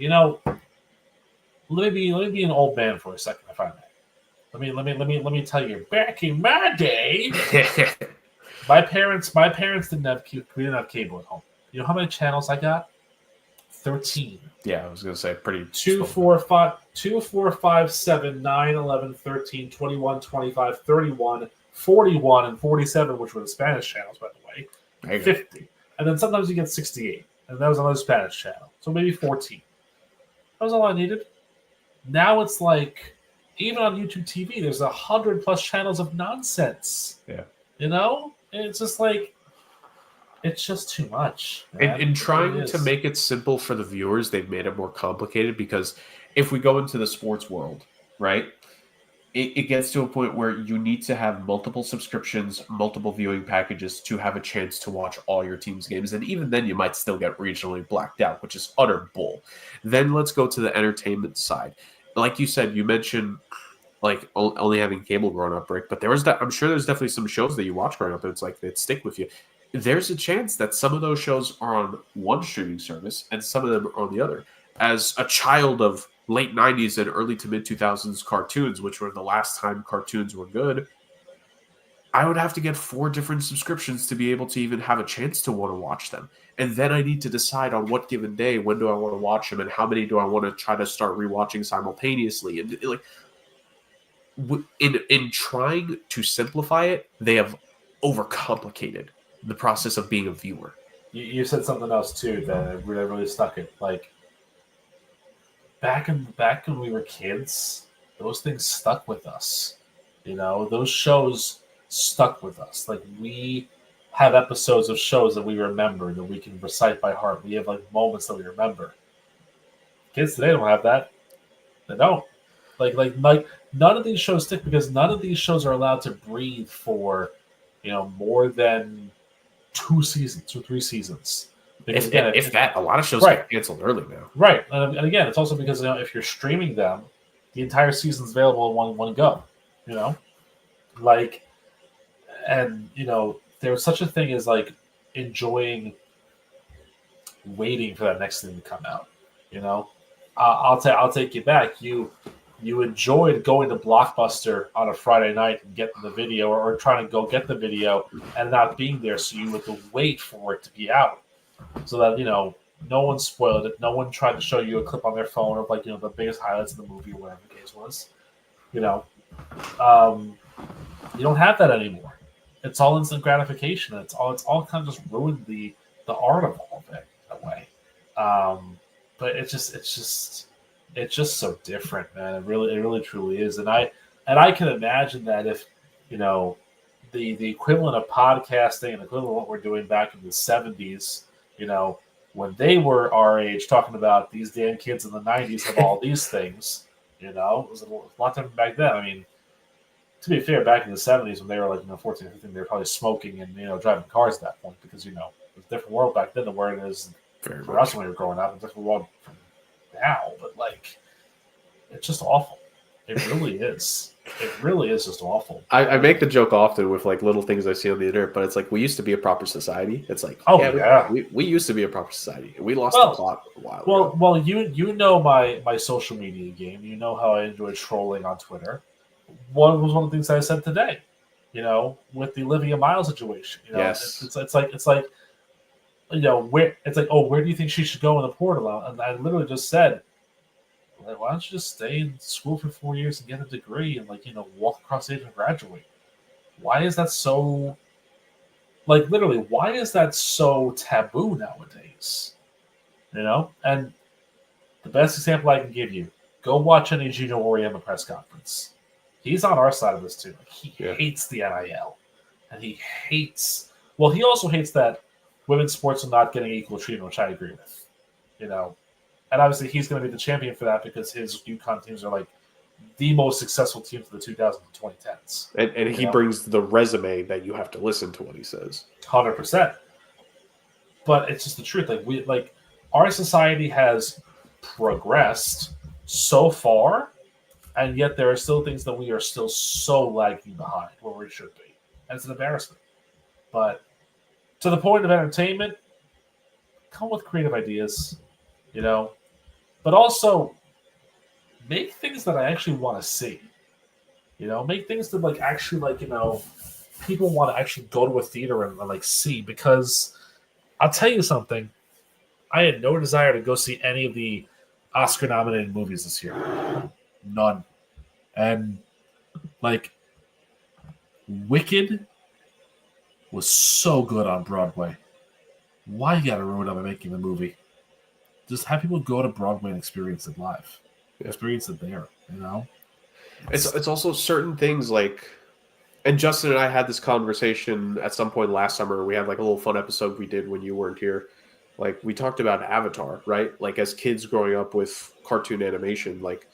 Let me be an old man for a second, if I may. Let me tell you. Back in my day, my parents didn't have we didn't have cable at home. You know how many channels I got? 13. Yeah, I was gonna say pretty 2, 4, 5, 2, 4, 5, 7, 9, 11, 13, 21, 25, 31, 41, and 47, which were the Spanish channels, by the way. 50. And then sometimes you get 68. And that was another Spanish channel. So maybe 14. That was all I needed. Now it's like, even on YouTube TV, there's 100+ channels of nonsense. Yeah. And it's just like, it's just too much. In trying to make it simple for the viewers, they've made it more complicated because if we go into the sports world, right, it gets to a point where you need to have multiple subscriptions, multiple viewing packages to have a chance to watch all your team's games. And even then, you might still get regionally blacked out, which is utter bull. Then let's go to the entertainment side. Like you said, you mentioned like only having cable growing up, Rick, but I'm sure there's definitely some shows that you watch growing up and it's like that stick with you. There's a chance that some of those shows are on one streaming service and some of them are on the other. As a child of late 90s and early to mid 2000s cartoons, which were the last time cartoons were good, I would have to get 4 different subscriptions to be able to even have a chance to want to watch them. And then I need to decide on what given day, when do I want to watch them and how many do I want to try to start rewatching simultaneously. And like in trying to simplify it, they have overcomplicated the process of being a viewer. You said something else too that really stuck it. Like back when we were kids, those things stuck with us. Those shows stuck with us. Like we have episodes of shows that we remember that we can recite by heart. We have like moments that we remember. Kids today don't have that. They don't. Like none of these shows stick because none of these shows are allowed to breathe for more than 2 seasons or 3 seasons. Because If that, a lot of shows right. get canceled early now. Right, and again, it's also because if you're streaming them, the entire season's available in one go. You know, like, and there's such a thing as like enjoying waiting for that next thing to come out. You know, I'll take you back. You enjoyed going to Blockbuster on a Friday night and getting the video, or trying to go get the video and not being there, so you had to wait for it to be out, so that no one spoiled it. No one tried to show you a clip on their phone of like the biggest highlights of the movie or whatever the case was. You know, you don't have that anymore. It's all instant gratification. It's all kind of just ruined the art of all of it in a way. But it's just so different, man. It really truly is. And I can imagine that if the equivalent of podcasting and the equivalent of what we're doing back in the 70s, when they were our age, talking about these damn kids in the 90s have all these things, it was a lot different back then. I mean, to be fair, back in the 70s when they were like 14 or 15, they were probably smoking and driving cars at that point, because it was a different world back then than where it is for us when we were growing up. It's a different world from now, but like, it's just awful. It really is. It really is just awful. I make the joke often with like little things I see on the internet, but it's like, we used to be a proper society. It's like, we used to be a proper society. We lost the plot a while ago. Well, you know my social media game. You know how I enjoy trolling on Twitter. One was one of the things I said today, with the Olivia Miles situation. Yes. It's like where it's like, oh, where do you think she should go in the portal? And I literally just said, why don't you just stay in school for 4 years and get a degree and walk across the stage and graduate? Why is that so? Like, literally, why is that so taboo nowadays? And the best example I can give you: go watch any Gino Auriemma press conference. He's on our side of this too. He hates the NIL, and he hates. Well, he also hates that women's sports are not getting equal treatment, which I agree with. And obviously he's going to be the champion for that, because his UConn teams are like the most successful teams of the 2010s. And he brings the resume that you have to listen to what he says. 100%. But it's just the truth. Like our society has progressed so far, and yet there are still things that we are still so lagging behind where we should be. And it's an embarrassment. But to the point of entertainment, come with creative ideas, but also make things that I actually want to see. Make things that actually people want to actually go to a theater and see. Because I'll tell you something, I had no desire to go see any of the Oscar-nominated movies this year. None. And Wicked was so good on Broadway. Why you gotta ruin it by making the movie? Just have people go to Broadway and experience it live. Experience it there, It's also certain things like, and Justin and I had this conversation at some point last summer. We had like a little fun episode we did when you weren't here. Like, we talked about Avatar, right? Like, as kids growing up with cartoon animation, like,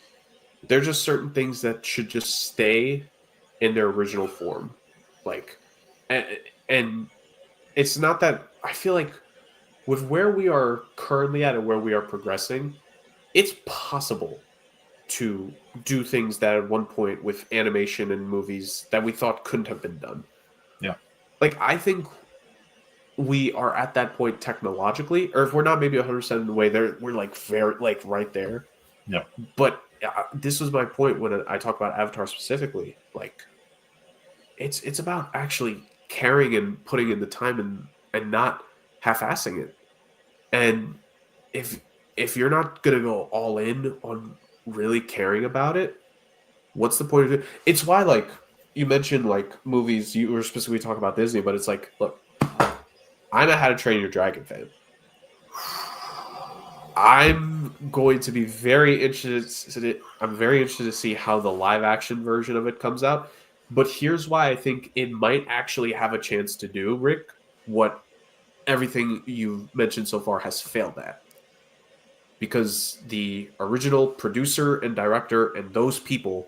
there's just certain things that should just stay in their original form. Like, and it's not that, I feel like with where we are currently at and where we are progressing, it's possible to do things that at one point with animation and movies that we thought couldn't have been done. Yeah. Like, I think we are at that point technologically, or if we're not maybe 100% in the way there, we're like very like right there. Yeah. But this was my point when I talk about Avatar specifically. Like, it's about actually caring and putting in the time and not half-assing it. And if you're not gonna go all in on really caring about it, what's the point of it? It's why, like, you mentioned like movies, you were specifically talking about Disney, but it's like, look, I'm a How to Train Your Dragon fan. I'm going to be very interested. I'm very interested to see how the live action version of it comes out. But here's why I think it might actually have a chance to do, Rick, what everything you've mentioned so far has failed at. Because the original producer and director and those people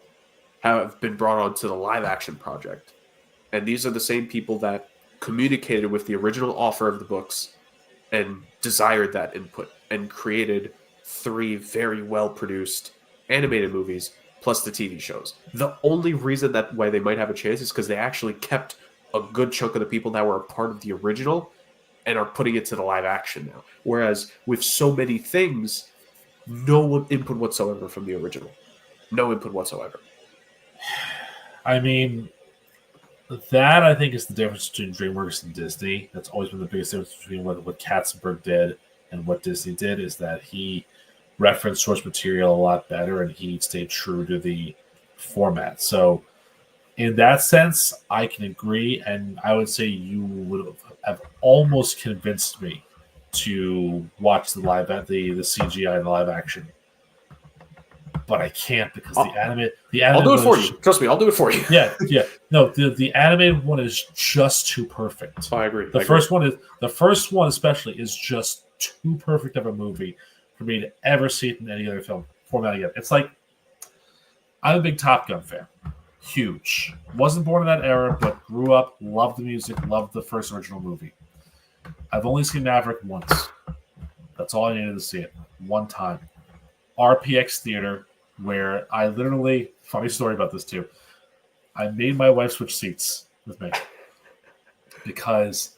have been brought onto the live action project. And these are the same people that communicated with the original author of the books and desired that input and created 3 very well produced animated movies plus the TV shows. The only reason that why they might have a chance is because they actually kept a good chunk of the people that were a part of the original and are putting it to the live action now. Whereas with so many things, no input whatsoever from the original. No input whatsoever. I mean, that I think is the difference between DreamWorks and Disney. That's always been the biggest difference between what Katzenberg did and what Disney did, is that he referenced source material a lot better and he stayed true to the format. So in that sense, I can agree, and I would say you would have almost convinced me to watch the CGI and the live action, but I can't because the animated. I'll do it for you. Trust me, I'll do it for you. Yeah. No, the animated one is just too perfect. Oh, I agree. The first one especially is just too perfect of a movie for me to ever see it in any other film format again. It's like, I'm a big Top Gun fan. Huge. Wasn't born in that era, but grew up, loved the music, loved the first original movie. I've only seen Maverick once. That's all I needed to see it. One time. RPX Theater, where I literally, funny story about this too, I made my wife switch seats with me because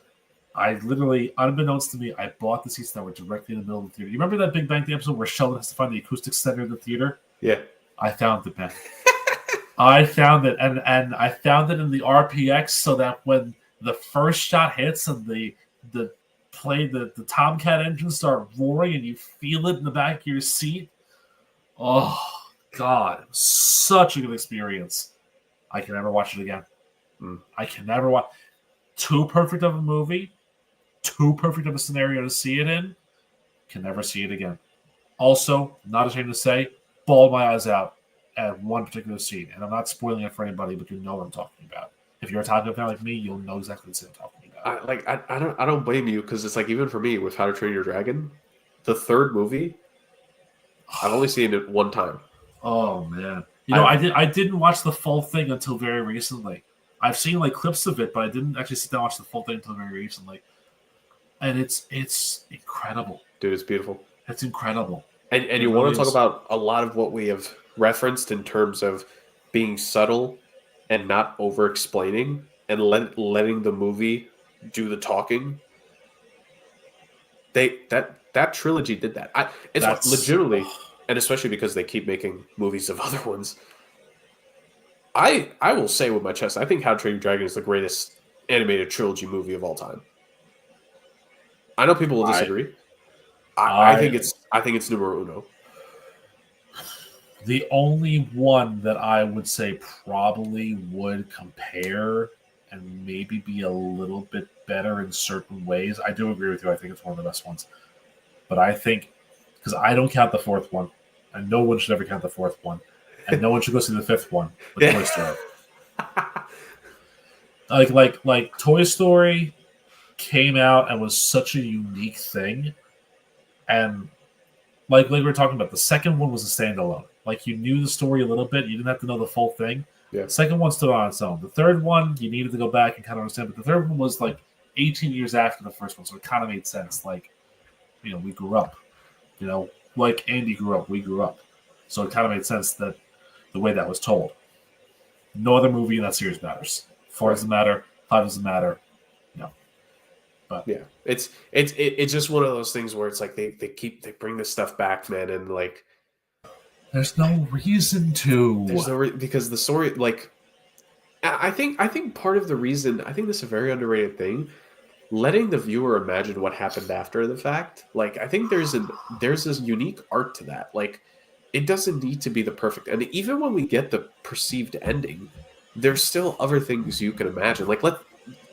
I literally, unbeknownst to me, I bought the seats that were directly in the middle of the theater. You remember that Big Bang Theory episode where Sheldon has to find the acoustic center of the theater? Yeah. I found it, man. I found it, and I found it in the RPX so that when the first shot hits and the Tomcat engines start roaring and you feel it in the back of your seat, oh God, it was such a good experience. I can never watch it again. I can never watch. Too perfect of a movie, too perfect of a scenario to see it in. Can never see it again. Also, not ashamed to say, bawled my eyes out at one particular scene, and I'm not spoiling it for anybody, but you know what I'm talking about. If you're a Top Gun fan like me, you'll know exactly what I'm talking about. I don't blame you, because it's like, even for me with How to Train Your Dragon, the third movie, I've only seen it one time. Oh man, I didn't watch the full thing until very recently. I've seen like clips of it, but I didn't actually sit down and watch the full thing until very recently. And it's incredible, dude. It's beautiful. It's incredible. And you want to talk about a lot of what we have referenced in terms of being subtle and not over explaining and letting the movie do the talking. That trilogy did that. It's legitimately, and especially because they keep making movies of other ones. I will say with my chest, I think How to Train Your Dragon is the greatest animated trilogy movie of all time. I know people will disagree. I think it's numero uno. The only one that I would say probably would compare and maybe be a little bit better in certain ways. I do agree with you. I think it's one of the best ones. But I think, because I don't count the fourth one, and no one should ever count the fourth one, and no one should go see the fifth one, with Toy Story. Like Toy Story came out and was such a unique thing, and like we were talking about, the second one was a standalone. Like, you knew the story a little bit, you didn't have to know the full thing. Yeah. The second one stood on its own. The third one, you needed to go back and kind of understand, but the third one was like 18 years after the first one, so it kind of made sense. Like, we grew up. Like Andy grew up, we grew up. So it kind of made sense that the way that was told. No other movie in that series matters. 4 doesn't matter. 5 doesn't matter. No. But yeah, it's just one of those things where it's like they bring this stuff back, man, and like there's no reason to. There's no because the story, like, I think part of the reason, I think this is a very underrated thing, letting the viewer imagine what happened after the fact. Like, I think there's this unique art to that. Like, it doesn't need to be the perfect, and even when we get the perceived ending, there's still other things you can imagine. Like,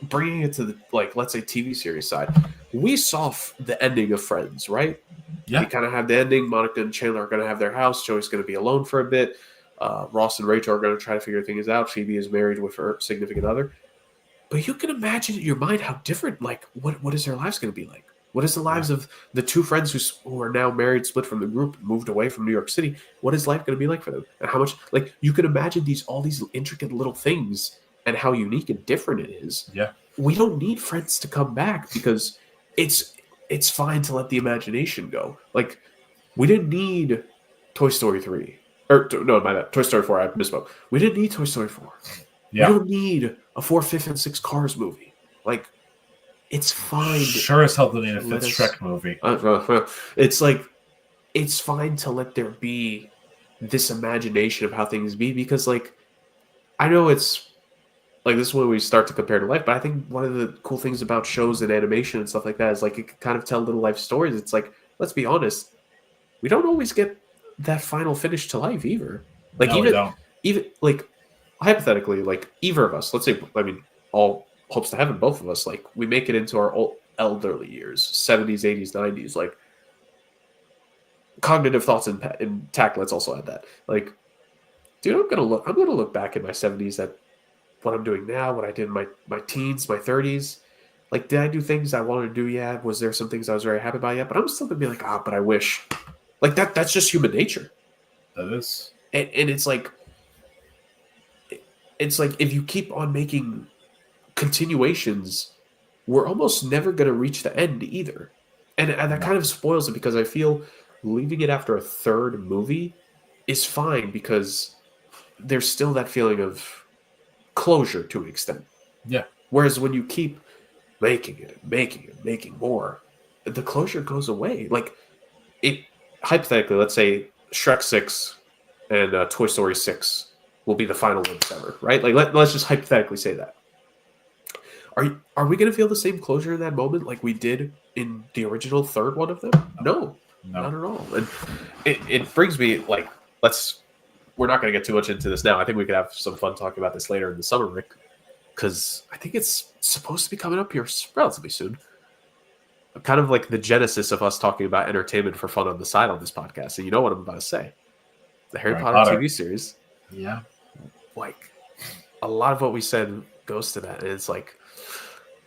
bringing it to the, like, let's say TV series side, we saw the ending of Friends, right? Yeah. We kind of have the ending. Monica and Chandler are going to have their house. Joey's going to be alone for a bit. Ross and Rachel are going to try to figure things out. Phoebe is married with her significant other. But you can imagine in your mind how different, like, what is their lives going to be like? What is the lives of the two friends who are now married, split from the group, moved away from New York City? What is life going to be like for them? And how much, like, you can imagine all these intricate little things and how unique and different it is. Yeah. We don't need Friends to come back because it's it's fine to let the imagination go. Like, we didn't need Toy Story 3. Or, no, my bad. Toy Story 4, I misspoke. We didn't need Toy Story 4. We Yeah. don't need a 4, 5, and 6 Cars movie. Like, it's fine. Sure as hell didn't need a let fifth us- Shrek movie. It's like, it's fine to let there be this imagination of how things be, because, like, I know it's like, this is when we start to compare to life, but I think one of the cool things about shows and animation and stuff like that is, like, it can kind of tell little life stories. It's like, let's be honest, we don't always get that final finish to life either. Like, No, we don't. even like, hypothetically, like, either of us, let's say, I mean, all hopes to heaven, both of us, like, we make it into our old elderly years, 70s, 80s, 90s, like, cognitive thoughts and tact. Let's also add that. Like, dude, I'm gonna look back in my 70s at what I'm doing now, what I did in my teens, my 30s. Like, did I do things I wanted to do? Yeah. Was there some things I was very happy about? Yeah. But I'm still gonna be like, but I wish. Like, that's just human nature. That is. And it's like if you keep on making continuations, we're almost never gonna reach the end either. And that kind of spoils it, because I feel leaving it after a third movie is fine, because there's still that feeling of closure to an extent. Yeah. Whereas when you keep making it and making it, making more, the closure goes away. Like, it hypothetically, let's say Shrek 6 and Toy Story 6 will be the final ones ever, right? Like, let's just hypothetically say that. Are we going to feel the same closure in that moment like we did in the original third one of them? No. Not at all. And it brings me, like, we're not going to get too much into this now. I think we could have some fun talking about this later in the summer, Rick, because I think it's supposed to be coming up here relatively soon. Kind of like the genesis of us talking about entertainment for fun on the side on this podcast. And you know what I'm about to say. The Harry Potter TV series. Yeah. Like, a lot of what we said goes to that. And it's like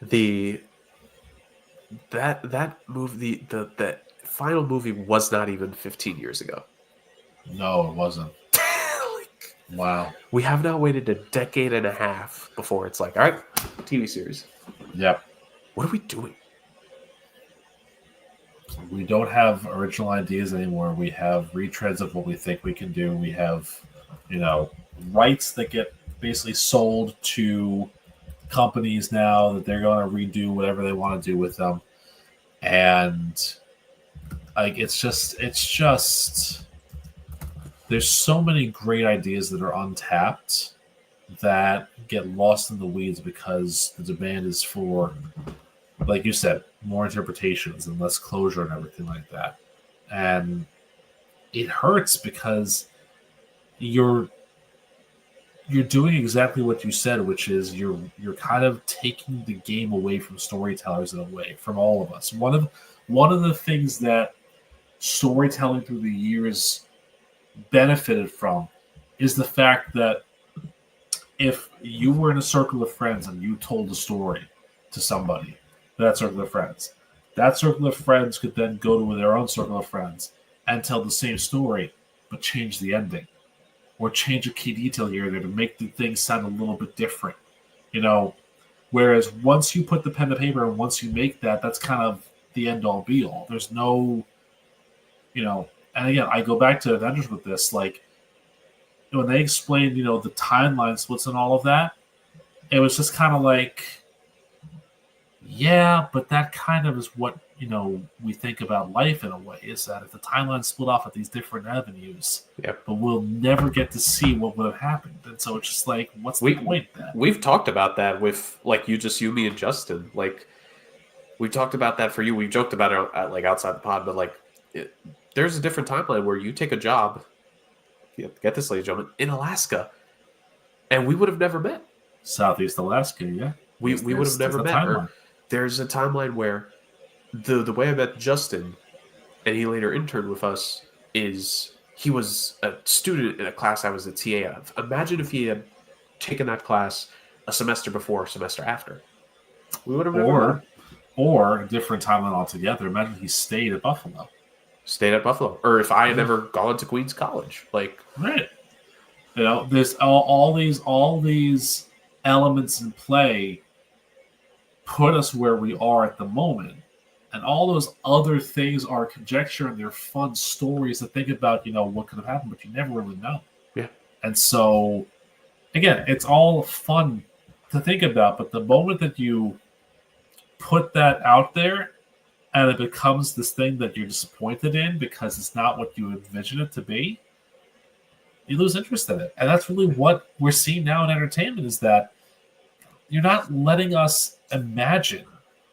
that movie, the final movie was not even 15 years ago. No, it wasn't. Wow. We have now waited a decade and a half before it's like, all right, TV series. Yep. What are we doing? We don't have original ideas anymore. We have retreads of what we think we can do. We have, rights that get basically sold to companies now that they're going to redo whatever they want to do with them. And like, it's just there's so many great ideas that are untapped that get lost in the weeds because the demand is for, like you said, more interpretations and less closure and everything like that. And it hurts because you're doing exactly what you said, which is you're kind of taking the game away from storytellers in a way, from all of us. One of the things that storytelling through the years benefited from is the fact that if you were in a circle of friends and you told a story to somebody, that circle of friends could then go to their own circle of friends and tell the same story, but change the ending or change a key detail here or there to make the thing sound a little bit different. Whereas once you put the pen to paper and once you make that, that's kind of the end all be all. There's no, and again, I go back to Avengers with this, like, when they explained, the timeline splits and all of that, it was just kind of like, yeah, but that kind of is what, we think about life in a way, is that if the timeline split off at these different avenues, Yep. but we'll never get to see what would have happened. And so it's just like, what's the point then? We've talked about that with, like, you, me, and Justin. Like, we talked about that for you. We joked about it at, like, outside the pod, but, like, there's a different timeline where you take a job, get this, ladies and gentlemen, in Alaska, and we would have never met. Southeast Alaska, yeah. We would have never met her. There's a timeline where the way I met Justin, and he later interned with us, is he was a student in a class I was a TA of. Imagine if he had taken that class a semester before or semester after. We would have never met. Or a different timeline altogether. Imagine he stayed at Buffalo. Or if I had never gone to Queens College. Like, right. There's all these elements in play put us where we are at the moment. And all those other things are conjecture, and they're fun stories to think about, what could have happened, but you never really know. Yeah. And so, again, it's all fun to think about, but the moment that you put that out there and it becomes this thing that you're disappointed in because it's not what you envision it to be, you lose interest in it. And that's really what we're seeing now in entertainment, is that you're not letting us imagine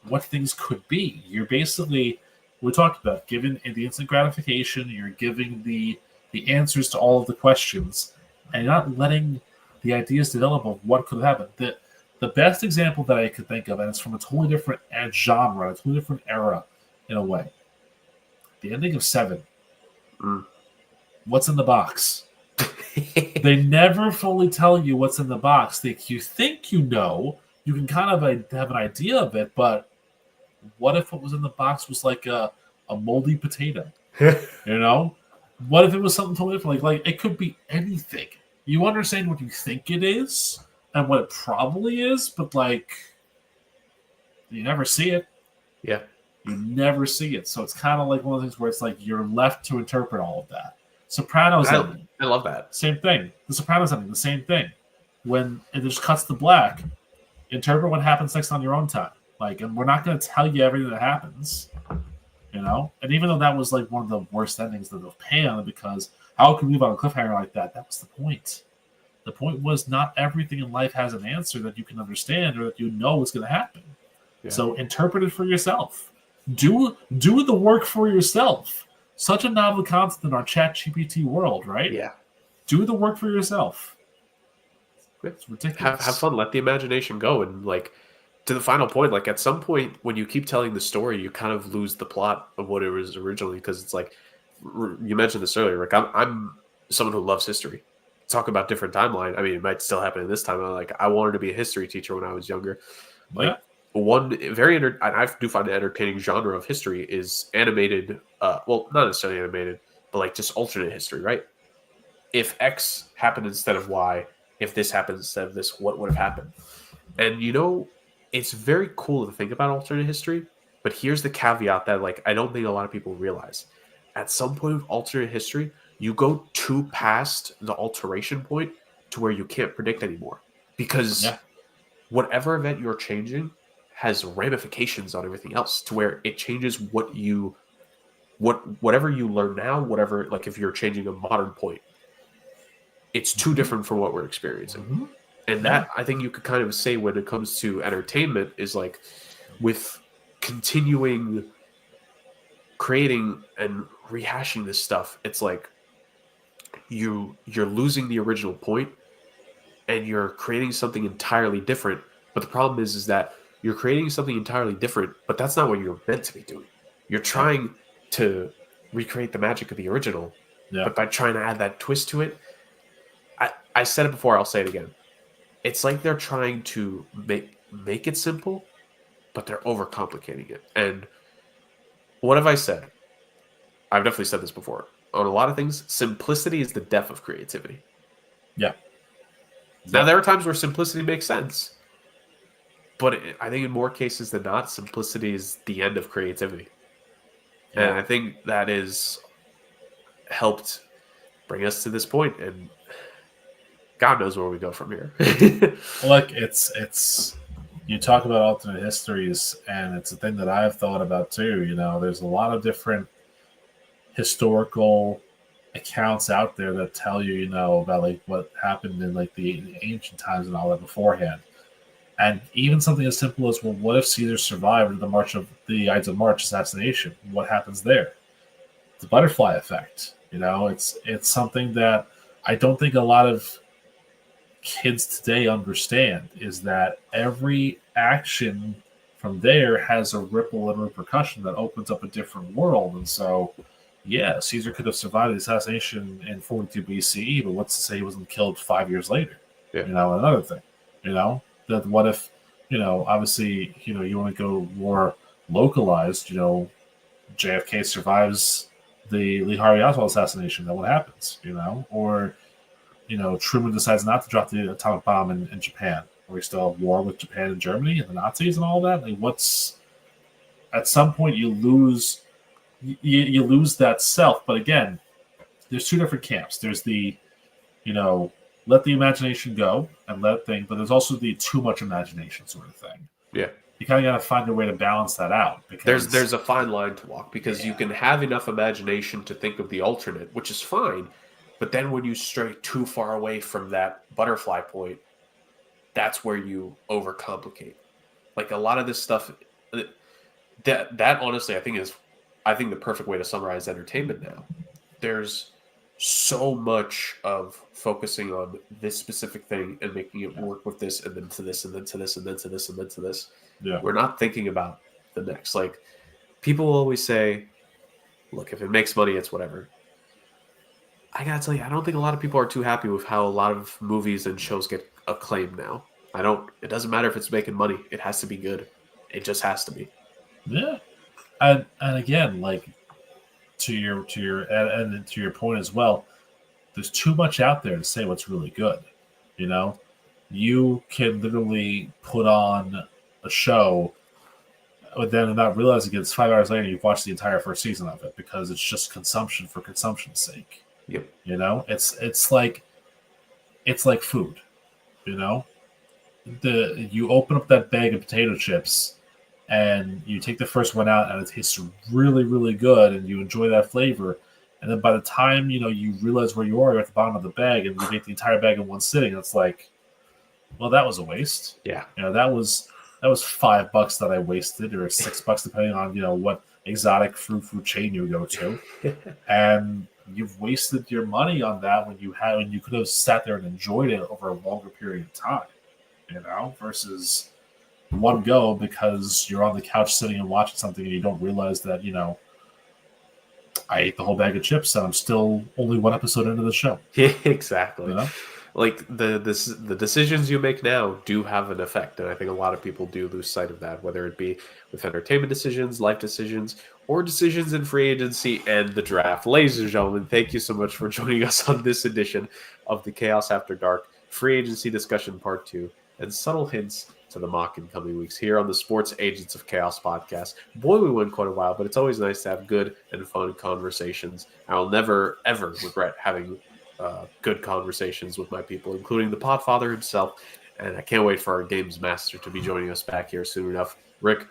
what things could be. You're basically, we talked about, giving the instant gratification, you're giving the answers to all of the questions, and you're not letting the ideas develop of what could happen. The best example that I could think of, and it's from a totally different genre, a totally different era in a way, the ending of Seven. What's in the box? They never fully tell you what's in the box. You think you know, you can kind of have an idea of it, but what if what was in the box was like a moldy potato? What if it was something totally different? Like it could be anything. You understand what you think it is and what it probably is, but you never see it. Yeah. You never see it. So it's kind of like one of the things where it's like you're left to interpret all of that. Sopranos ending. I love that. Same thing. The Sopranos ending, the same thing. When it just cuts to black, interpret what happens next on your own time. And we're not going to tell you everything that happens, And even though that was one of the worst endings that they'll pay on it, because how could we leave on a cliffhanger like that? That was the point. The point was not everything in life has an answer that you can understand or that you know is going to happen. Yeah. So interpret it for yourself. Do the work for yourself. Such a novel concept in our ChatGPT world, right? Yeah. Do the work for yourself. It's ridiculous. Have fun. Let the imagination go. And to the final point, at some point when you keep telling the story, you kind of lose the plot of what it was originally, because it's you mentioned this earlier, Rick. I'm someone who loves history. Talk about different timeline. I mean, it might still happen in this time. I wanted to be a history teacher when I was younger. One very I do find an entertaining genre of history is animated. Well, not necessarily animated, but just alternate history, right? If X happened instead of Y, if this happened instead of this, what would have happened? And it's very cool to think about alternate history, but here's the caveat that I don't think a lot of people realize. At some point with alternate history, you go too past the alteration point to where you can't predict anymore, because whatever event you're changing has ramifications on everything else, to where it changes whatever you learn now, whatever, if you're changing a modern point, it's too different from what we're experiencing. Mm-hmm. And that, I think you could kind of say when it comes to entertainment, is with continuing creating and rehashing this stuff, it's you're losing the original point and you're creating something entirely different. But the problem is that you're creating something entirely different, but that's not what you're meant to be doing. You're trying to recreate the magic of the original, but by trying to add that twist to it, I said it before, I'll say it again. It's they're trying to make it simple, but they're overcomplicating it. And what have I said? I've definitely said this before. On a lot of things, simplicity is the death of creativity. Yeah. Now, there are times where simplicity makes sense, but I think in more cases than not, simplicity is the end of creativity. Yeah. And I think that has helped bring us to this point, and God knows where we go from here. Look, it's you talk about alternate histories, and it's a thing that I've thought about too. There's a lot of different historical accounts out there that tell you, about what happened in the ancient times and all that beforehand. And even something as simple as, well, what if Caesar survived the Ides of March assassination? What happens there? The butterfly effect. It's something that I don't think a lot of kids today understand, is that every action from there has a ripple and repercussion that opens up a different world. And so, Caesar could have survived the assassination in 42 BCE, but what's to say he wasn't killed 5 years later? Yeah. Another thing, that what if, obviously, you want to go more localized, JFK survives the Lee Harvey Oswald assassination, then what happens, or, Truman decides not to drop the atomic bomb in Japan. Are we still at war with Japan and Germany and the Nazis and all that? at some point you lose that self. But again, there's two different camps. There's the, let the imagination go and let things, but there's also the too much imagination sort of thing. Yeah. You kind of got to find a way to balance that out. Because there's a fine line to walk, because you can have enough imagination to think of the alternate, which is fine, but then when you stray too far away from that butterfly point, that's where you overcomplicate. Like a lot of this stuff, that honestly, I think the perfect way to summarize entertainment now. There's so much of focusing on this specific thing and making it work with this, and then to this, and then to this, and then to this, and then to this. Yeah. We're not thinking about the next. Like, people always say, look, if it makes money, it's whatever. I gotta tell you, I don't think a lot of people are too happy with how a lot of movies and shows get acclaimed now. It doesn't matter if it's making money. It has to be good. It just has to be. Yeah. And again, like, to your point as well, there's too much out there to say what's really good. You can literally put on a show, but then not realizing it's 5 hours later you've watched the entire first season of it because it's just consumption for consumption's sake. Yep. It's like food. You open up that bag of potato chips and you take the first one out and it tastes really, really good and you enjoy that flavor. And then by the time, you realize where you're at the bottom of the bag and you get the entire bag in one sitting, it's like, well, that was a waste. Yeah. That was $5 that I wasted, or $6 depending on, what exotic fruit chain you go to. And you've wasted your money on that when you could have sat there and enjoyed it over a longer period of time, versus one go because you're on the couch sitting and watching something and you don't realize that, I ate the whole bag of chips and I'm still only one episode into the show. Yeah, exactly. Like the decisions you make now do have an effect, and I think a lot of people do lose sight of that, whether it be with entertainment decisions, life decisions, or decisions in free agency and the draft. Ladies and gentlemen, thank you so much for joining us on this edition of the Chaos After Dark Free Agency Discussion Part 2 and subtle hints to the mock in coming weeks here on the Sports Agents of Chaos podcast. Boy, we went quite a while, but it's always nice to have good and fun conversations. I will never, ever regret having good conversations with my people, including the Podfather himself, and I can't wait for our games master to be joining us back here soon enough. Rick,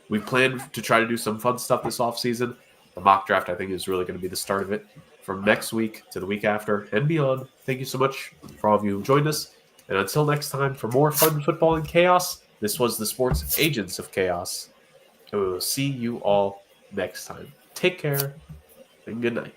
we plan to try to do some fun stuff this offseason. The mock draft, I think, is really going to be the start of it. From next week to the week after and beyond, thank you so much for all of you who joined us. And until next time, for more fun football and chaos, this was the Sports Agents of Chaos. And we will see you all next time. Take care and good night.